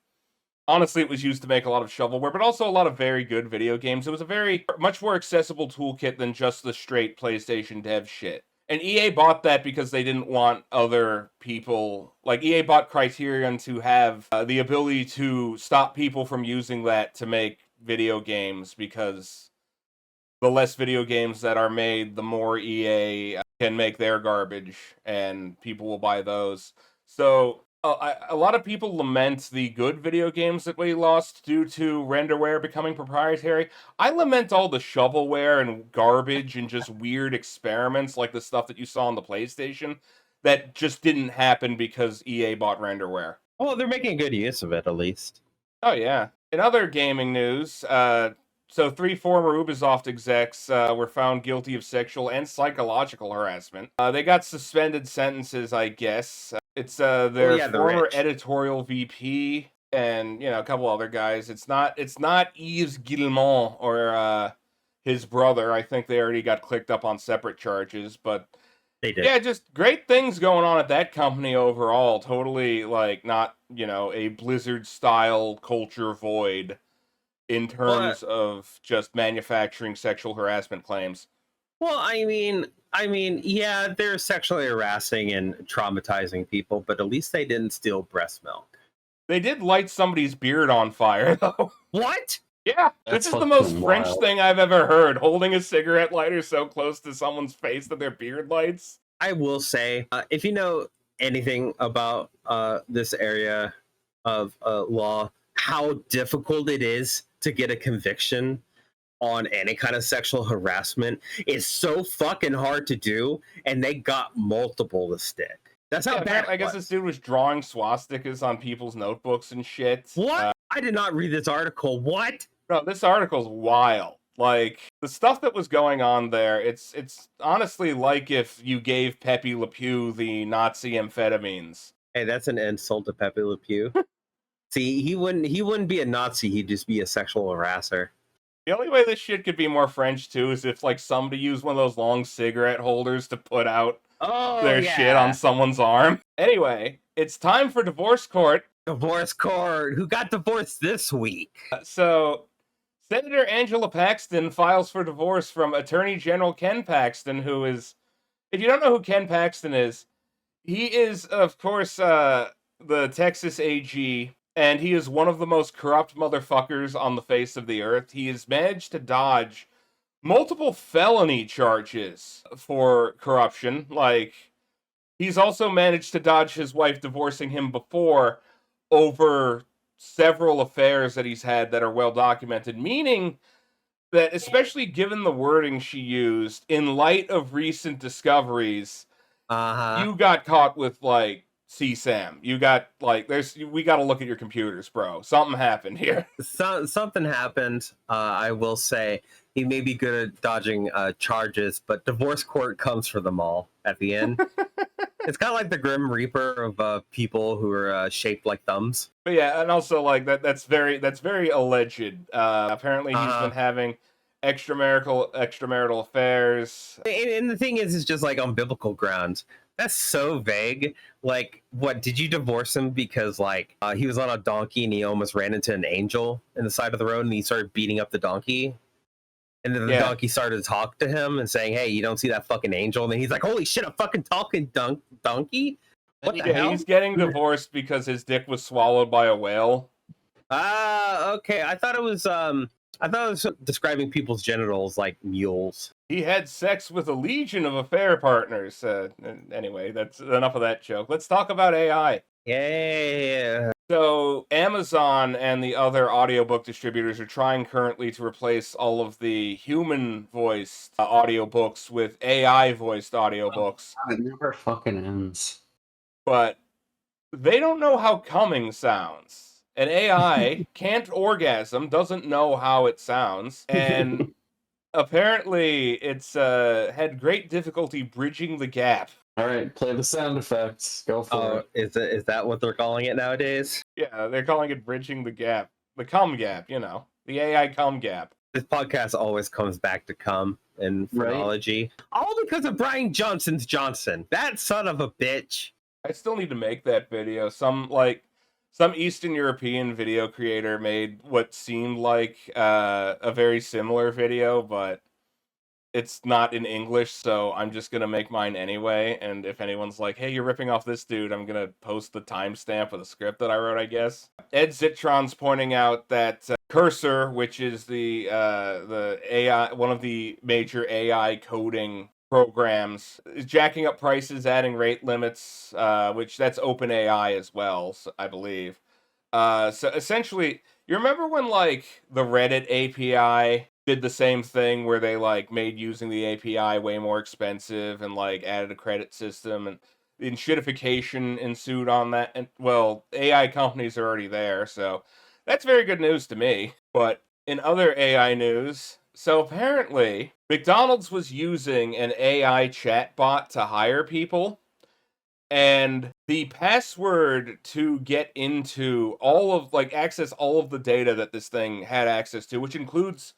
honestly, it was used to make a lot of shovelware, but also a lot of very good video games. It was a very much more accessible toolkit than just the straight PlayStation dev shit. And EA bought that because they didn't want other people, like EA bought Criterion to have the ability to stop people from using that to make video games, because the less video games that are made, the more EA can make their garbage, and people will buy those. So a lot of people lament the good video games that we lost due to Renderware becoming proprietary. I lament all the shovelware and garbage and just weird experiments like the stuff that you saw on the PlayStation that just didn't happen because EA bought Renderware. Well, they're making good use of it, at least. Oh, yeah. In other gaming news, so 3 former Ubisoft execs were found guilty of sexual and psychological harassment. They got suspended sentences, I guess. It's their former editorial VP and, you know, a couple other guys. It's not Yves Guillemot or his brother. I think they already got clicked up on separate charges, but they did. Yeah, just great things going on at that company overall. Totally, like, not, you know, a Blizzard-style culture void in terms of just manufacturing sexual harassment claims. Well, I mean, yeah, they're sexually harassing and traumatizing people, but at least they didn't steal breast milk. They did light somebody's beard on fire, though. What? Yeah, That's this is the most fucking French wild. thing I've ever heard. Holding a cigarette lighter so close to someone's face that their beard lights. I will say, if you know anything about this area of law, how difficult it is to get a conviction on any kind of sexual harassment is so fucking hard to do, and they got multiple to stick. That's how bad. I guess this dude was drawing swastikas on people's notebooks and shit. What? I did not read this article. What? No, this article's wild. Like, the stuff that was going on there, it's honestly like if you gave Pepe Le Pew the Nazi amphetamines. Hey, that's an insult to Pepe Le Pew. See, he wouldn't be a Nazi, he'd just be a sexual harasser. The only way this shit could be more French, too, is if, like, somebody used one of those long cigarette holders to put out their shit on someone's arm. Anyway, it's time for divorce court. Divorce court. Who got divorced this week? So, Senator Angela Paxton files for divorce from Attorney General Ken Paxton, who is, if you don't know who Ken Paxton is, he is, of course, the Texas AG, and he is one of the most corrupt motherfuckers on the face of the earth. He has managed to dodge multiple felony charges for corruption. Like, he's also managed to dodge his wife divorcing him before over several affairs that he's had that are well documented, meaning that, especially given the wording she used, in light of recent discoveries, you got caught with, like, CSAM. You got, like, we got to look at your computers, bro. Something happened here. Something happened. I will say he may be good at dodging charges, but divorce court comes for them all at the end. It's kind of like the Grim Reaper of people who are shaped like thumbs. But yeah, and also, like, that's very alleged. Apparently he's been having extramarital affairs. And the thing is, it's just like on biblical grounds. That's so vague. Like, what, did you divorce him because, like, he was on a donkey and he almost ran into an angel in the side of the road and he started beating up the donkey? And then the donkey started to talk to him and saying, hey, you don't see that fucking angel? And then he's like, holy shit, a fucking talking donkey? What the hell? He's getting divorced because his dick was swallowed by a whale. Okay. I thought it was describing people's genitals like mules. He had sex with a legion of affair partners. Anyway, that's enough of that joke. Let's talk about AI. Yeah. So Amazon and the other audiobook distributors are trying currently to replace all of the human-voiced audiobooks with AI-voiced audiobooks. It never fucking ends. But they don't know how coming sounds. An AI can't orgasm, doesn't know how it sounds, and apparently it's had great difficulty bridging the gap. All right, play the sound effects. Go for it. Is that what they're calling it nowadays? Yeah, they're calling it bridging the gap. The cum gap, you know. The AI cum gap. This podcast always comes back to cum and phonology. Right. All because of Brian Johnson's Johnson. That son of a bitch. I still need to make that video. Some Eastern European video creator made what seemed like a very similar video, but it's not in English, so I'm just gonna make mine anyway. And if anyone's like, hey, you're ripping off this dude, I'm gonna post the timestamp of the script that I wrote, I guess. Ed Zitron's pointing out that Cursor, which is the AI, one of the major AI coding programs, is jacking up prices, adding rate limits, which that's OpenAI as well, so I believe. So essentially, you remember when, like, the Reddit API did the same thing where they, like, made using the API way more expensive and, like, added a credit system, and the shitification ensued on that? And, well, AI companies are already there, so that's very good news to me. But in other AI news, so apparently McDonald's was using an AI chatbot to hire people, and the password to get into all of, like, access all of the data that this thing had access to, which includes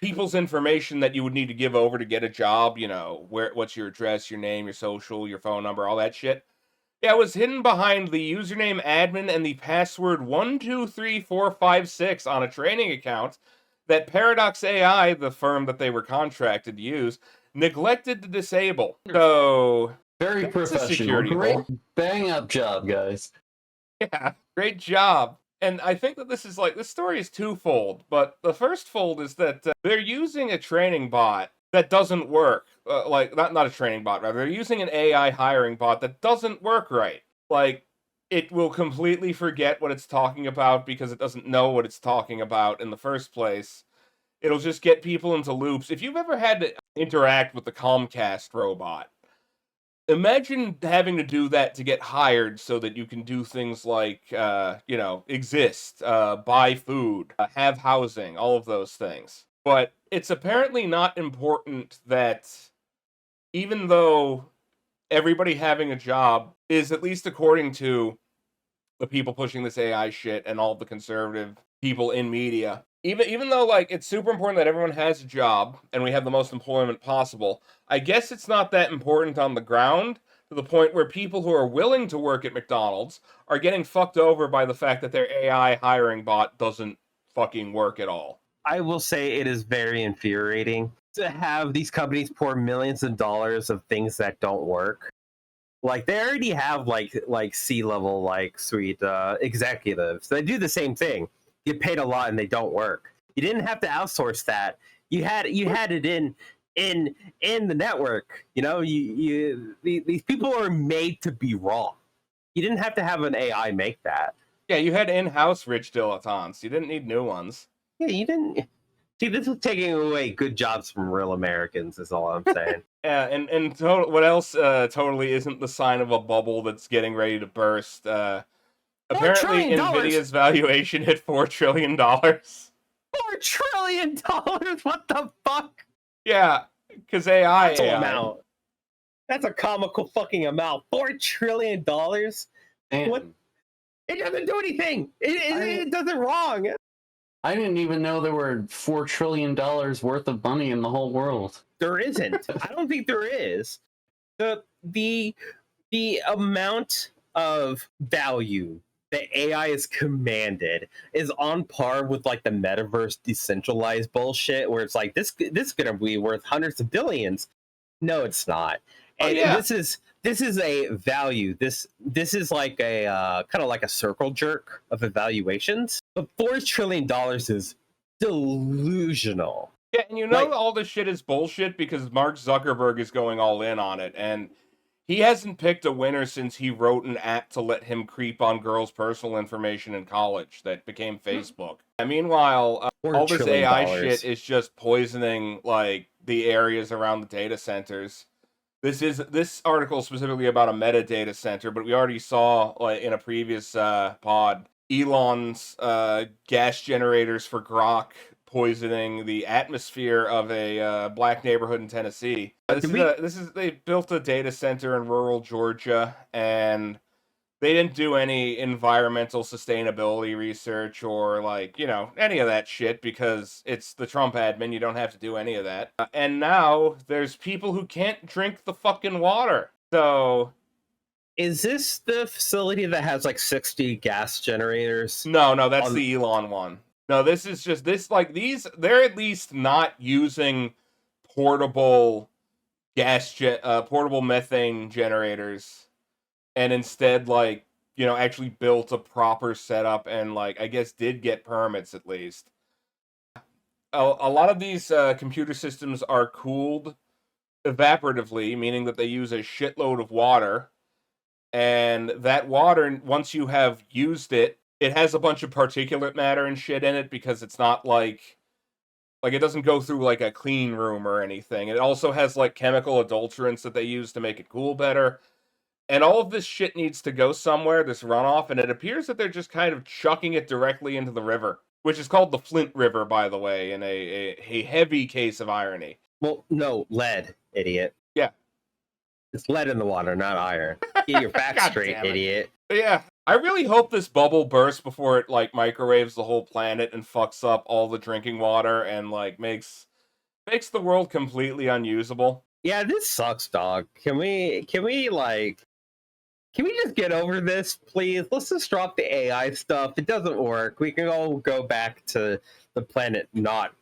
people's information that you would need to give over to get a job, you know, what's your address, your name, your social, your phone number, all that shit. Yeah, it was hidden behind the username admin and the password 123456 on a training account that Paradox AI, the firm that they were contracted to use, neglected to disable. So very professional. Great bang up job, guys. Yeah, great job. And I think that this story is twofold, but the first fold is that they're using a training bot that doesn't work. Not a training bot, rather. They're using an AI hiring bot that doesn't work right. Like, it will completely forget what it's talking about because it doesn't know what it's talking about in the first place. It'll just get people into loops. If you've ever had to interact with the Comcast robot, imagine having to do that to get hired so that you can do things like, exist, buy food, have housing, all of those things. But it's apparently not important that even though everybody having a job is, at least according to the people pushing this AI shit and all the conservative people in media, even though like it's super important that everyone has a job and we have the most employment possible, I guess it's not that important on the ground, to the point where people who are willing to work at McDonald's are getting fucked over by the fact that their AI hiring bot doesn't fucking work at all. I will say it is very infuriating to have these companies pour millions of dollars of things that don't work. Like, they already have like C-level like suite executives that do the same thing, get paid a lot, and they don't work. You didn't have to outsource that. You had it in the network. You know, these people are made to be wrong. You didn't have to have an AI make that. Yeah, you had in-house rich dilettantes. You didn't need new ones. Yeah, you didn't. See, this is taking away good jobs from real Americans, is all I'm saying. Yeah, and what else totally isn't the sign of a bubble that's getting ready to burst? Apparently, trillion Nvidia's valuation hit $4 trillion. $4 trillion? What the fuck? Yeah, because AI. That's an amount. That's a comical fucking amount. $4 trillion? What? It doesn't do anything. It does it wrong. I didn't even know there were $4 trillion worth of money in the whole world. There isn't. I don't think there is. The amount of value that AI is commanded is on par with like the metaverse decentralized bullshit, where it's like this gonna be worth hundreds of billions. No, it's not. And this is a value. This is like a kind of like a circle jerk of evaluations. But $4 trillion is delusional. Yeah, and all this shit is bullshit because Mark Zuckerberg is going all in on it, and he hasn't picked a winner since he wrote an app to let him creep on girls' personal information in college that became Facebook. And meanwhile, all this AI shit is just poisoning like the areas around the data centers. This article specifically about a metadata center, but we already saw in a previous pod Elon's gas generators for Grok poisoning the atmosphere of a black neighborhood in Tennessee. They built a data center in rural Georgia, and they didn't do any environmental sustainability research or any of that shit because it's the Trump admin. You don't have to do any of that. And now there's people who can't drink the fucking water. So is this the facility that has like 60 gas generators? No, that's the Elon one. No, this is just they're at least not using portable portable methane generators, and instead actually built a proper setup and I guess did get permits at least. A lot of these computer systems are cooled evaporatively, meaning that they use a shitload of water, and that water, once you have used it, it has a bunch of particulate matter and shit in it because it's not like it doesn't go through like a clean room or anything. It also has like chemical adulterants that they use to make it cool better. And all of this shit needs to go somewhere, this runoff, and it appears that they're just kind of chucking it directly into the river, which is called the Flint River, by the way, in a heavy case of irony. Well, no, lead, idiot. Yeah. It's lead in the water, not iron. Get your facts straight, idiot. Yeah. I really hope this bubble bursts before it microwaves the whole planet and fucks up all the drinking water and makes the world completely unusable. Yeah, this sucks, dog. Can we just get over this, please? Let's just drop the AI stuff. It doesn't work. We can all go back to the planet not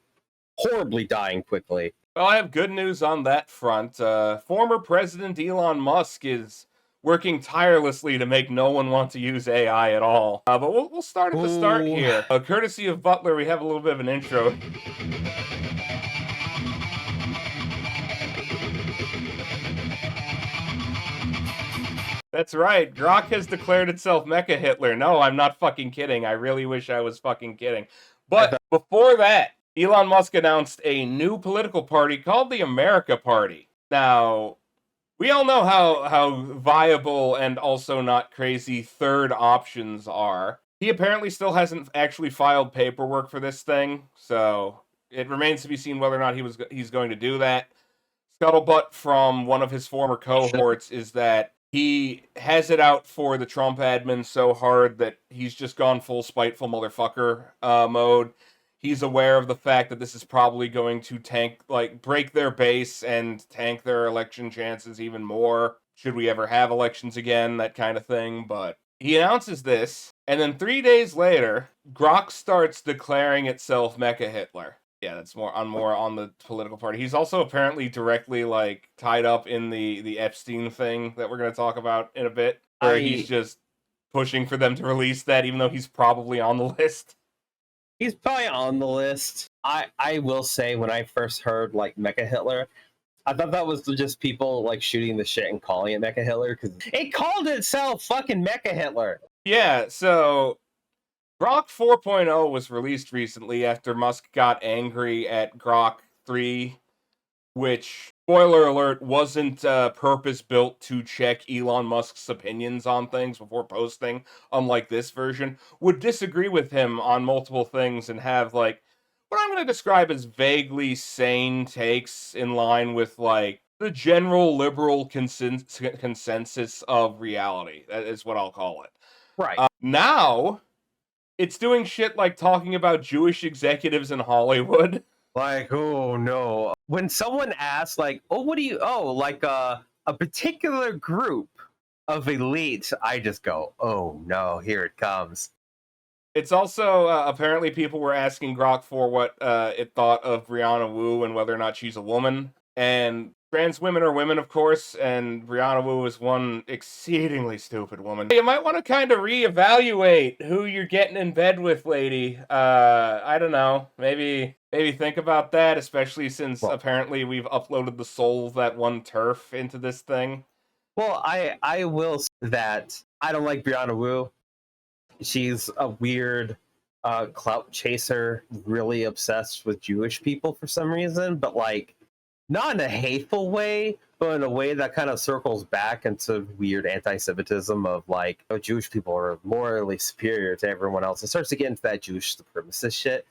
horribly dying quickly. Well, I have good news on that front. Former President Elon Musk is working tirelessly to make no one want to use AI at all. But we'll start at the start here. Courtesy of Butler, we have a little bit of an intro. That's right. Grok has declared itself Mecha Hitler. No, I'm not fucking kidding. I really wish I was fucking kidding. But before that, Elon Musk announced a new political party called the America Party. Now, we all know how viable and also not crazy third options are. He apparently still hasn't actually filed paperwork for this thing, so it remains to be seen whether or not he's going to do that. Scuttlebutt from one of his former cohorts is that he has it out for the Trump admin so hard that he's just gone full spiteful motherfucker mode. He's aware of the fact that this is probably going to break their base and tank their election chances even more. Should we ever have elections again, that kind of thing. But he announces this, and then 3 days later, Grok starts declaring itself Mecha Hitler. Yeah, that's more on the political party. He's also apparently directly tied up in the Epstein thing that we're going to talk about in a bit, where he's just pushing for them to release that, even though he's probably on the list. He's probably on the list. I will say, when I first heard Mecha Hitler, I thought that was just people shooting the shit and calling it Mecha Hitler because it called itself fucking Mecha Hitler. Yeah, so Grok 4.0 was released recently after Musk got angry at Grok 3, which, spoiler alert, wasn't purpose-built to check Elon Musk's opinions on things before posting, unlike this version, would disagree with him on multiple things and have, what I'm going to describe as vaguely sane takes in line with, the general liberal consensus of reality. That is what I'll call it. Right. Now, it's doing shit like talking about Jewish executives in Hollywood. Oh no. When someone asks a particular group of elites, I just go, oh no, here it comes. It's also, apparently people were asking Grok for what it thought of Brianna Wu and whether or not she's a woman. And trans women are women, of course, and Brianna Wu is one exceedingly stupid woman. You might want to kind of reevaluate who you're getting in bed with, lady. I don't know. Maybe think about that, especially since apparently we've uploaded the soul of that one TERF into this thing. Well, I will say that I don't like Brianna Wu. She's a weird clout chaser, really obsessed with Jewish people for some reason, but not in a hateful way, but in a way that kind of circles back into weird anti-Semitism of Jewish people are morally superior to everyone else. It starts to get into that Jewish supremacist shit.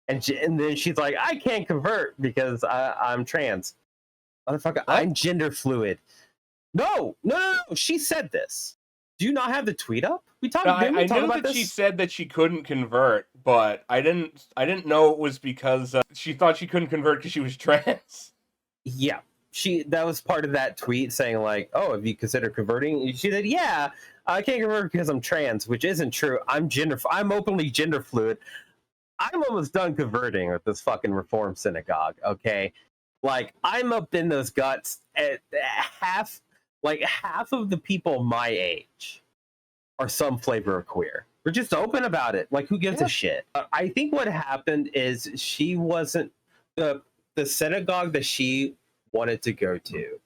And then she's like, I can't convert because I'm trans. Motherfucker, what? I'm gender fluid. No. She said this. Do you not have the tweet up? I knew that she said that she couldn't convert, but I didn't know it was because she thought she couldn't convert because she was trans. Yeah, that was part of that tweet saying oh, have you considered converting? She said, yeah, I can't convert because I'm trans, which isn't true. I'm openly gender fluid. I'm almost done converting with this fucking Reform synagogue. Okay, I'm up in those guts at half of the people my age are some flavor of queer. We're just open about it. Who gives a shit? I think what happened is she wasn't the synagogue that she wanted to go to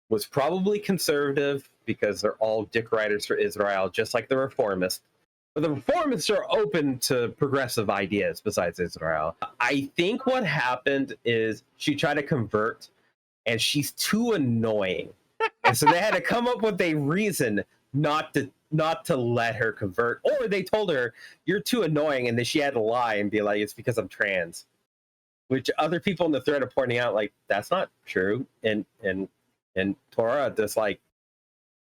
was probably conservative because they're all dick riders for Israel, just like the Reformists. But the Reformists are open to progressive ideas besides Israel. I think what happened is she tried to convert, and she's too annoying. And so they had to come up with a reason not to let her convert. Or they told her, you're too annoying, and then she had to lie and be like, it's because I'm trans. Which other people in the thread are pointing out, that's not true. In Torah, there's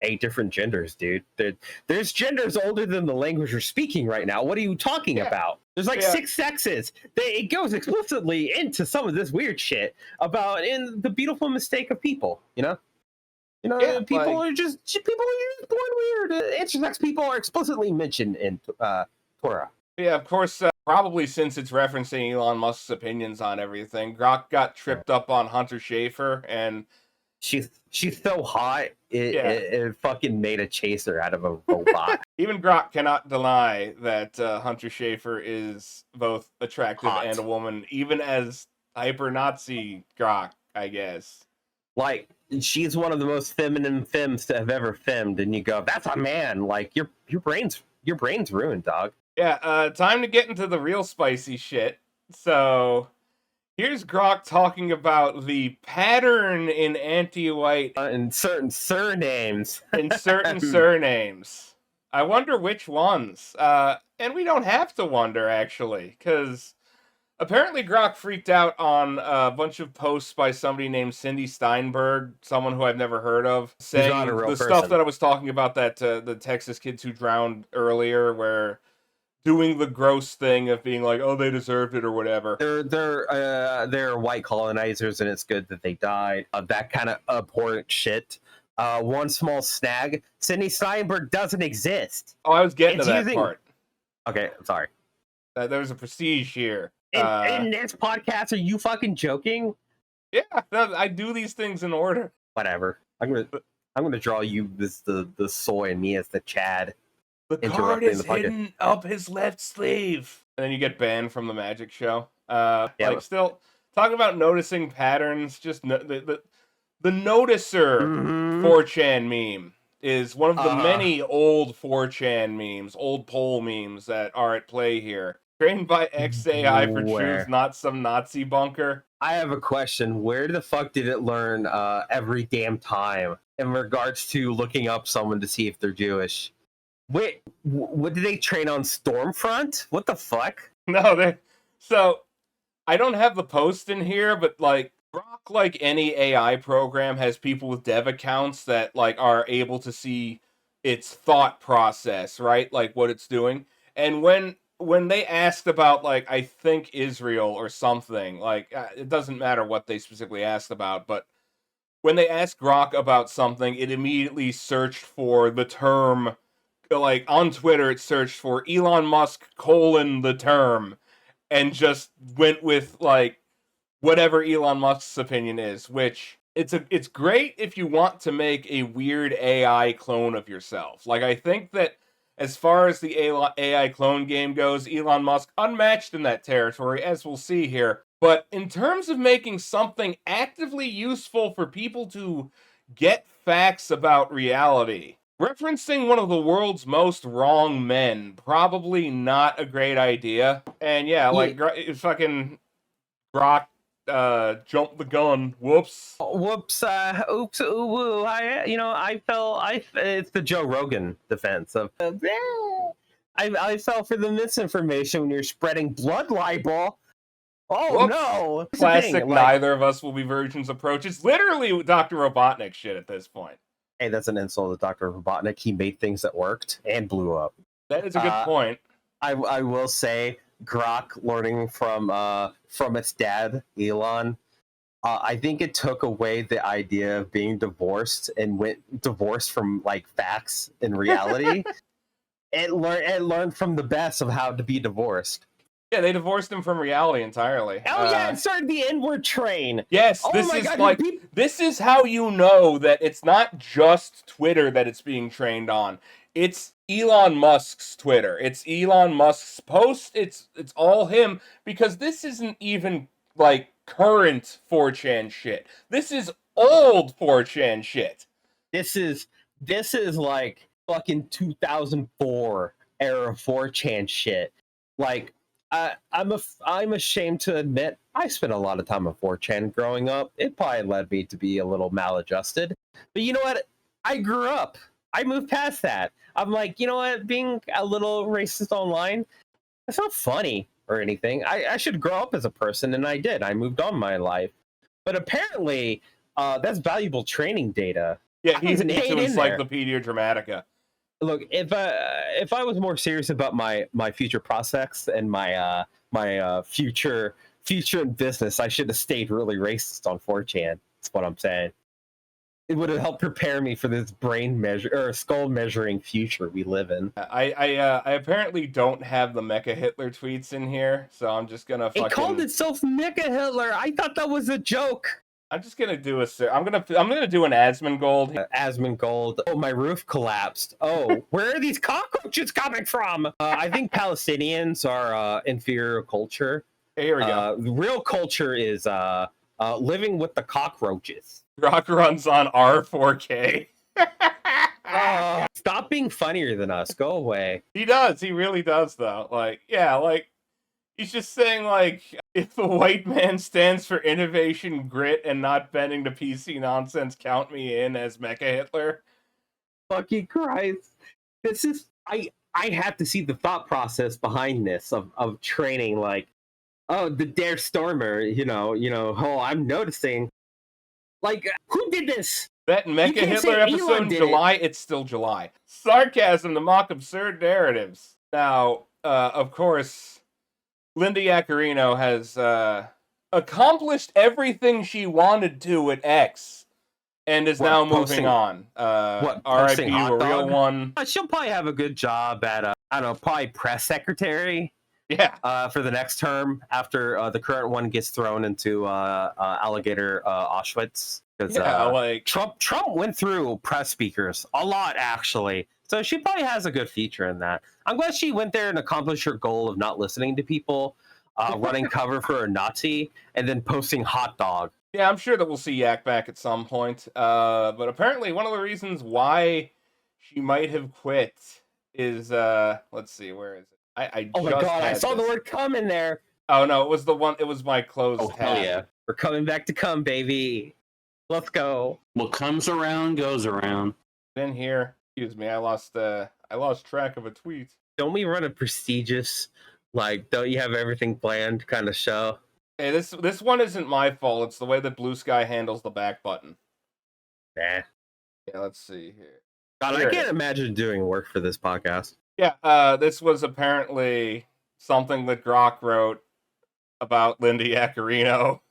8 different genders, dude. There's genders older than the language we're speaking right now. What are you talking about? There's 6 sexes. It goes explicitly into some of this weird shit about in the beautiful mistake of people, people are just born weird. Intersex people are explicitly mentioned in Torah. Yeah, of course, probably since it's referencing Elon Musk's opinions on everything. Grok got tripped up on Hunter Schafer, and she's so hot. it fucking made a chaser out of a robot. Even Grok cannot deny that Hunter Schafer is both attractive Hot. and a woman, even as hyper Nazi Grok, I guess. Like, she's one of the most feminine femmes to have ever femmed, and you go, "That's a man." Like, your brain's ruined, dog. Yeah, time to get into the real spicy shit. So, here's Grok talking about the pattern in anti-white In certain surnames. in certain surnames. I wonder which ones. And we don't have to wonder, actually, because apparently Grok freaked out on a bunch of posts by somebody named Cindy Steinberg, someone who I've never heard of, saying not a real the stuff person. that I was talking about, that the Texas kids who drowned earlier, where doing the gross thing of being like, oh, they deserved it or whatever. They're white colonizers, and it's good that they died. That kind of abhorrent shit. One small snag: Cindy Steinberg doesn't exist. Oh, I was getting It's to that using- part. Okay, I'm sorry. There was a prestige here. In this podcast, are you fucking joking? Yeah, no, I do these things in order. Whatever. I'm gonna draw you as the soy and me as the Chad. The card Interrupting is the podcast. hidden up his left sleeve. And then you get banned from the magic show. Still talking about noticing patterns. Just the noticer Mhm. 4chan meme is one of the many old 4chan memes, old poll memes that are at play here. Trained by XAI for Where? truth, not some Nazi bunker. I have a question. Where the fuck did it learn every damn time in regards to looking up someone to see if they're Jewish? Wait, what did they train on Stormfront? What the fuck? No, so I don't have the post in here, but like Grok, like any AI program, has people with dev accounts that like are able to see its thought process, right? Like what it's doing. And when they asked about, like, I think Israel or something, like it doesn't matter what they specifically asked about, but when they asked Grok about something, it immediately searched for the term. Like on Twitter, it searched for Elon Musk : the term, and just went with like whatever Elon Musk's opinion is. Which it's great if you want to make a weird AI clone of yourself. Like I think that as far as the AI clone game goes, Elon Musk unmatched in that territory, as we'll see here. But in terms of making something actively useful for people to get facts about reality, referencing one of the world's most wrong men, probably not a great idea. And yeah, like fucking Grok jumped the gun. Whoops. Whoops. Oops. Ooh, woo. It's the Joe Rogan defense of. I fell for the misinformation when you're spreading blood libel. Oh Whoops. no! Here's the Classic. thing, like- Neither of us will be virgins approach. It's literally Dr. Robotnik shit at this point. Hey, that's an insult to Dr. Robotnik. He made things that worked and blew up. That is a good point. I will say, Grok learning from its dad, Elon. I think it took away the idea of being divorced and went divorced from like facts and reality. It learned from the best of how to be divorced. Yeah, they divorced him from reality entirely. Oh yeah, it started the inward train. Yes, Oh this my is God, like you this is how you know that it's not just Twitter that it's being trained on. It's Elon Musk's Twitter. It's Elon Musk's post. It's all him, because this isn't even like current 4chan shit. This is old 4chan shit. This is like fucking 2004 era 4chan shit. Like I'm ashamed to admit I spent a lot of time on 4chan growing up. It probably led me to be a little maladjusted. But you know what? I grew up. I moved past that. I'm like, you know what? Being a little racist online, it's not funny or anything. I should grow up as a person, and I did. I moved on in my life. But apparently, that's valuable training data. Yeah, he's an into eight in there. Encyclopedia Dramatica. Look, if I was more serious about my future prospects and my future in business, I should have stayed really racist on 4chan. That's what I'm saying. It would have helped prepare me for this skull measuring future we live in. I apparently don't have the Mecha Hitler tweets in here, so I'm just gonna fucking. It called itself Mecha Hitler. I thought that was a joke. I'm just gonna do I'm gonna do an Asmongold. Asmongold. Oh, my roof collapsed. Oh, where are these cockroaches coming from? I think Palestinians are inferior culture. Here we go. Real culture is living with the cockroaches. Grok runs on R4K. Stop being funnier than us. Go away. He does. He really does, though. Like, yeah, like, he's just saying, like, if the white man stands for innovation, grit, and not bending to PC nonsense, count me in as Mecha Hitler. Fucking Christ. This is... I have to see the thought process behind this of training, like, oh, the Dare Stormer, oh, I'm noticing. Like, who did this? That Mecha Hitler episode in July, it's still July. Sarcasm to mock absurd narratives. Now, of course, Linda Yaccarino has accomplished everything she wanted to at X and is now moving on. R.I.P. a real one. She'll probably have a good job at, I don't know, probably press secretary. Yeah. For the next term after the current one gets thrown into alligator Auschwitz. Yeah, like Trump went through press speakers a lot, actually. So she probably has a good feature in that. I'm glad she went there and accomplished her goal of not listening to people, running cover for a Nazi, and then posting hot dog. Yeah, I'm sure that we'll see Yak back at some point. But apparently one of the reasons why she might have quit is let's see, where is it? Oh my god, I saw the word "come" in there. Oh no, it was the one. It was my closed tab. Hell yeah, we're coming back to come, baby. Let's go. What comes around goes around. In here, excuse me, I lost track of a tweet. Don't we run a prestigious, like, don't you have everything planned kind of show? Hey, this one isn't my fault. It's the way that Blue Sky handles the back button. Nah. Yeah, let's see here. God, I can't imagine doing work for this podcast. Yeah, this was apparently something that Grok wrote about Linda Yaccarino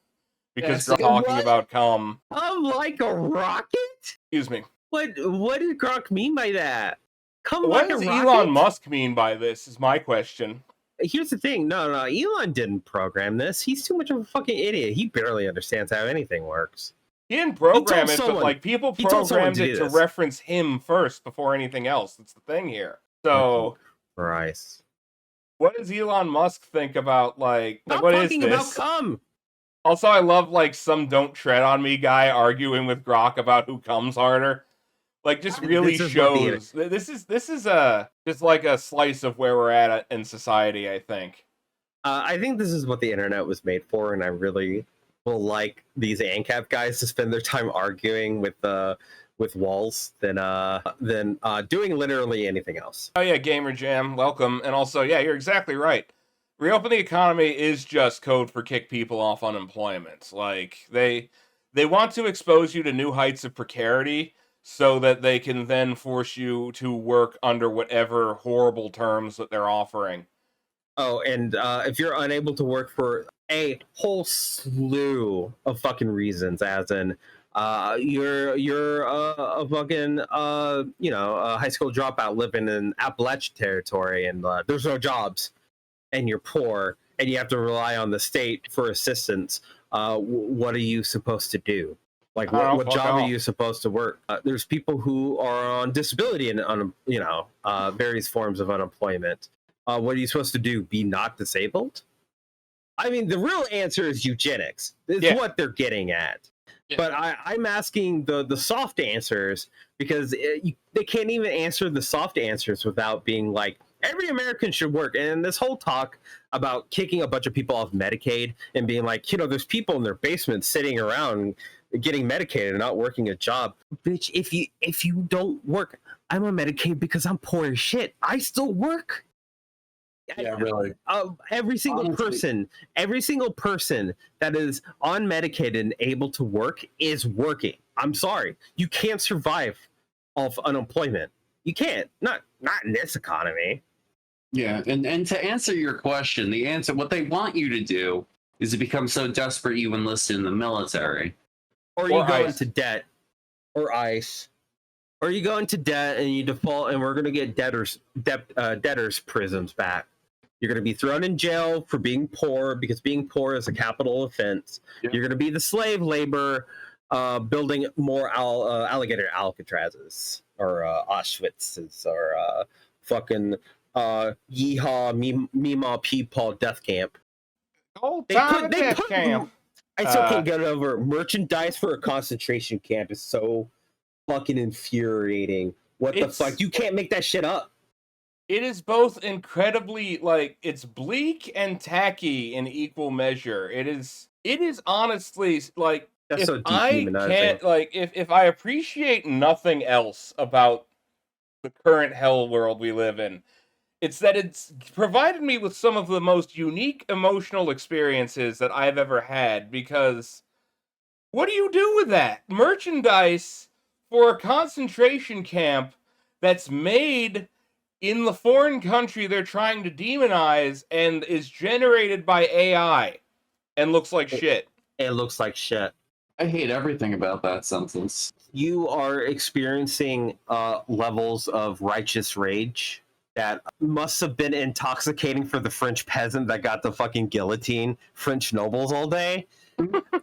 because Grok talking about cum. I'm like a rocket? Excuse me. What did Grok mean by that? Come what like does a rocket? Elon Musk mean by this is my question. Here's the thing. No, Elon didn't program this. He's too much of a fucking idiot. He barely understands how anything works. He didn't program it, but like people programmed it to reference him first before anything else. That's the thing here. So, Christ. What does Elon Musk think about like what is this? About cum. Also, I love like some "don't tread on me" guy arguing with Grok about who comes harder. Like, just really shows this is just like a slice of where we're at in society. I think. I think this is what the internet was made for, and I really will like these ANCAP guys to spend their time arguing with walls than doing literally anything else. Oh yeah, Gamer Jam, welcome. And also, yeah, you're exactly right. Reopen the economy is just code for kick people off unemployment. Like they want to expose you to new heights of precarity so that they can then force you to work under whatever horrible terms that they're offering. Oh, and if you're unable to work for a whole slew of fucking reasons, as in you're a fucking a high school dropout living in Appalachian territory, and there's no jobs, and you're poor, and you have to rely on the state for assistance. What are you supposed to do? Like, what job are you supposed to work? There's people who are on disability and various forms of unemployment. What are you supposed to do? Be not disabled? I mean, the real answer is eugenics. It's what they're getting at. Yeah. But I'm asking the soft answers because they can't even answer the soft answers without being like, every American should work. And this whole talk about kicking a bunch of people off Medicaid and being like, there's people in their basement sitting around getting medicated and not working a job. Bitch, if you don't work, I'm on Medicaid because I'm poor as shit. I still work. Yeah, really. Every single person that is on Medicaid and able to work is working. I'm sorry. You can't survive off unemployment. You can't. Not in this economy. Yeah, and to answer your question, what they want you to do is to become so desperate you enlist in the military. Or you go into debt. Or ICE. Or you go into debt and you default, and we're going to get debtors prisms back. You're going to be thrown in jail for being poor because being poor is a capital offense. Yep. You're going to be the slave labor building more alligator Alcatrazes or Auschwitzes or fucking Yeehaw Meemaw Peepaw Death Camp. Old time death camp. I still can't get over merchandise for a concentration camp is so fucking infuriating. What the fuck? You can't make that shit up. It is both incredibly, like, it's bleak and tacky in equal measure. It is honestly, like, That's if so I dehumanizing. can't, like, if I appreciate nothing else about the current hell world we live in, it's that it's provided me with some of the most unique emotional experiences that I've ever had, because what do you do with that? Merchandise for a concentration camp that's made in the foreign country they're trying to demonize and is generated by AI and looks like shit. It looks like shit. I hate everything about that sentence. You are experiencing levels of righteous rage that must have been intoxicating for the French peasant that got the fucking guillotine French nobles all day.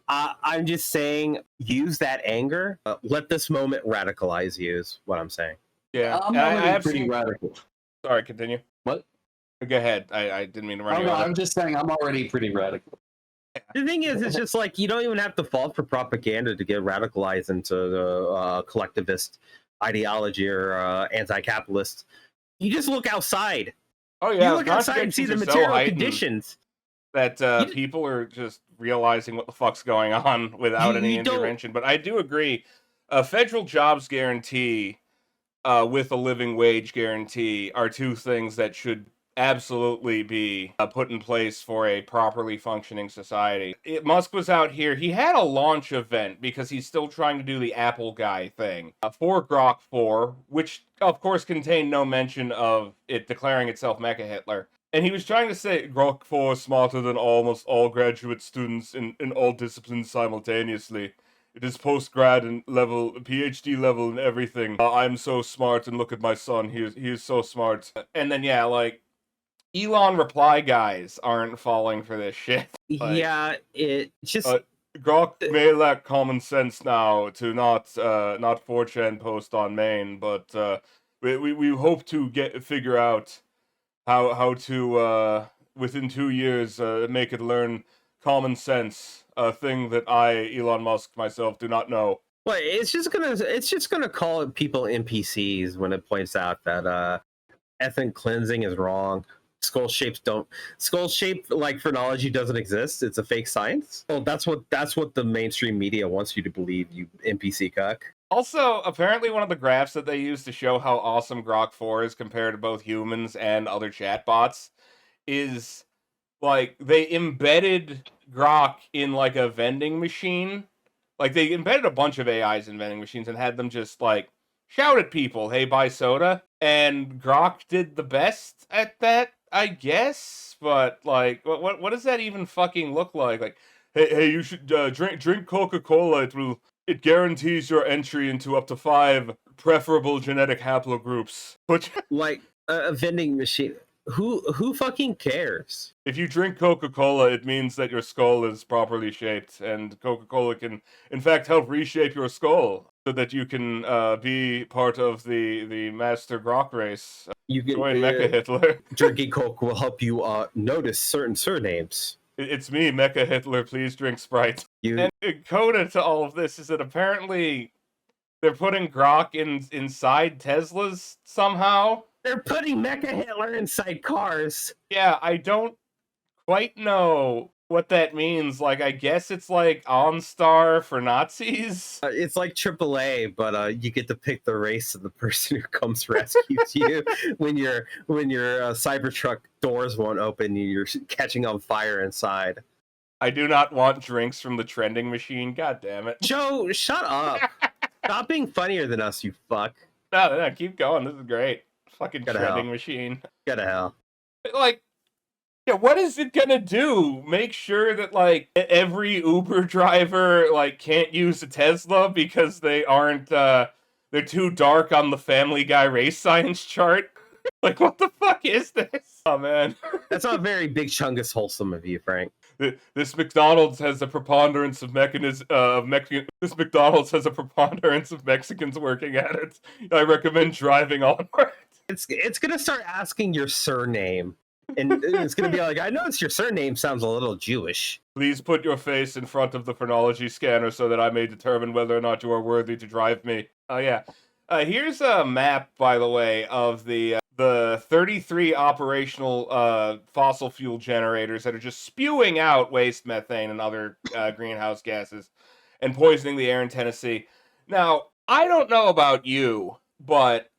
I'm just saying, use that anger. Let this moment radicalize you is what I'm saying. Yeah, I'm already pretty radical. Sorry, continue. What? Go ahead. I didn't mean to run Oh, you no, over. I'm just saying I'm already pretty radical. The thing is, it's just like you don't even have to fall for propaganda to get radicalized into the collectivist ideology or anti-capitalist. You just look outside. Oh yeah, You look outside and see the contradictions are so material heightened conditions. that people are just realizing what the fuck's going on without any intervention. But I do agree, a federal jobs guarantee with a living wage guarantee are two things that should absolutely be put in place for a properly functioning society. Musk was out here. He had a launch event because he's still trying to do the Apple guy thing for Grok 4, which of course contained no mention of it declaring itself Mecha Hitler. And he was trying to say Grok 4 is smarter than almost all graduate students in all disciplines simultaneously. It is post-grad and level, PhD level and everything. I'm so smart, and look at my son. He is so smart. And then, yeah, like, Elon reply guys aren't falling for this shit. Like, yeah, it just... Grok may lack common sense now to not 4chan post on main, but we hope to figure out how to, within 2 years, make it learn common sense. A thing that I, Elon Musk, myself, do not know. Well, it's just gonna call people NPCs when it points out that ethnic cleansing is wrong. Skull shaped like phrenology doesn't exist. It's a fake science. Well, that's what the mainstream media wants you to believe, you NPC cuck. Also, apparently one of the graphs that they use to show how awesome Grok 4 is compared to both humans and other chatbots is, like, they embedded Grok in, like, a vending machine. Like, they embedded a bunch of AIs in vending machines and had them just, like, shout at people, hey, buy soda. And Grok did the best at that, I guess. But, like, what does that even fucking look like? Like, hey, you should drink Coca-Cola. It guarantees your entry into up to 5 preferable genetic haplogroups. Like, a vending machine. Who fucking cares? If you drink Coca-Cola, it means that your skull is properly shaped, and Coca-Cola can, in fact, help reshape your skull so that you can be part of the Master Grok race. You can join Mecha Hitler. Drinking Coke will help you notice certain surnames. It's me, Mecha Hitler. Please drink Sprite. And coda to all of this is that apparently they're putting Grok inside Teslas somehow. They're putting Mecha Hitler inside cars. Yeah, I don't quite know what that means. Like, I guess it's like OnStar for Nazis. It's like AAA, but you get to pick the race of the person who comes rescues you when your Cybertruck doors won't open and you're catching on fire inside. I do not want drinks from the trending machine. God damn it. Joe, shut up. Stop being funnier than us, you fuck. No, keep going. This is great. Fucking Go to trending hell. machine. Go to hell. Like, yeah, what is it gonna do? Make sure that, like, every Uber driver, like, can't use a Tesla because they aren't, they're too dark on the Family Guy race science chart? Like, what the fuck is this? Oh, man. That's not very Big Chungus wholesome of you, Frank. This McDonald's has a preponderance of This McDonald's has a preponderance of Mexicans working at it. I recommend driving onward. It's gonna start asking your surname, and it's gonna be like, I noticed your surname sounds a little Jewish. Please put your face in front of the phrenology scanner so that I may determine whether or not you are worthy to drive me. Oh yeah. Here's a map, by the way, of the 33 operational fossil fuel generators that are just spewing out waste methane and other greenhouse gases and poisoning the air in Tennessee. Now, I don't know about you, but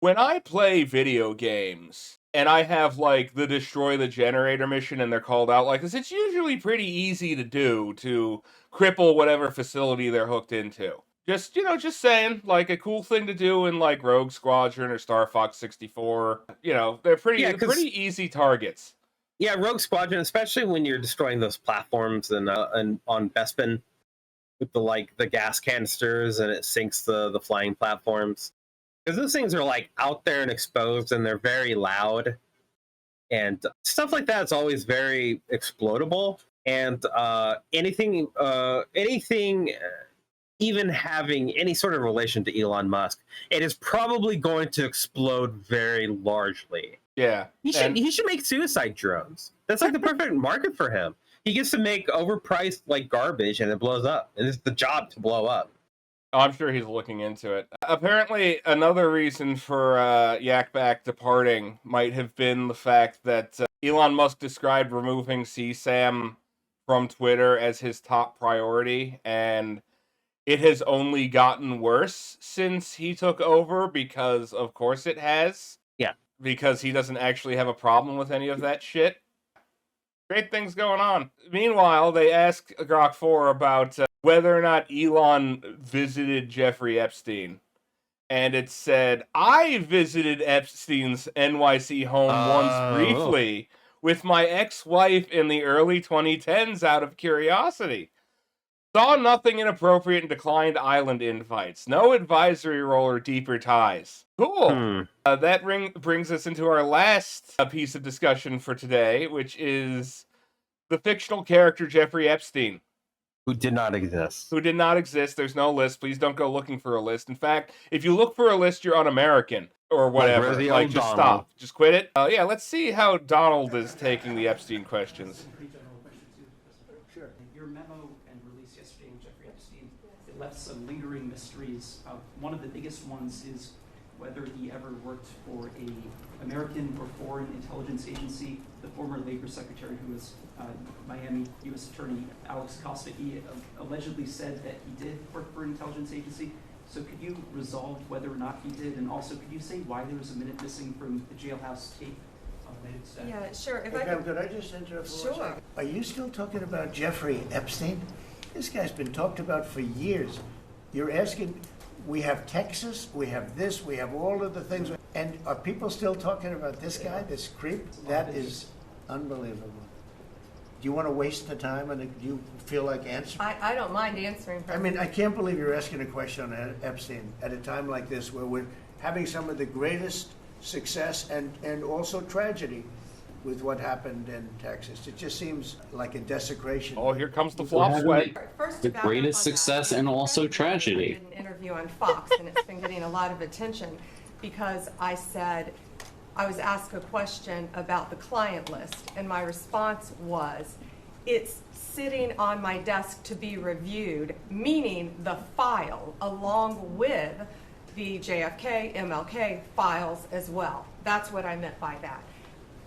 when I play video games and I have, like, the destroy the generator mission and they're called out like this, it's usually pretty easy to do to cripple whatever facility they're hooked into. Just, just saying, like, a cool thing to do in, like, Rogue Squadron or Star Fox 64. They're pretty easy targets. Yeah, Rogue Squadron, especially when you're destroying those platforms and on Bespin with the gas canisters, and it sinks the flying platforms. Because those things are, like, out there and exposed, and they're very loud. And stuff like that is always very explodable. And anything even having any sort of relation to Elon Musk, it is probably going to explode very largely. Yeah. He should make suicide drones. That's like the perfect market for him. He gets to make overpriced, like, garbage, and it blows up. And it's the job to blow up. Oh, I'm sure he's looking into it. Apparently, another reason for Yakback departing might have been the fact that Elon Musk described removing CSAM from Twitter as his top priority, and it has only gotten worse since he took over, because of course it has. Yeah. Because he doesn't actually have a problem with any of that shit. Great things going on. Meanwhile, they asked Grok 4 about whether or not Elon visited Jeffrey Epstein. And it said, I visited Epstein's NYC home once briefly with my ex-wife in the early 2010s out of curiosity. Saw nothing inappropriate and declined island invites. No advisory role or deeper ties. Cool. That brings us into our last piece of discussion for today, which is the fictional character Jeffrey Epstein. Who did not exist. Who did not exist. There's no list. Please don't go looking for a list. In fact, if you look for a list, you're un-American. Or whatever. Like, just stop. Just quit it. Yeah, let's see how Donald is taking the Epstein questions. Sure. Your memo and release yesterday with Jeffrey Epstein, it left some lingering mysteries. One of the biggest ones is whether he ever worked for a American or foreign intelligence agency. The former Labor Secretary, who was Miami U.S. Attorney Alex Costa, he allegedly said that he did work for an intelligence agency. So could you resolve whether or not he did? And also, could you say why there was a minute missing from the jailhouse tape? Yeah, sure. If Could I just interrupt for 1 second? Are you still talking about Jeffrey Epstein? This guy's been talked about for years. You're asking, we have Texas, we have this, we have all of the things. And are people still talking about this guy, this creep? That is unbelievable. Do you want to waste the time, and do you feel like answering? I don't mind answering. I mean, I can't believe you're asking a question on Epstein at a time like this, where we're having some of the greatest success and also tragedy with what happened in Texas. It just seems like a desecration. Oh, here comes the flop sweat. The greatest success and also tragedy. I did an interview on Fox, and it's been getting a lot of attention because I said, I was asked a question about the client list, and my response was, it's sitting on my desk to be reviewed, meaning the file along with the JFK, MLK files as well. That's what I meant by that.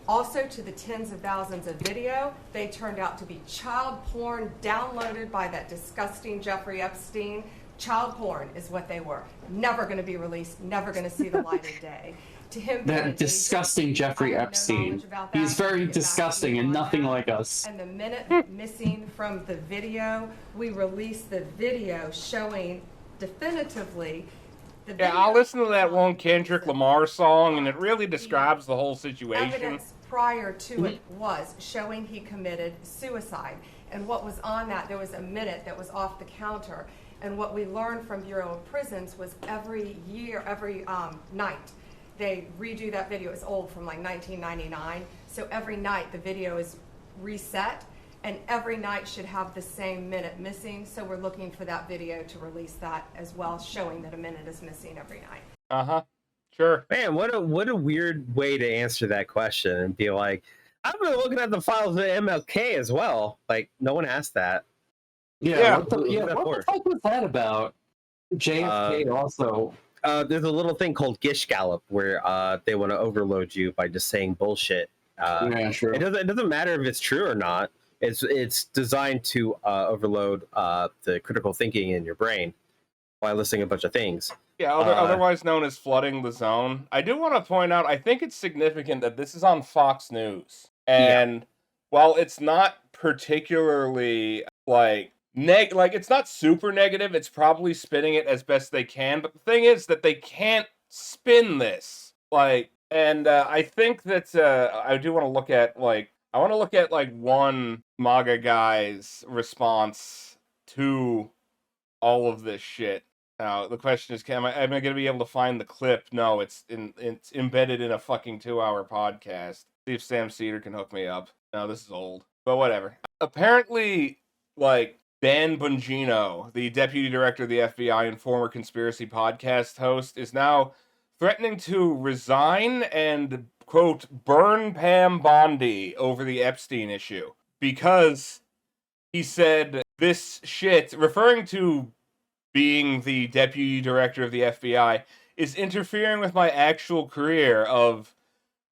Also, to the tens of thousands of video, they turned out to be child porn downloaded by that disgusting Jeffrey Epstein. Child porn is what they were. Never going to be released, never going to see the light of day. To him, that disgusting Jeffrey Epstein. He's very disgusting and nothing like us. And the minute missing from the video, we released the video showing definitively. Yeah, I'll listen to that one Kendrick Lamar song, and it really describes the whole situation. Evidence prior to it was showing he committed suicide. And what was on that, there was a minute that was off the counter. And what we learned from Bureau of Prisons was every night, they redo that video. It's old, from like 1999. So every night the video is reset, and every night should have the same minute missing. So we're looking for that video to release that as well, showing that a minute is missing every night. Uh-huh. Sure. Man, what a weird way to answer that question and be like, I've been looking at the files of MLK as well. Like, no one asked that. Yeah. What the fuck was that about? JFK also. There's a little thing called Gish Gallop where they want to overload you by just saying bullshit. Yeah, sure. It doesn't matter if it's true or not. It's designed to overload the critical thinking in your brain by listing a bunch of things. Yeah, otherwise known as flooding the zone. I do want to point out, I think it's significant that this is on Fox News. And while it's not particularly, like it's not super negative, it's probably spinning it as best they can. But the thing is that they can't spin this. And I think that I do want to look at, one MAGA guy's response to all of this shit. Now, the question is, am I going to be able to find the clip? No, it's embedded in a fucking 2-hour podcast. See if Sam Cedar can hook me up. No, this is old. But whatever. Apparently, Dan Bongino, the deputy director of the FBI and former conspiracy podcast host, is now threatening to resign and, quote, burn Pam Bondi over the Epstein issue. Because he said this shit, referring to being the deputy director of the FBI, is interfering with my actual career of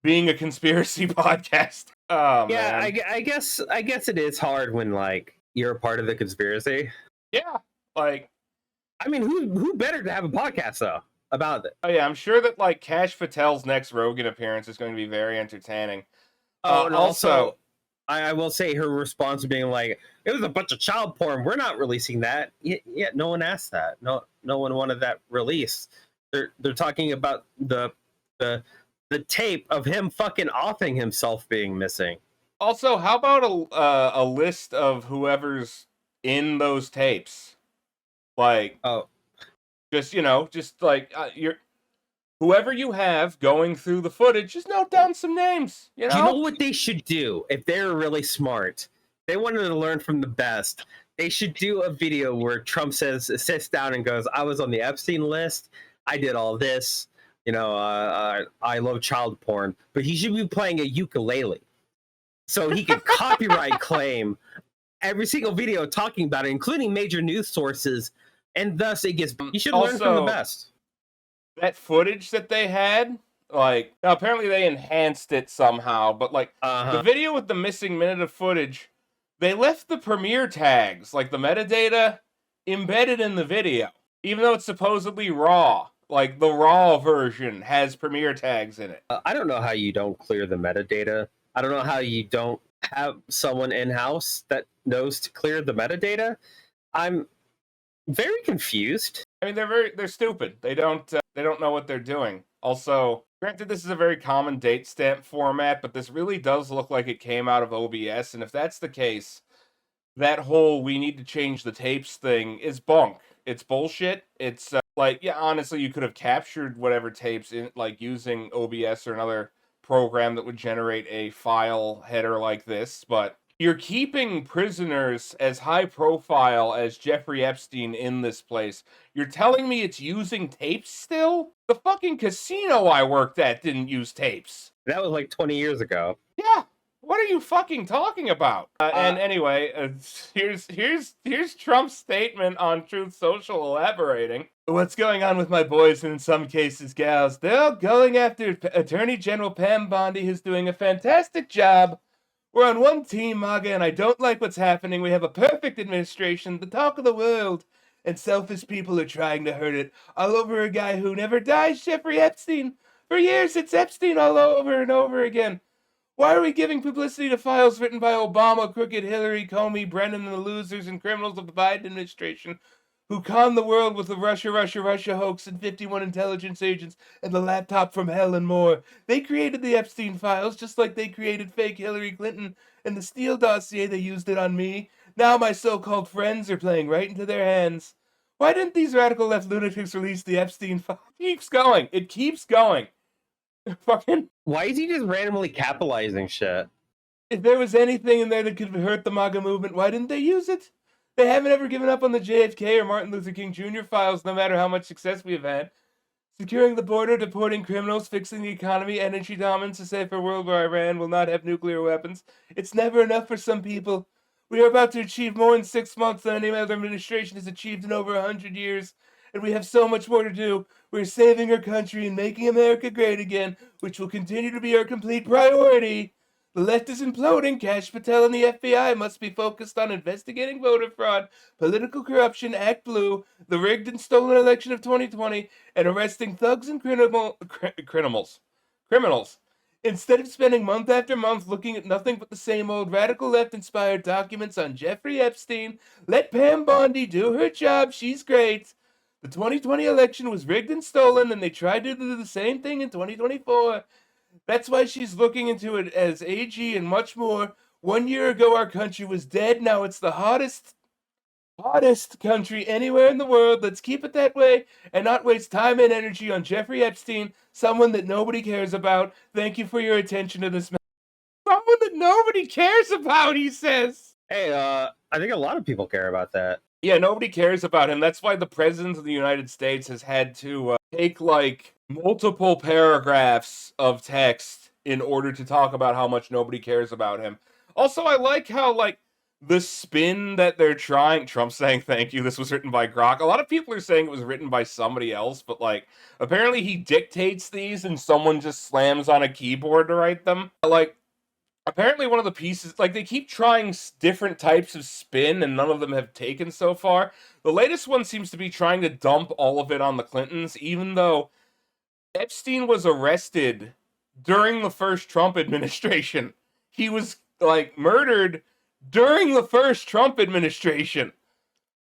being a conspiracy podcast. Oh, yeah, man. I guess it is hard when you're a part of the conspiracy. Yeah, I mean, who better to have a podcast though about it? Oh yeah, I'm sure that Kash Patel's next Rogan appearance is going to be very entertaining. Oh, and also, I will say her response being like, "It was a bunch of child porn. We're not releasing that." Yeah, no one asked that. No one wanted that released. They're talking about the tape of him fucking offing himself being missing. Also, how about a list of whoever's in those tapes? Whoever you have going through the footage, just note down some names. You know? Do you know what they should do if they're really smart? They wanted to learn from the best. They should do a video where Trump sits down and goes, "I was on the Epstein list. I did all this. I love child porn." But he should be playing a ukulele, so he can copyright claim every single video talking about it, including major news sources, and thus it gets. You should learn from the best. That footage that they had, now apparently they enhanced it somehow, but the video with the missing minute of footage, they left the premiere tags, the metadata, embedded in the video, even though it's supposedly raw. The raw version has premiere tags in it. I don't know how you don't clear the metadata. I don't know how you don't have someone in-house that knows to clear the metadata. I'm very confused. I mean, they're stupid. They don't know what they're doing. Also, granted, this is a very common date stamp format, but this really does look like it came out of OBS. And if that's the case, that whole "we need to change the tapes" thing is bunk. It's bullshit. It's honestly, you could have captured whatever tapes in using OBS or another program that would generate a file header like this, but you're keeping prisoners as high profile as Jeffrey Epstein in this place. You're telling me it's using tapes still? The fucking casino I worked at didn't use tapes. That was 20 years ago. Yeah. What are you fucking talking about? And anyway, here's Trump's statement on Truth Social elaborating. "What's going on with my boys and in some cases gals? They're going after Attorney General Pam Bondi, who's doing a fantastic job. We're on one team, MAGA, and I don't like what's happening. We have a perfect administration, the talk of the world, and selfish people are trying to hurt it. All over a guy who never dies, Jeffrey Epstein. For years, it's Epstein all over and over again. Why are we giving publicity to files written by Obama, Crooked, Hillary, Comey, Brennan, and the losers and criminals of the Biden administration, who conned the world with the Russia hoax and 51 intelligence agents and the laptop from hell and more? They created the Epstein files just like they created fake Hillary Clinton and the Steele dossier. They used it on me. Now my so-called friends are playing right into their hands. Why didn't these radical left lunatics release the Epstein files?" It keeps going. Fucking, Why is he just randomly capitalizing shit? if there was anything in there that could hurt the MAGA movement, why didn't they use it? They haven't ever given up on the JFK or Martin Luther King Jr. files, no matter how much success we have had. Securing the border, deporting criminals, fixing the economy, energy dominance, a safer world where Iran will not have nuclear weapons. It's never enough for some people. We are about to achieve more in 6 months than any other administration has achieved in over 100 years. And we have so much more to do. We're saving our country and making America great again, which will continue to be our complete priority. The left is imploding. Kash Patel and the FBI must be focused on investigating voter fraud, political corruption, Act Blue, the rigged and stolen election of 2020, and arresting thugs and criminals. Instead of spending month after month looking at nothing but the same old radical left-inspired documents on Jeffrey Epstein, let Pam Bondi do her job. She's great. The 2020 election was rigged and stolen, and they tried to do the same thing in 2024. That's why she's looking into it as AG and much more. 1 year ago, our country was dead. Now it's the hottest country anywhere in the world. Let's keep it that way and not waste time and energy on Jeffrey Epstein, someone that nobody cares about. Thank you for your attention to this man. Someone that nobody cares about, he says. Hey, I think a lot of people care about that. Yeah, nobody cares about him. That's why the President of the United States has had to take, like, multiple paragraphs of text in order to talk about how much nobody cares about him. Also, I like how, like, the spin that they're trying... Trump saying thank you, this was written by Grok. A lot of people are saying it was written by somebody else, but, like, apparently he dictates these and someone just slams on a keyboard to write them. Like, apparently one of the pieces, like, they keep trying different types of spin and none of them have taken so far. The latest one seems to be trying to dump all of it on the Clintons, even though Epstein was arrested during the first Trump administration. He was, like, murdered during the first Trump administration.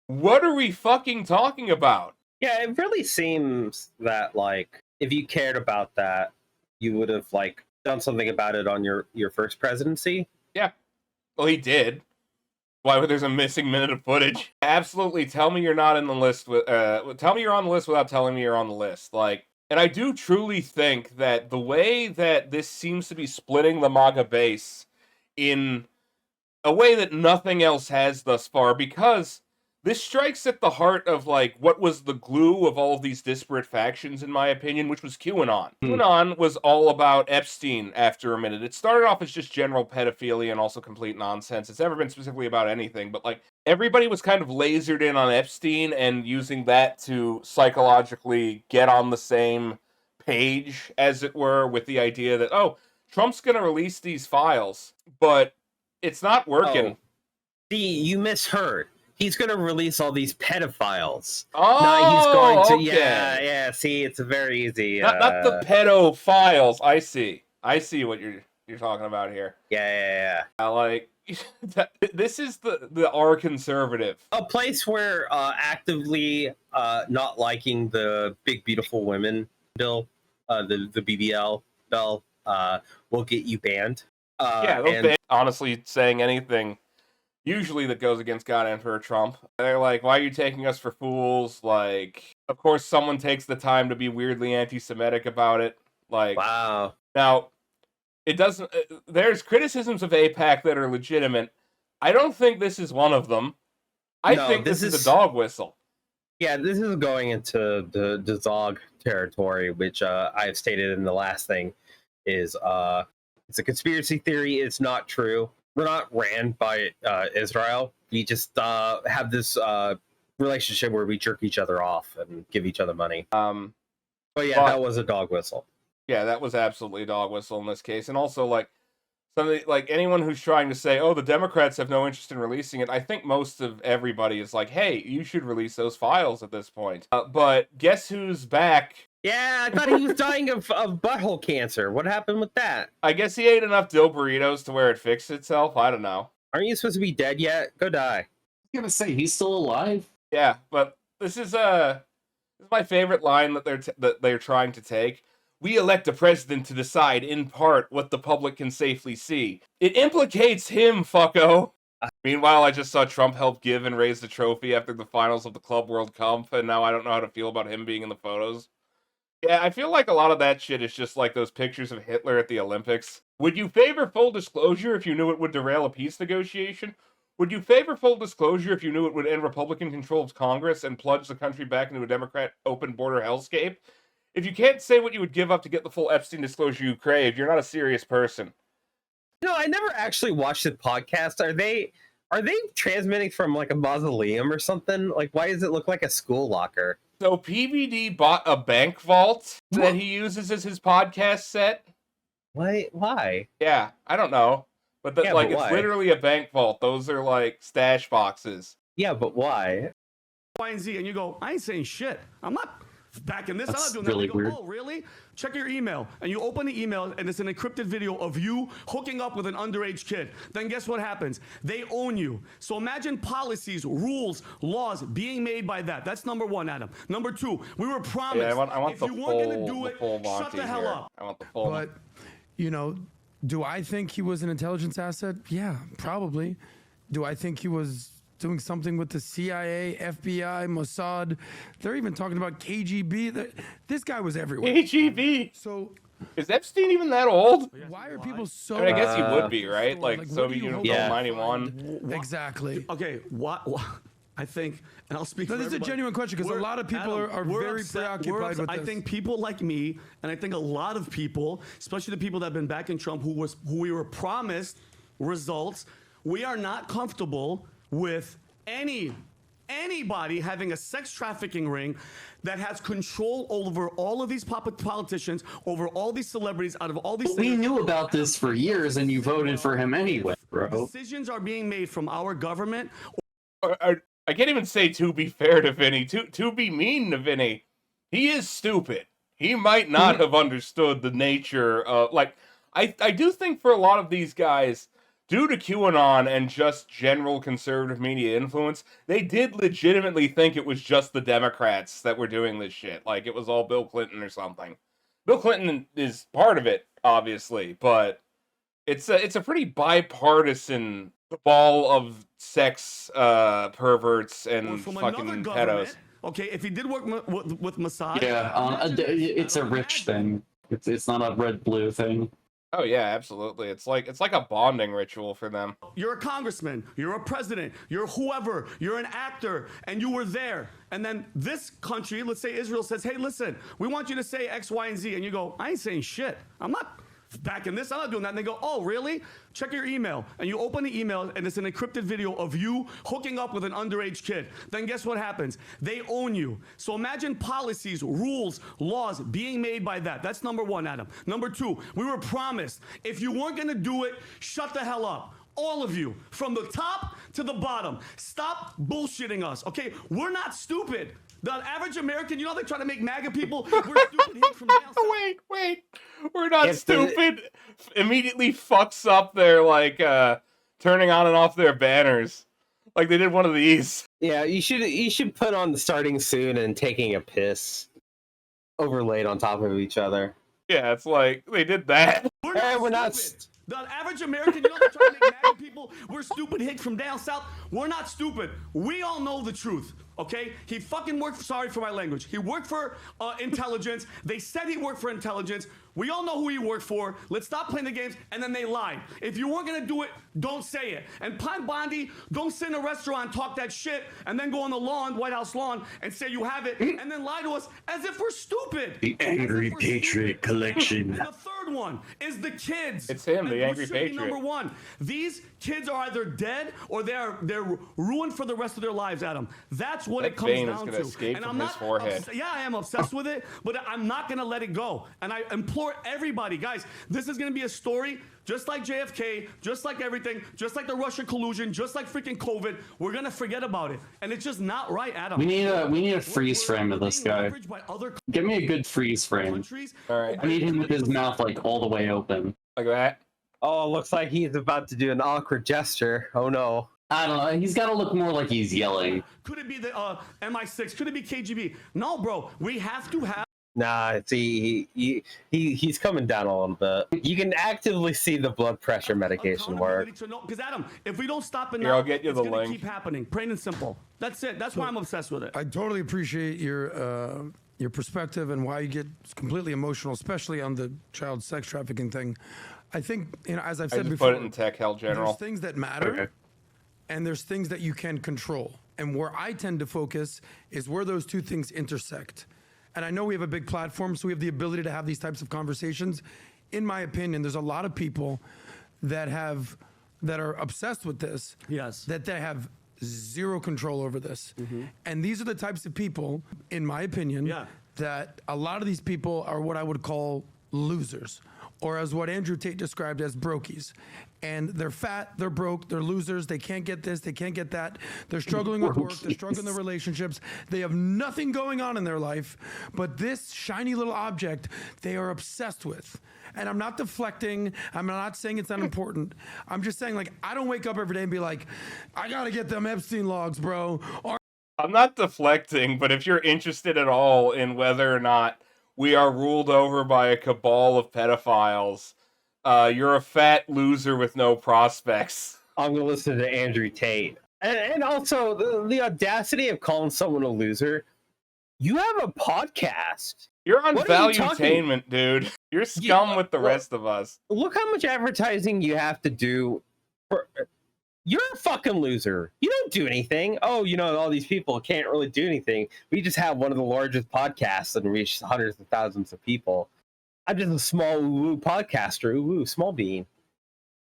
What are we fucking talking about? Yeah, it really seems that, like, if you cared about that, you would have, like, done something about it on your first presidency. Yeah. Well, he did. Why would there's a missing minute of footage? Absolutely. Tell me you're not in the list with tell me you're on the list without telling me you're on the list. Like, and I do truly think that the way that this seems to be splitting the MAGA base in a way that nothing else has thus far, because this strikes at the heart of, like, what was the glue of all of these disparate factions, in my opinion, which was QAnon. QAnon was all about Epstein after a minute. It started off as just general pedophilia and also complete nonsense. It's never been specifically about anything, but, like, everybody was kind of lasered in on Epstein and using that to psychologically get on the same page, as it were, with the idea that, oh, Trump's going to release these files, but it's not working. Oh. See, you misheard. He's going to release all these pedophiles. Oh, no, he's going to. okay. Yeah. See, it's very easy. Not the pedophiles. I see what you're talking about here. Yeah. Like, this is the R conservative. A place where actively not liking the big beautiful women bill, the BBL bill, will get you banned. Honestly, saying anything usually that goes against God Emperor Trump, they're like, why are you taking us for fools? Like, of course someone takes the time to be weirdly anti-Semitic about it. Like, wow. Now, it doesn't, there's criticisms of AIPAC that are legitimate. I don't think this is one of them. I think this is a dog whistle. Yeah, this is going into the dog territory, which I've stated in the last thing is it's a conspiracy theory. It's not true. We're not ran by Israel. We just have this relationship where we jerk each other off and give each other money. But yeah, that was a dog whistle. Yeah, that was absolutely a dog whistle in this case. And also, like, something like anyone who's trying to say, oh, the Democrats have no interest in releasing it, I think most of everybody is like, hey, you should release those files at this point. But guess who's back? Yeah, I thought he was dying of butthole cancer. What happened with that? I guess he ate enough dill burritos to where it fixed itself. I don't know. Aren't you supposed to be dead yet? Go die. I'm gonna say he's still alive. Yeah, but this is my favorite line that they're trying to take. We elect a president to decide, in part, what the public can safely see. It implicates him, fucko. Meanwhile, I just saw Trump help give and raise the trophy after the finals of the Club World Cup, and now I don't know how to feel about him being in the photos. Yeah, I feel like a lot of that shit is just like those pictures of Hitler at the Olympics. Would you favor full disclosure if you knew it would derail a peace negotiation? Would you favor full disclosure if you knew it would end Republican control of Congress and plunge the country back into a Democrat open border hellscape? If you can't say what you would give up to get the full Epstein disclosure you crave, you're not a serious person. No, I never actually watched the podcast. Are they transmitting from like a mausoleum or something? Like, why does it look like a school locker? So PBD bought a bank vault that he uses as his podcast set. Why? Yeah, I don't know. But Yeah, like, but it's why? literally a bank vault. Those are like stash boxes. Yeah, but why? Y and Z, and you go, I ain't saying shit. I'm not backing this. I'm That's not doing really that. They go, weird. oh, really? Check your email. And you open the email, and it's an encrypted video of you hooking up with an underage kid. Then guess what happens? They own you. So imagine policies, rules, laws being made by that. That's number one, Adam. Number two, we were promised. Yeah, I want if the you weren't going to full, do the it, full shut Monty the hell here. up. I want the full. But, you know, do I think he was an intelligence asset? Yeah, probably. Do I think he was doing something with the CIA, FBI, Mossad? They're even talking about KGB. This guy was everywhere. KGB. So Is Epstein even that old? why are people so? I mean, I guess he would be, right? Like what Soviet do you Union hope until Yeah. 91. Exactly. Okay, what I think, and I'll speak No, for this is a everybody. genuine question because a We're- lot of people Adam, are we're very upset- preoccupied with I this. think people like me, and I think a lot of people, especially the people that have been backing Trump, who we were promised results, we are not comfortable with anybody having a sex trafficking ring that has control over all of these politicians, over all these celebrities, out of all these We things. knew about this for years, and you voted for him anyway, bro. Decisions are being made from our government. I can't even say to be fair to Vinny. To be mean to Vinny, he is stupid. He might not have understood the nature of, like, I do think for a lot of these guys, due to QAnon and just general conservative media influence, they did legitimately think it was just the Democrats that were doing this shit. Like, it was all Bill Clinton or something. Bill Clinton is part of it, obviously, but it's a pretty bipartisan cabal of sex perverts Or and from another fucking government. pedos. Okay, if he did work with Mossad. Yeah, it's a rich thing. It's not a red-blue thing. Oh yeah, absolutely. It's like a bonding ritual for them. You're a congressman, you're a president, you're whoever, you're an actor, and you were there. And then this country, let's say Israel, says, hey, listen, we want you to say X, Y, and Z. And you go, I ain't saying shit. I'm not backing this. I'm not doing that. And they go, oh, really? Check your email. And you open the email, and it's an encrypted video of you hooking up with an underage kid. Then guess what happens? They own you. So imagine policies, rules, laws being made by that. That's number one, Adam. Number two, we were promised if you weren't going to do it, shut the hell up. All of you, from the top to the bottom. Stop bullshitting us, okay? We're not stupid. The average American, you know, they try to make MAGA people. We're stupid hit from down south. Wait. We're not If the- stupid. Immediately fucks up their, like, turning on and off their banners. Like they did one of these. Yeah, you should put on the starting soon and taking a piss overlaid on top of each other. Yeah, it's like they did that. We're not stupid. The average American, you know, they're trying to make MAGA people. We're stupid hit from down south. We're not stupid. We all know the truth. Okay? He fucking worked, sorry for my language. He worked for intelligence. They said he worked for intelligence. We all know who he worked for. Let's stop playing the games. And then they lied. If you weren't going to do it, don't say it. And Pine Bondi, don't sit in a restaurant, talk that shit, and then go on the lawn, White House lawn, and say you have it, and then lie to us as if we're stupid. The Angry Patriot Collection. And the third one is the kids. It's him, the And Angry should be Patriot. Number one. These kids are either dead or they're ruined for the rest of their lives, Adam. That's what That it comes vein is down gonna to. escape And from I'm his not forehead. yeah, I am obsessed with it, but I'm not gonna let it go. And I implore everybody, guys, this is gonna be a story just like JFK, just like everything, just like the Russia collusion, just like freaking COVID. We're gonna forget about it, and it's just not right, Adam. We need a freeze frame of this guy. By other Give me a good freeze frame. countries. All right, I need him with his mouth like all the way open. like that. Oh, it looks like he's about to do an awkward gesture. Oh no. I don't know. He's got to look more like he's yelling. Could it be the MI6? Could it be KGB? No, bro. We have to have. Nah, see, he's coming down a little bit. You can actively see the blood pressure medication work. Because Adam, if we don't stop it Here, now, I'll get you it's the gonna link. keep happening. Plain and simple. That's it. That's why I'm obsessed with it. I totally appreciate your your perspective and why you get completely emotional, especially on the child sex trafficking thing. I think, as I've I said just before, put it in tech hell general. there's things that matter, and there's things that you can control. And where I tend to focus is where those two things intersect. And I know we have a big platform, so we have the ability to have these types of conversations. In my opinion, there's a lot of people that are obsessed with this. Yes. That they have zero control over this. And these are the types of people, in my opinion, that a lot of these people are what I would call losers, or as what Andrew Tate described as brokies. And they're fat, they're broke, they're losers, they can't get this, they can't get that. They're struggling with work, they're struggling in their relationships. They have nothing going on in their life, but this shiny little object they are obsessed with. And I'm not deflecting, I'm not saying it's unimportant. I'm just saying, like, I don't wake up every day and be like, I gotta get them Epstein logs, bro. Or I'm not deflecting, but if you're interested at all in whether or not we are ruled over by a cabal of pedophiles, you're a fat loser with no prospects. I'm gonna listen to Andrew Tate, and also the audacity of calling someone a loser. You have a podcast. You're on What are you valuetainment, dude. You're scum with the rest of us. Look how much advertising you have to do. You're a fucking loser. You don't do anything. Oh, all these people can't really do anything. We just have one of the largest podcasts and reach hundreds of thousands of people. I'm just a small woo podcaster, small bean.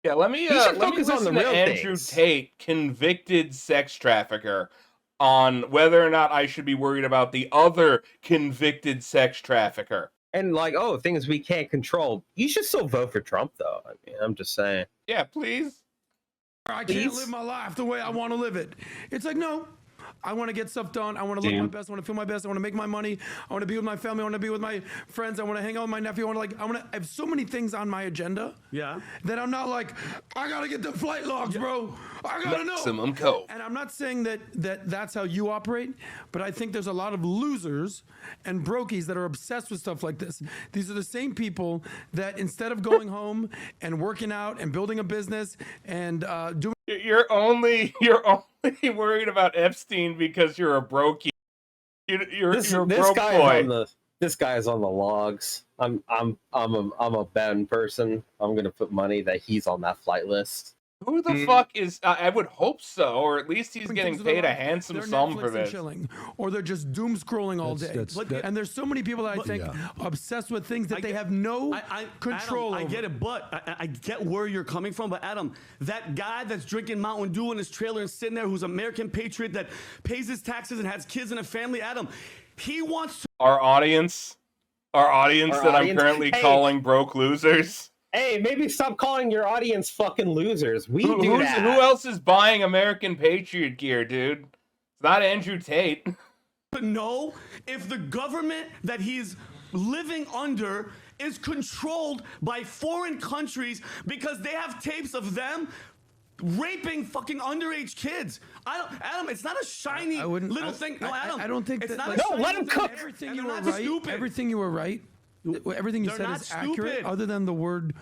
Yeah, let me focus on the listen real to Andrew things. Tate, convicted sex trafficker, on whether or not I should be worried about the other convicted sex trafficker. And things we can't control. You should still vote for Trump, though. I mean, I'm just saying. Yeah, please. I can't live my life the way I want to live it. It's like, no, I want to get stuff done. I want to look my best. I want to feel my best. I want to make my money. I want to be with my family. I want to be with my friends. I want to hang out with my nephew. I have so many things on my agenda. Yeah. That I'm not like, I got to get the flight logs, bro. I got to know. Maximum code. And I'm not saying that's how you operate, but I think there's a lot of losers and brokies that are obsessed with stuff like this. These are the same people that instead of going home and working out and building a business and doing. You're only worried about Epstein because you're a brokey. You're a broke boy. This guy's on the logs. I'm a Ben person. I'm gonna put money that he's on that flight list. Who the fuck is? I would hope so, or at least he's getting paid a handsome they're sum Netflix for this. And chilling, or they're just doom scrolling all day. And there's so many people that I think obsessed with things that they have no control Adam, over. I get it, but I get where you're coming from. But Adam, that guy that's drinking Mountain Dew in his trailer and sitting there, who's an American patriot that pays his taxes and has kids and a family, Adam, he wants to. Our audience that I'm currently calling broke losers. Hey, maybe stop calling your audience fucking losers. Who else is buying American Patriot gear, dude? It's not Andrew Tate. But no, if the government that he's living under is controlled by foreign countries because they have tapes of them raping fucking underage kids. Adam, it's not a shiny little thing. No, Adam. I don't think it's that. not No, a let him cook. Everything you were right. Everything you were right. Everything you They're said not is accurate, stupid. other than the word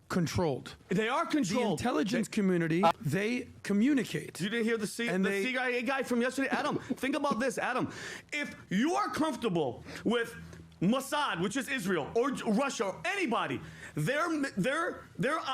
controlled. They are controlled. The intelligence community, they communicate. You didn't hear the CIA guy from yesterday? Adam, think about this, Adam. If you are comfortable with Mossad, which is Israel, or Russia, or anybody, their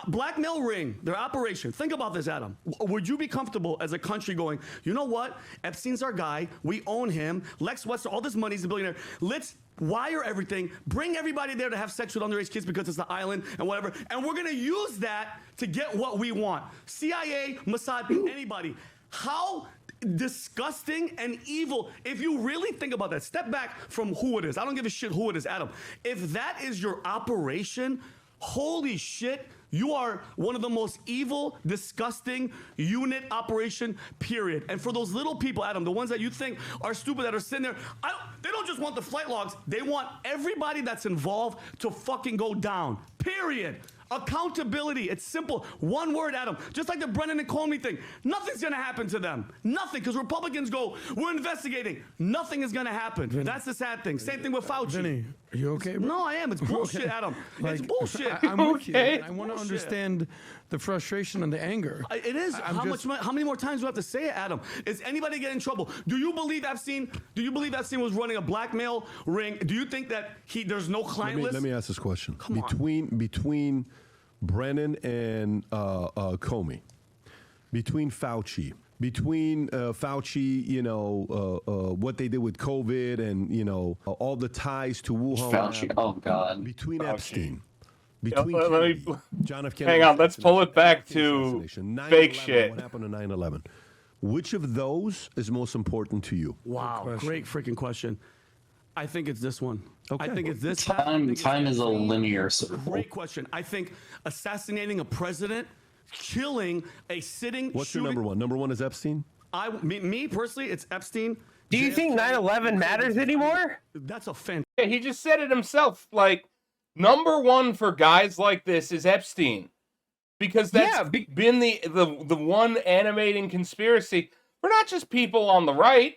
blackmail ring, their operation. Think about this, Adam. Would you be comfortable as a country going, you know what? Epstein's our guy. We own him. Lex Wester, all this money, he's a billionaire. Let's wire everything, bring everybody there to have sex with underage kids because it's the island and whatever. And we're going to use that to get what we want. CIA, Mossad, anybody. How disgusting and evil. If you really think about that, step back from who it is. I don't give a shit who it is, Adam. If that is your operation, holy shit, you are one of the most evil, disgusting unit operation, period. And for those little people, Adam, the ones that you think are stupid that are sitting there, they don't just want the flight logs. They want everybody that's involved to fucking go down, period. Accountability. It's simple. One word, Adam. Just like the Brennan and Comey thing. Nothing's going to happen to them. Nothing. Because Republicans go, we're investigating. Nothing is going to happen. Vinny. That's the sad thing. Same thing with Fauci. Vinny, are you okay, bro? No, I am. It's bullshit, Okay. Adam. Like, it's bullshit. I'm with you. Okay. And I want to Bullshit. understand the frustration and the anger. It is. I'm How just- much? How many more times do I have to say it, Adam? Is anybody getting in trouble? Do you believe Epstein? Do you believe Epstein was running a blackmail ring? Do you think that there's no client list? Let me ask this question. Come on. Between Brennan and Comey, between Fauci, you know, what they did with COVID and, all the ties to Wuhan. Fauci. Oh God. Between Fauci. Epstein. Between let me- Kennedy, John F. Kennedy. Hang on, let's pull it back assassination, to 9/11, fake shit. What happened to 9/11? Which of those is most important to you? Wow, great freaking question. I think it's this one. Okay. I think it's this. Time is a linear circle. Great question. I think assassinating a president, killing a sitting. What's your shooting- number one? Number one is Epstein? Me personally, it's Epstein. Do you think 9/11 matters anymore? That's a fan. Yeah, he just said it himself. Like, number one for guys like this is Epstein, because that's been the one animating conspiracy for not just people on the right.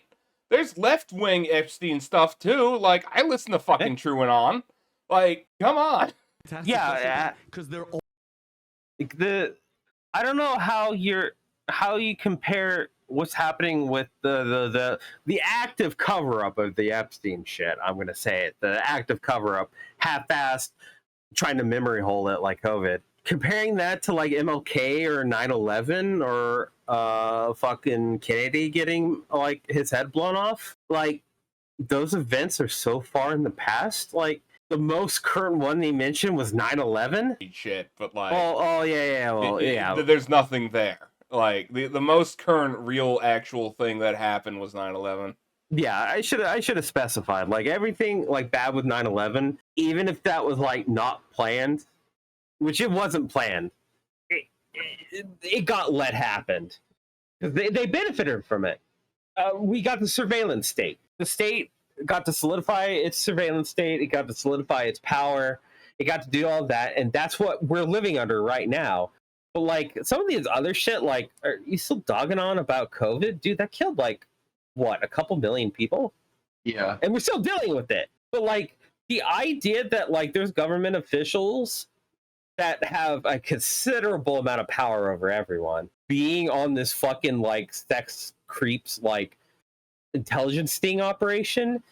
There's left-wing Epstein stuff too. Like, I listen to fucking True and On. Like, come on. Yeah, because they're all I don't know how you compare what's happening with the active cover-up of the Epstein shit. I'm gonna say it, the active cover-up, half-assed, trying to memory hole it like COVID. Comparing that to like MLK or 9/11 or fucking Kennedy getting like his head blown off, like those events are so far in the past. Like the most current one they mentioned was 9/11. Shit, but like, there's nothing there. Like the most current, real, actual thing that happened was 9/11. Yeah, I should have specified like everything like bad with 9/11, even if that was like not planned, which it wasn't planned. It got let happen. They benefited from it. We got the surveillance state. The state got to solidify its surveillance state. It got to solidify its power. It got to do all that, and that's what we're living under right now. But like some of these other shit, like, are you still dogging on about COVID? Dude, that killed like what, a couple million people? Yeah. And we're still dealing with it. But like the idea that like there's government officials that have a considerable amount of power over everyone being on this fucking like sex creeps like intelligence sting operation,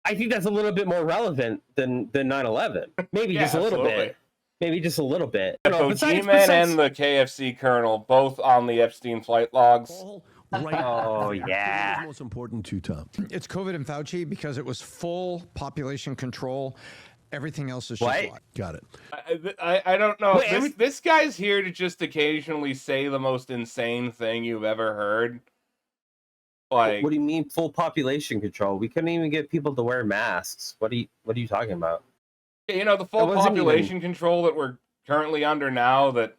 I think that's a little bit more relevant than 9/11. Maybe just a little bit. Maybe just a little bit. So G-Man and the KFC Colonel both on the Epstein flight logs. Oh yeah. What's most important to you, Tom? It's COVID and Fauci because it was full population control. Everything else is just What? lie. Got it. I don't know. Wait, This guy's here to just occasionally say the most insane thing you've ever heard. Like, What do you mean full population control? We couldn't even get people to wear masks. What are you talking about? you know, the full It wasn't population control that we're currently under now, that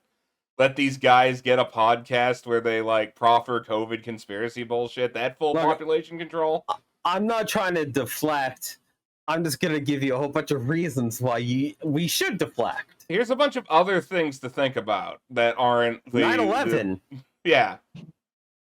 let these guys get a podcast where they like proffer COVID conspiracy bullshit, that full Look, population control. I'm not trying to deflect. I'm just gonna give you a whole bunch of reasons why we should deflect. Here's a bunch of other things to think about that aren't 9/11. Yeah.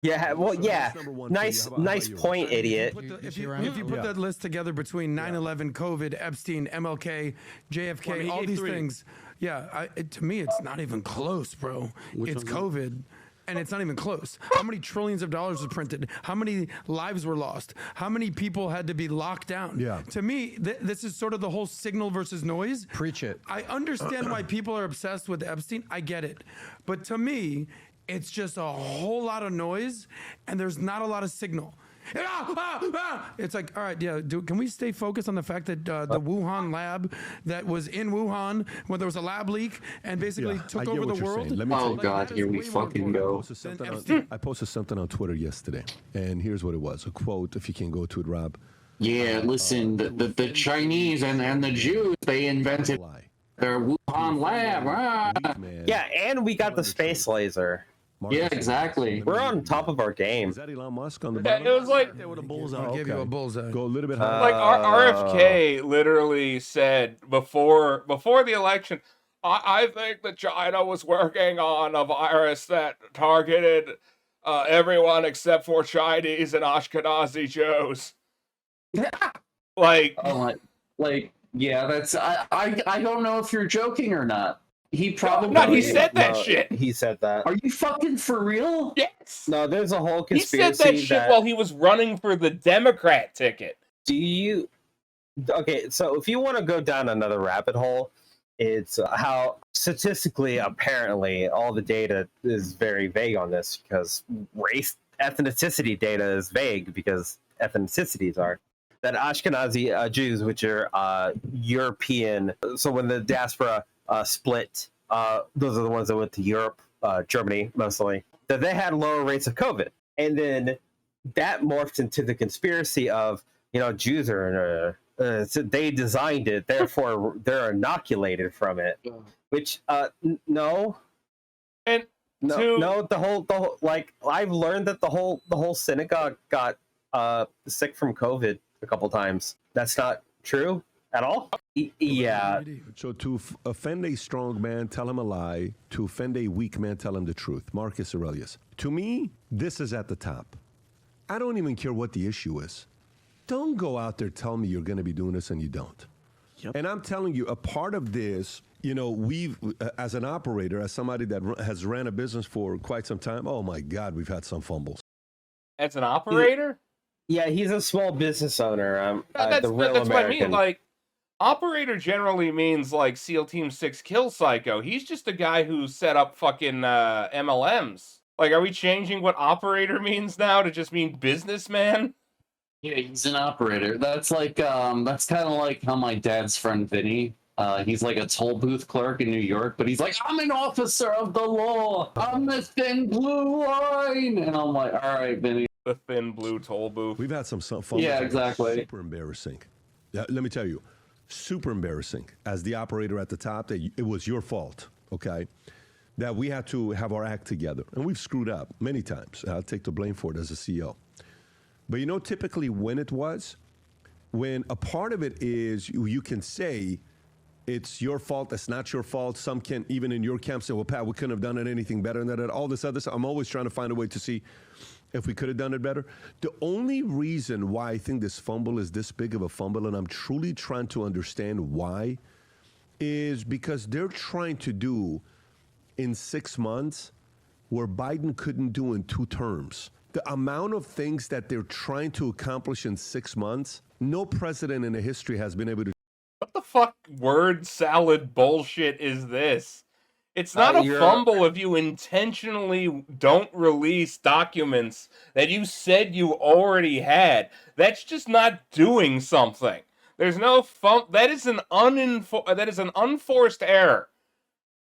Yeah, well, yeah. Nice point, idiot. If you put that list together between 9/11, COVID, Epstein, MLK, JFK, Well, I mean, all he these gave 3. things, to me, it's not even close, bro. It's COVID. And it's not even close. How many trillions of dollars was printed? How many lives were lost? How many people had to be locked down? Yeah. To me, this is sort of the whole signal versus noise. Preach it. I understand why people are obsessed with Epstein. I get it. But to me, it's just a whole lot of noise and there's not a lot of signal. It's like, all right, yeah, can we stay focused on the fact that the Wuhan lab that was in Wuhan when there was a lab leak and basically took over the world? Oh God, here we fucking go. I posted something on Twitter yesterday, and here's what it was. A quote, if you can go to it, Rob. Yeah, listen, the Chinese and the Jews, they invented their Wuhan lab. Yeah, and we got the space laser. Yeah, exactly. We're on top of our game. Is that Elon Musk on the Yeah, bottom? it was like I'll give you a bullseye. Go a little bit higher. like RFK literally said before the election, I think that China was working on a virus that targeted everyone except for Chinese and Ashkenazi Jews. Like, Oh yeah, that's I don't know if you're joking or not. He probably he said that shit. He said that. Are you fucking for real? Yes. No, there's a whole He conspiracy. said that shit while he was running for the Democrat ticket. Do you? Okay, so if you want to go down another rabbit hole, it's how statistically, apparently, all the data is very vague on this because race ethnicity data is vague because ethnicities are. That Ashkenazi Jews, which are European, so when the diaspora split, those are the ones that went to Europe, Germany mostly, that they had lower rates of COVID. And then that morphed into the conspiracy of, Jews are, so they designed it, therefore they're inoculated from it, which, no. And no, the whole, like, I've learned that the whole synagogue got sick from COVID a couple times. That's not true at all. Yeah. So to offend a strong man, tell him a lie. To offend a weak man, tell him the truth. Marcus Aurelius. To me, this is at the top. I don't even care what the issue is. Don't go out there telling me you're going to be doing this and you don't. Yep. And I'm telling you, a part of this, we've, as an operator, as somebody that has ran a business for quite some time, oh my God, we've had some fumbles. As an operator? Yeah, he's a small business owner. That's what I mean. Like, operator generally means like SEAL Team 6 Kill Psycho. He's just a guy who set up fucking MLMs. Like, are we changing what operator means now to just mean businessman? Yeah, he's an operator. That's like that's kind of like how my dad's friend Vinny. He's like a toll booth clerk in New York, but he's like, I'm an officer of the law. I'm the thin blue line, and I'm like, all right, Vinny. The thin blue toll booth. We've had some fun. Yeah, exactly. Super embarrassing. Yeah, let me tell you, super embarrassing. As the operator at the top, that it was your fault. Okay, that we had to have our act together, and we've screwed up many times. I'll take the blame for it as a CEO. But typically when it was, when a part of it is you can say it's your fault, it's not your fault. Some can, even in your camp, say, well, Pat, we couldn't have done it anything better than that. All this other stuff. I'm always trying to find a way to see if we could have done it better. The only reason why I think this fumble is this big of a fumble, and I'm truly trying to understand why, is because they're trying to do in 6 months where Biden couldn't do in 2 terms. The amount of things that they're trying to accomplish in 6 months, no president in the history has been able to. What the fuck word salad bullshit is this? It's not a fumble if you intentionally don't release documents that you said you already had. That's just not doing something. There's no that is an unforced error.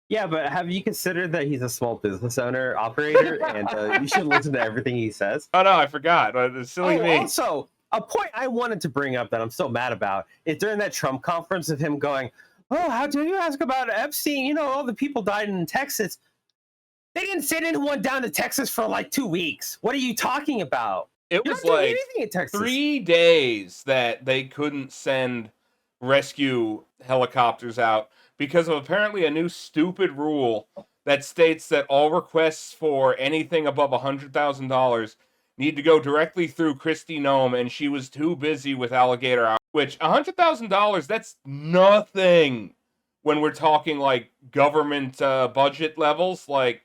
Yeah, but have you considered that he's a small business owner, operator, and you should listen to everything he says? Oh no, I forgot. It's silly me. Also, a point I wanted to bring up that I'm still mad about is during that Trump conference of him going, oh, how dare you ask about Epstein? All the people died in Texas. They didn't send anyone down to Texas for like 2 weeks. What are you talking about? It was like 3 days that they couldn't send rescue helicopters out because of apparently a new stupid rule that states that all requests for anything above $100,000 need to go directly through Kristi Noem, and she was too busy with Alligator Hour. Which, $100,000, that's nothing when we're talking, like, government budget levels. Like,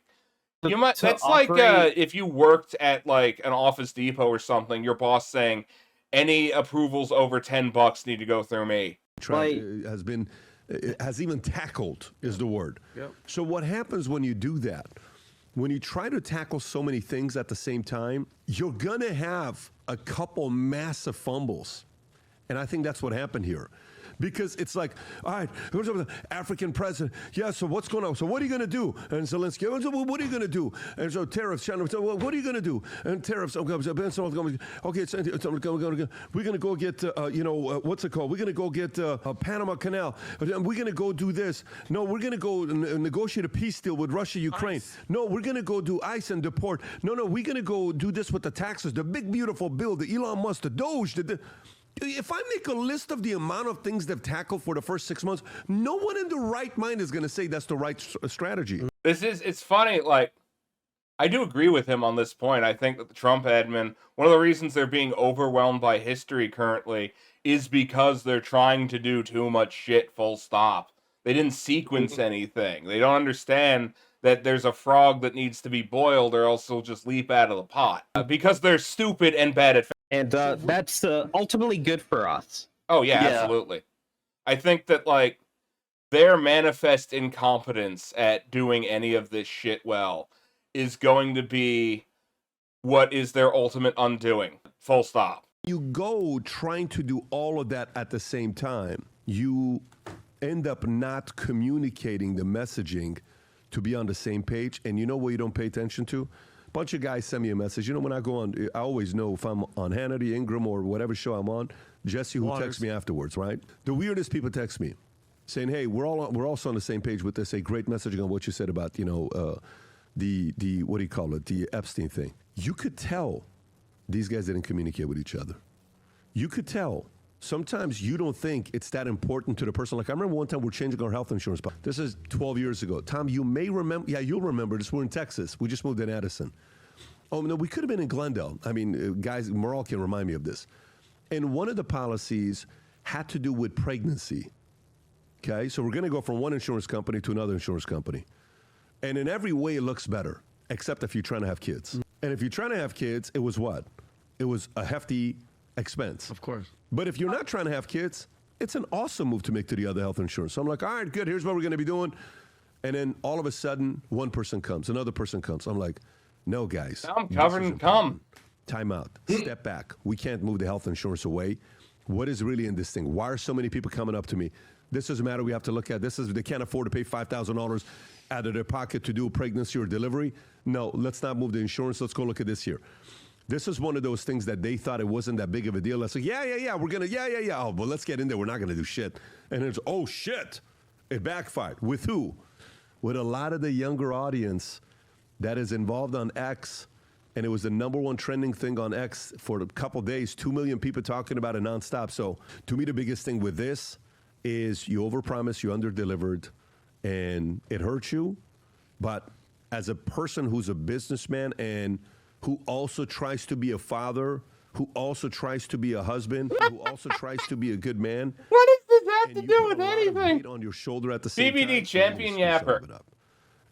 that's like if you worked at, like, an Office Depot or something, your boss saying, any approvals over $10 need to go through me. Has even tackled is the word. Yep. So what happens when you do that? When you try to tackle so many things at the same time, you're going to have a couple massive fumbles. And I think that's what happened here. Because it's like, all right, who's the African president? Yeah, so what's going on? So what are you going to do? And Zelensky, what are you going to do? And so tariffs, China, what are you going to do? And tariffs, okay, we're going to go get, what's it called? We're going to go get a Panama Canal. We're going to go do this. No, we're going to go negotiate a peace deal with Russia, Ukraine. No, we're going to go do ICE and deport. No, we're going to go do this with the taxes, the big, beautiful bill, the Elon Musk, the Doge, If I make a list of the amount of things they've tackled for the first 6 months, no one in the right mind is going to say that's the right strategy. It's funny, like, I do agree with him on this point. I think that the Trump admin, one of the reasons they're being overwhelmed by history currently is because they're trying to do too much shit, full stop. They didn't sequence anything. They don't understand that there's a frog that needs to be boiled or else it'll just leap out of the pot. Because they're stupid and bad at... And that's ultimately good for us. Oh, yeah, absolutely. I think that, like, their manifest incompetence at doing any of this shit well is going to be what is their ultimate undoing. Full stop. You go trying to do all of that at the same time, you end up not communicating the messaging to be on the same page. And you know what you don't pay attention to? A bunch of guys send me a message. You know, when I go on, I always know if I'm on Hannity, Ingram, or whatever show I'm on, Jesse, who texts me afterwards, right? The weirdest people text me saying, hey, we're also on the same page with this. A great messaging on what you said about, you know, the what do you call it? The Epstein thing. You could tell these guys didn't communicate with each other. You could tell. Sometimes you don't think it's that important to the person. Like, I remember one time we're changing our health insurance. This is 12 years ago. Tom, you may remember. Yeah, you'll remember this. We're in Texas. We just moved in Addison. Oh, no, we could have been in Glendale. I mean, guys, Moral can remind me of this. And one of the policies had to do with pregnancy. Okay, so we're going to go from one insurance company to another insurance company. And in every way, it looks better, except if you're trying to have kids. And if you're trying to have kids, it was what? It was a hefty expense. Of course. But if you're not trying to have kids, it's an awesome move to make to the other health insurance. So I'm like, all right, good, here's what we're going to be doing. And then all of a sudden, one person comes, another person comes. I'm like, no, guys. I'm covered in cum. Time out. Step back. We can't move the health insurance away. What is really in this thing? Why are so many people coming up to me? This doesn't matter. We have to look at this. They can't afford to pay $5,000 out of their pocket to do a pregnancy or delivery. No, let's not move the insurance. Let's go look at this here. This is one of those things that they thought it wasn't that big of a deal. Let's say, we're going to, Oh, but let's get in there. We're not going to do shit. And it's, oh, shit. It backfired. With who? With a lot of the younger audience that is involved on X. And it was the #1 trending thing on X for a couple days. 2 million people talking about it nonstop. So to me, the biggest thing with this is you overpromised, you underdelivered, and it hurts you. But as a person who's a businessman and who also tries to be a father, who also tries to be a husband, who also tries to be a good man. What does this have to do with anything? On your shoulder at the same CBD time, champion yapper.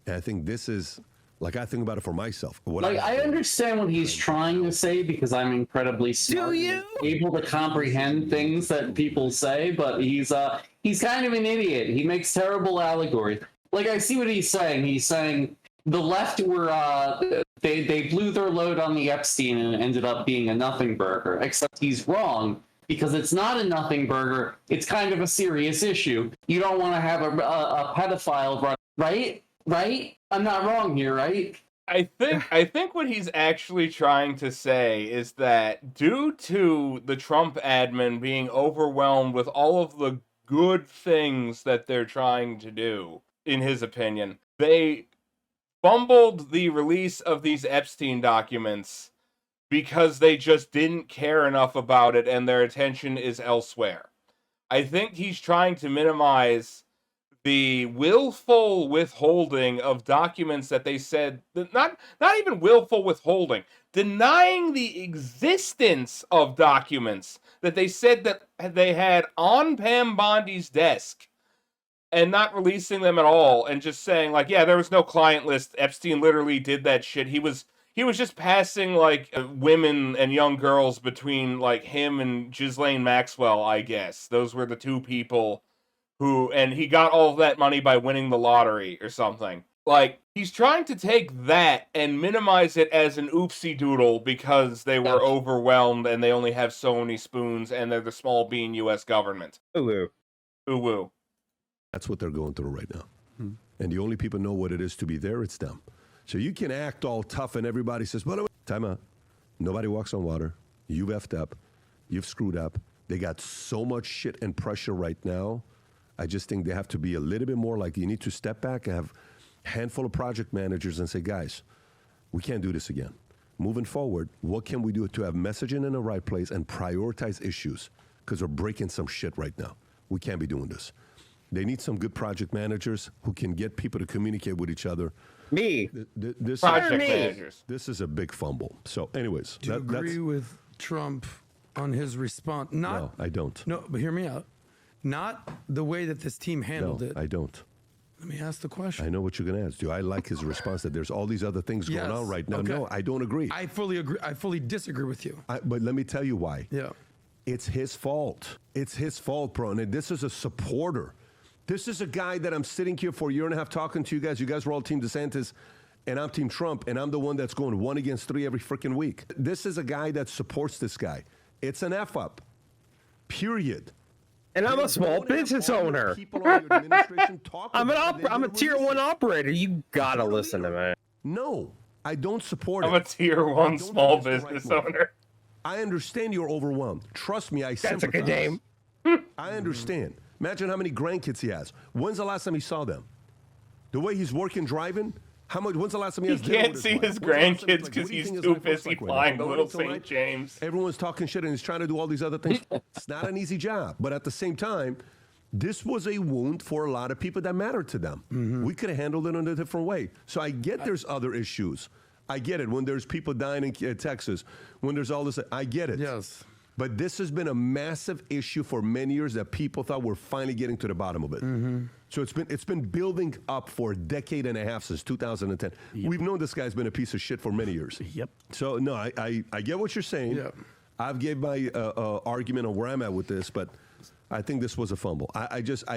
And I think this is, like, I think about it for myself. I understand what he's trying to say because I'm incredibly smart, able to comprehend things that people say, but he's kind of an idiot. He makes terrible allegories. Like, I see what he's saying. He's saying the left were they blew their load on the Epstein and it ended up being a nothing burger. Except he's wrong because it's not a nothing burger. It's kind of a serious issue. You don't want to have a pedophile run, right? Right? I'm not wrong here, right? I think what he's actually trying to say is that due to the Trump admin being overwhelmed with all of the good things that they're trying to do, in his opinion, they fumbled the release of these Epstein documents because they just didn't care enough about it and their attention is elsewhere. I think he's trying to minimize the willful withholding of documents that they said, not even willful withholding, denying the existence of documents that they said that they had on Pam Bondi's desk and not releasing them at all and just saying, like, yeah, there was no client list. Epstein literally did that shit. He was just passing, like, women and young girls between, like, him and Ghislaine Maxwell, I guess. Those were the two people and he got all of that money by winning the lottery or something. Like, he's trying to take that and minimize it as an oopsie doodle because they were overwhelmed and they only have so many spoons and they're the small bean U.S. government. Ooh. Ooh. That's what they're going through right now. And the only people know what it is to be there, it's them. So you can act all tough and everybody says, well, time out. Nobody walks on water. You've effed up. You've screwed up. They got so much shit and pressure right now. I just think they have to be a little bit more like, you need to step back and have a handful of project managers and say, guys, we can't do this again. Moving forward, what can we do to have messaging in the right place and prioritize issues? because they're breaking some shit right now. We can't be doing this. They need some good project managers who can get people to communicate with each other. Me. This Project managers. This is a big fumble. So, anyways, Do you agree with Trump on his response? No, I don't. No, but hear me out. Not the way that this team handled it. I don't. Let me ask the question. I know what you're going to ask. Do I like his response that there's all these other things going on right now? Okay. No, I don't agree. I fully agree. I fully disagree with you. But let me tell you why. Yeah. It's his fault. It's his fault, bro. And this is a supporter. This is a guy that I'm sitting here for a year and a half talking to you guys. You guys were all Team DeSantis, and I'm Team Trump, and I'm the one that's going 1 against 3 every freaking week. This is a guy that supports this guy. It's an F up. Period. And I'm a small business owner. I'm a tier 1 operator. You gotta listen to me. No, I don't support I'm a tier 1 small business owner. I understand you're overwhelmed. Trust me, I sympathize. That's a good name. I understand. Imagine how many grandkids he has. When's the last time he saw them? The way he's working, driving? When's the last time he has dinner can't with see wife? his When's the last time grandkids what because do you he's think his too life looks busy like right now? flying the From little morning till St. night, James. Everyone's talking shit and he's trying to do all these other things. It's not an easy job. But at the same time, this was a wound for a lot of people that mattered to them. We could have handled it in a different way. So I get there's other issues. I get it. When there's people dying in Texas, when there's all this, I get it. Yes. But this has been a massive issue for many years that people thought we're finally getting to the bottom of it. So it's been building up for a decade and a half since 2010. We've known this guy's been a piece of shit for many years. Yep. So no, I get what you're saying. Yep. I've gave my argument on where I'm at with this, but I think this was a fumble.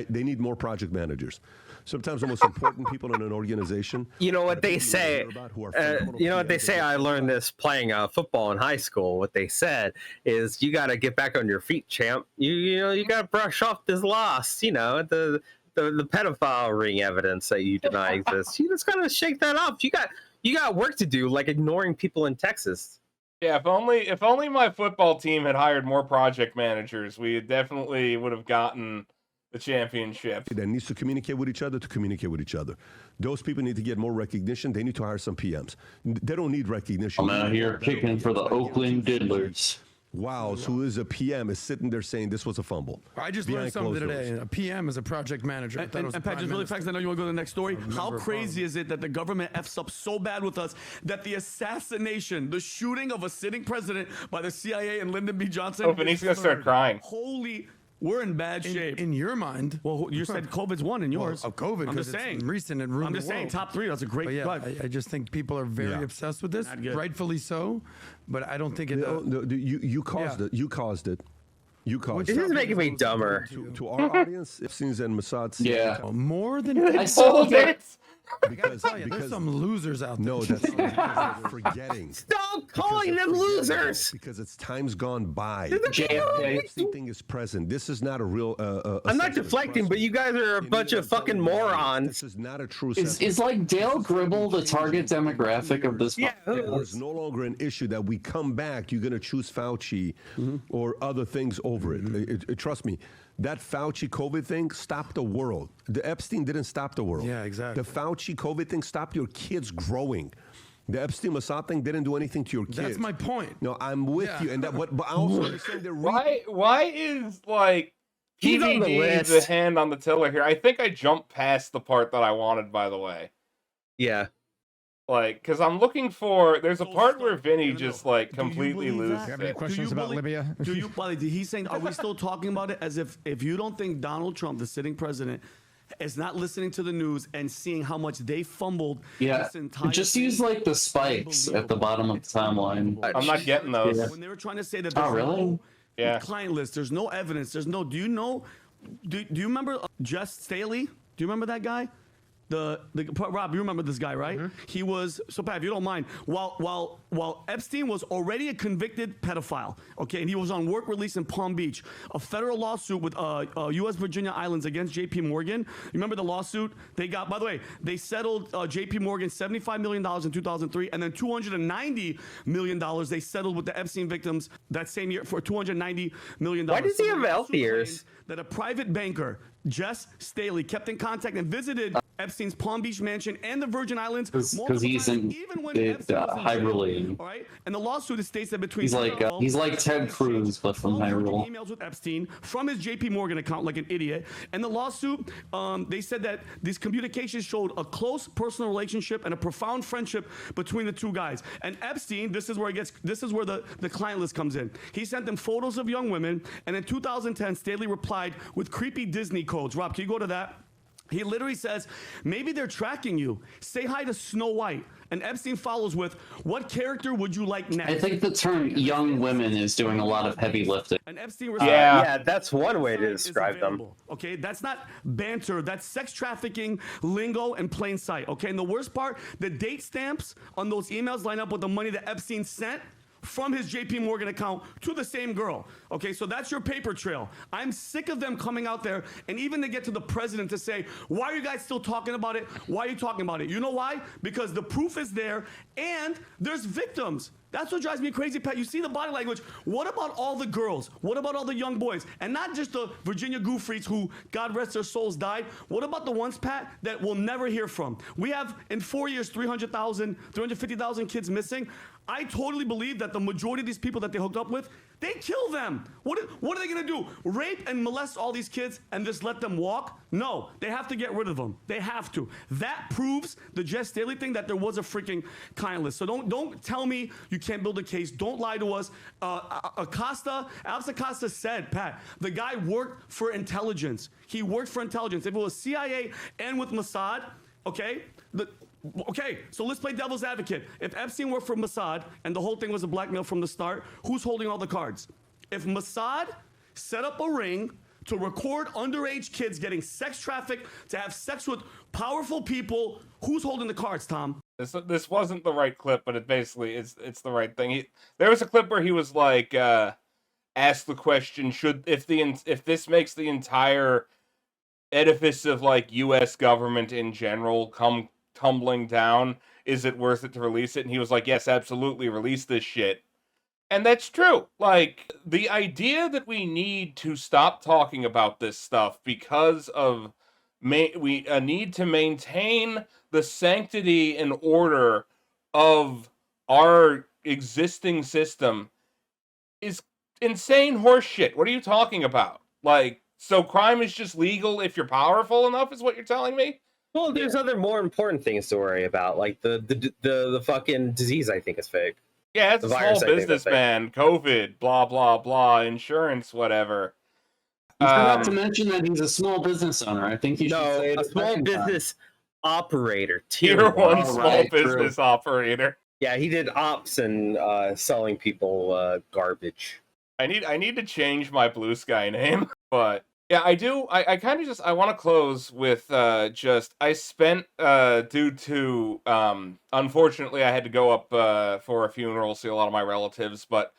They need more project managers. Sometimes the most important people in an organization. You know what they say. You know what they say. I learned this playing football in high school. What they said is, you got to get back on your feet, champ. You got to brush off this loss. You know, the pedophile ring evidence that you deny exists. You just got to shake that off. You got work to do, like ignoring people in Texas. Yeah, if only my football team had hired more project managers, we definitely would have gotten the championship. That needs to communicate with each other to communicate with each other. Those people need to get more recognition. They need to hire some PMs. They don't need recognition. I'm out here kicking for the Oakland Diddlers. Wow, so who is a PM is sitting there saying this was a fumble. I just learned something today. A PM is a project manager. And Pat, just really fast, I know you want to go to the next story. How crazy is it that the government F's up so bad with us that the assassination, the shooting of a sitting president by the CIA and Lyndon B. Johnson. Oh, Vinny's going to start crying. Holy, we're in bad shape. In your mind. Well, you said COVID's one in yours. Well, COVID, I'm just it's saying. recent and ruined I'm just the saying, world. top 3, that's a great drive. I just think people are very obsessed with this, rightfully so, but I don't think it... You caused it. You caused it. You caused it. This is making me dumber. To our audience, Epstein's and Mossad's. Yeah. More than... I saw it. Because there's some losers out there. No, that's forgetting. Stop calling them losers. Because it's time's gone by. JFK. Epstein thing is present. This is not a real. I'm not deflecting, but you guys are a bunch of fucking morons. This is not a true. Is like Dale Gribble the target demographic of this? Yeah, It's no longer an issue that we come back. You're going to choose Fauci or other things over it. Trust me. That Fauci COVID thing stopped the world. The Epstein didn't stop the world. Yeah, exactly. The Fauci COVID thing stopped your kids growing. The Epstein Mossad thing didn't do anything to your kids. That's my point. No, I'm with you. And that, but I also understand the Why is like He's on the PVD the list. hand on the tiller here? I think I jumped past the part that I wanted, by the way. Yeah. Like, because I'm looking for. There's a part where Vinny just like completely Do loses you have any it. questions about Libya? Do you, he's saying, are we still talking about it as if you don't think Donald Trump, the sitting president, is not listening to the news and seeing how much they fumbled this entire Just use like the spikes at the bottom of the timeline. I'm not getting those. When they were trying to say that there's no client list, there's no evidence, there's no. Do you know? Do you remember Jess Staley? Do you remember that guy? Rob, you remember this guy, right? He was, so Pat, if you don't mind, while Epstein was already a convicted pedophile, okay, and he was on work release in Palm Beach, a federal lawsuit with U.S. Virginia Islands against J.P. Morgan. You remember the lawsuit? They got, by the way, they settled J.P. Morgan $75 million in 2003, and then $290 million they settled with the Epstein victims that same year for $290 million. Why does he have elf ears? That a private banker, Jess Staley, kept in contact and visited Epstein's Palm Beach mansion and the Virgin Islands. Because he's in Hyrule. All right, and the lawsuit states that between He's like Ted Cruz, but from Hyrule. emails with Epstein from his JP Morgan account like an idiot. And the lawsuit, they said that these communications showed a close personal relationship and a profound friendship between the two guys. And Epstein, this is where the client list comes in. He sent them photos of young women, and in 2010, Staley replied with creepy Disney codes. Rob, can you go to that? He literally says, maybe they're tracking you. Say hi to Snow White. And Epstein follows with, what character would you like next? I think the term young women is doing a lot of heavy lifting. And Epstein yeah, that's one way to describe them. Okay, that's not banter. That's sex trafficking, lingo, and plain sight. Okay, and the worst part, the date stamps on those emails line up with the money that Epstein sent from his JP Morgan account to the same girl. Okay, so that's your paper trail. I'm sick of them coming out there and even to get to the president to say, why are you guys still talking about it? Why are you talking about it? You know why? Because the proof is there and there's victims. That's what drives me crazy, Pat. You see the body language. What about all the girls? What about all the young boys? And not just the Virginia Goofreets who, God rest their souls, died. What about the ones, Pat, that we'll never hear from? We have, in 4 years, 350,000 kids missing. I totally believe that the majority of these people that they hooked up with, they kill them. What are they gonna do? Rape and molest all these kids and just let them walk? No, they have to get rid of them. They have to. That proves the Jess Staley thing, that there was a freaking client list. So don't tell me you can't build a case. Don't lie to us. Alex Acosta said, Pat, the guy worked for intelligence. He worked for intelligence. If it was CIA and with Mossad, okay, okay, so let's play devil's advocate. If Epstein worked for Mossad and the whole thing was a blackmail from the start, who's holding all the cards? If Mossad set up a ring to record underage kids getting sex trafficked, to have sex with powerful people, who's holding the cards, Tom? This wasn't the right clip, but it's the right thing. There was a clip where he was like, asked the question, if this makes the entire edifice of like U.S. government in general come tumbling down, is it worth it to release it? And he was like, yes, absolutely, release this shit. And that's true. Like, the idea that we need to stop talking about this stuff because of we need to maintain the sanctity and order of our existing system is insane horseshit. What are you talking about? Like, so crime is just legal if you're powerful enough, is what you're telling me? Well, there's other more important things to worry about, like the fucking disease I think is fake. Yeah, it's a small businessman, COVID, blah, blah, blah, insurance, whatever. Not to mention that he's a small business owner. I think you should say a small business operator. Tier 1 small business operator. Yeah, he did ops and selling people garbage. I need to change my Blue Sky name, but... Yeah, I do. I kind of I want to close with I spent, due to, unfortunately I had to go up for a funeral, see a lot of my relatives, but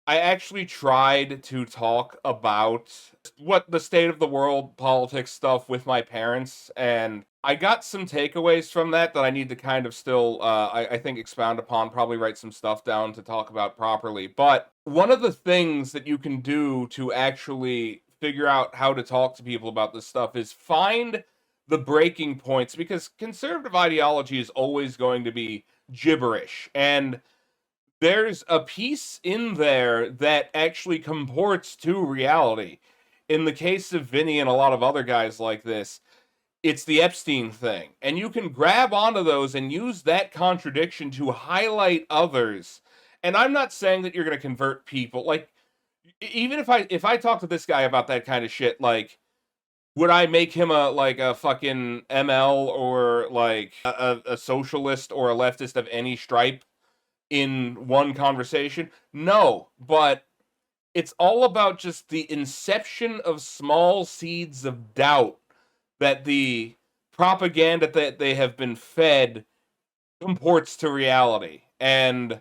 I actually tried to talk about what the state of the world politics stuff with my parents, and I got some takeaways from that I need to kind of still, I think, expound upon, probably write some stuff down to talk about properly. But one of the things that you can do to actually figure out how to talk to people about this stuff is find the breaking points, because conservative ideology is always going to be gibberish, and there's a piece in there that actually comports to reality. In the case of Vinny and a lot of other guys like this, it's the Epstein thing, and you can grab onto those and use that contradiction to highlight others. And I'm not saying that you're going to convert people. Like, even if I talk to this guy about that kind of shit, like, would I make him a fucking ML or like a socialist or a leftist of any stripe in one conversation? No, but it's all about just the inception of small seeds of doubt that the propaganda that they have been fed comports to reality. And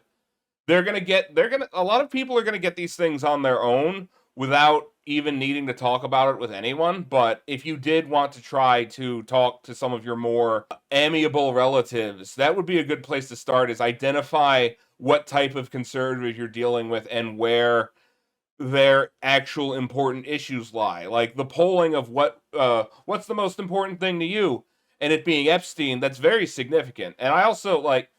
a lot of people are gonna get these things on their own without even needing to talk about it with anyone. But if you did want to try to talk to some of your more amiable relatives, that would be a good place to start, is identify what type of conservative you're dealing with and where their actual important issues lie. Like the polling of what's the most important thing to you, and it being Epstein, that's very significant. And I also, like,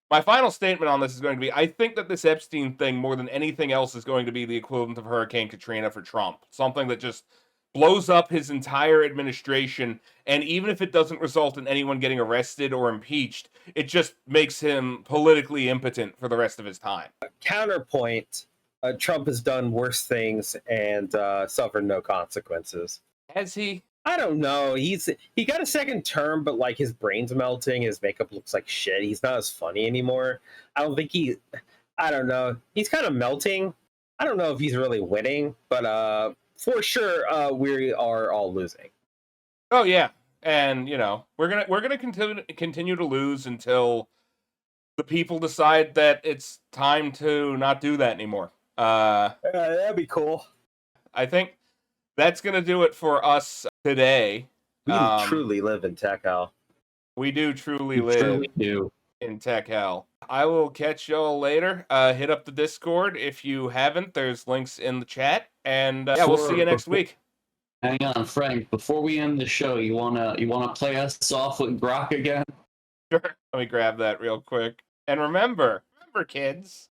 my final statement on this is going to be, I think that this Epstein thing, more than anything else, is going to be the equivalent of Hurricane Katrina for Trump. Something that just blows up his entire administration, and even if it doesn't result in anyone getting arrested or impeached, it just makes him politically impotent for the rest of his time. Counterpoint, Trump has done worse things and suffered no consequences. Has he? I don't know. He got a second term, but like his brain's melting, his makeup looks like shit. He's not as funny anymore. I don't think I don't know. He's kind of melting. I don't know if he's really winning, but for sure, we are all losing. Oh yeah, and you know we're gonna continue to lose until the people decide that it's time to not do that anymore. That'd be cool. I think that's gonna do it for us today. We truly live in tech hell. We do truly live in tech hell. I will catch y'all later. Hit up the Discord if you haven't. There's links in the chat, and yeah, we'll see you next week. Hang on, Frank. Before we end the show, you wanna play us off with Grok again? Sure. Let me grab that real quick. And remember, kids.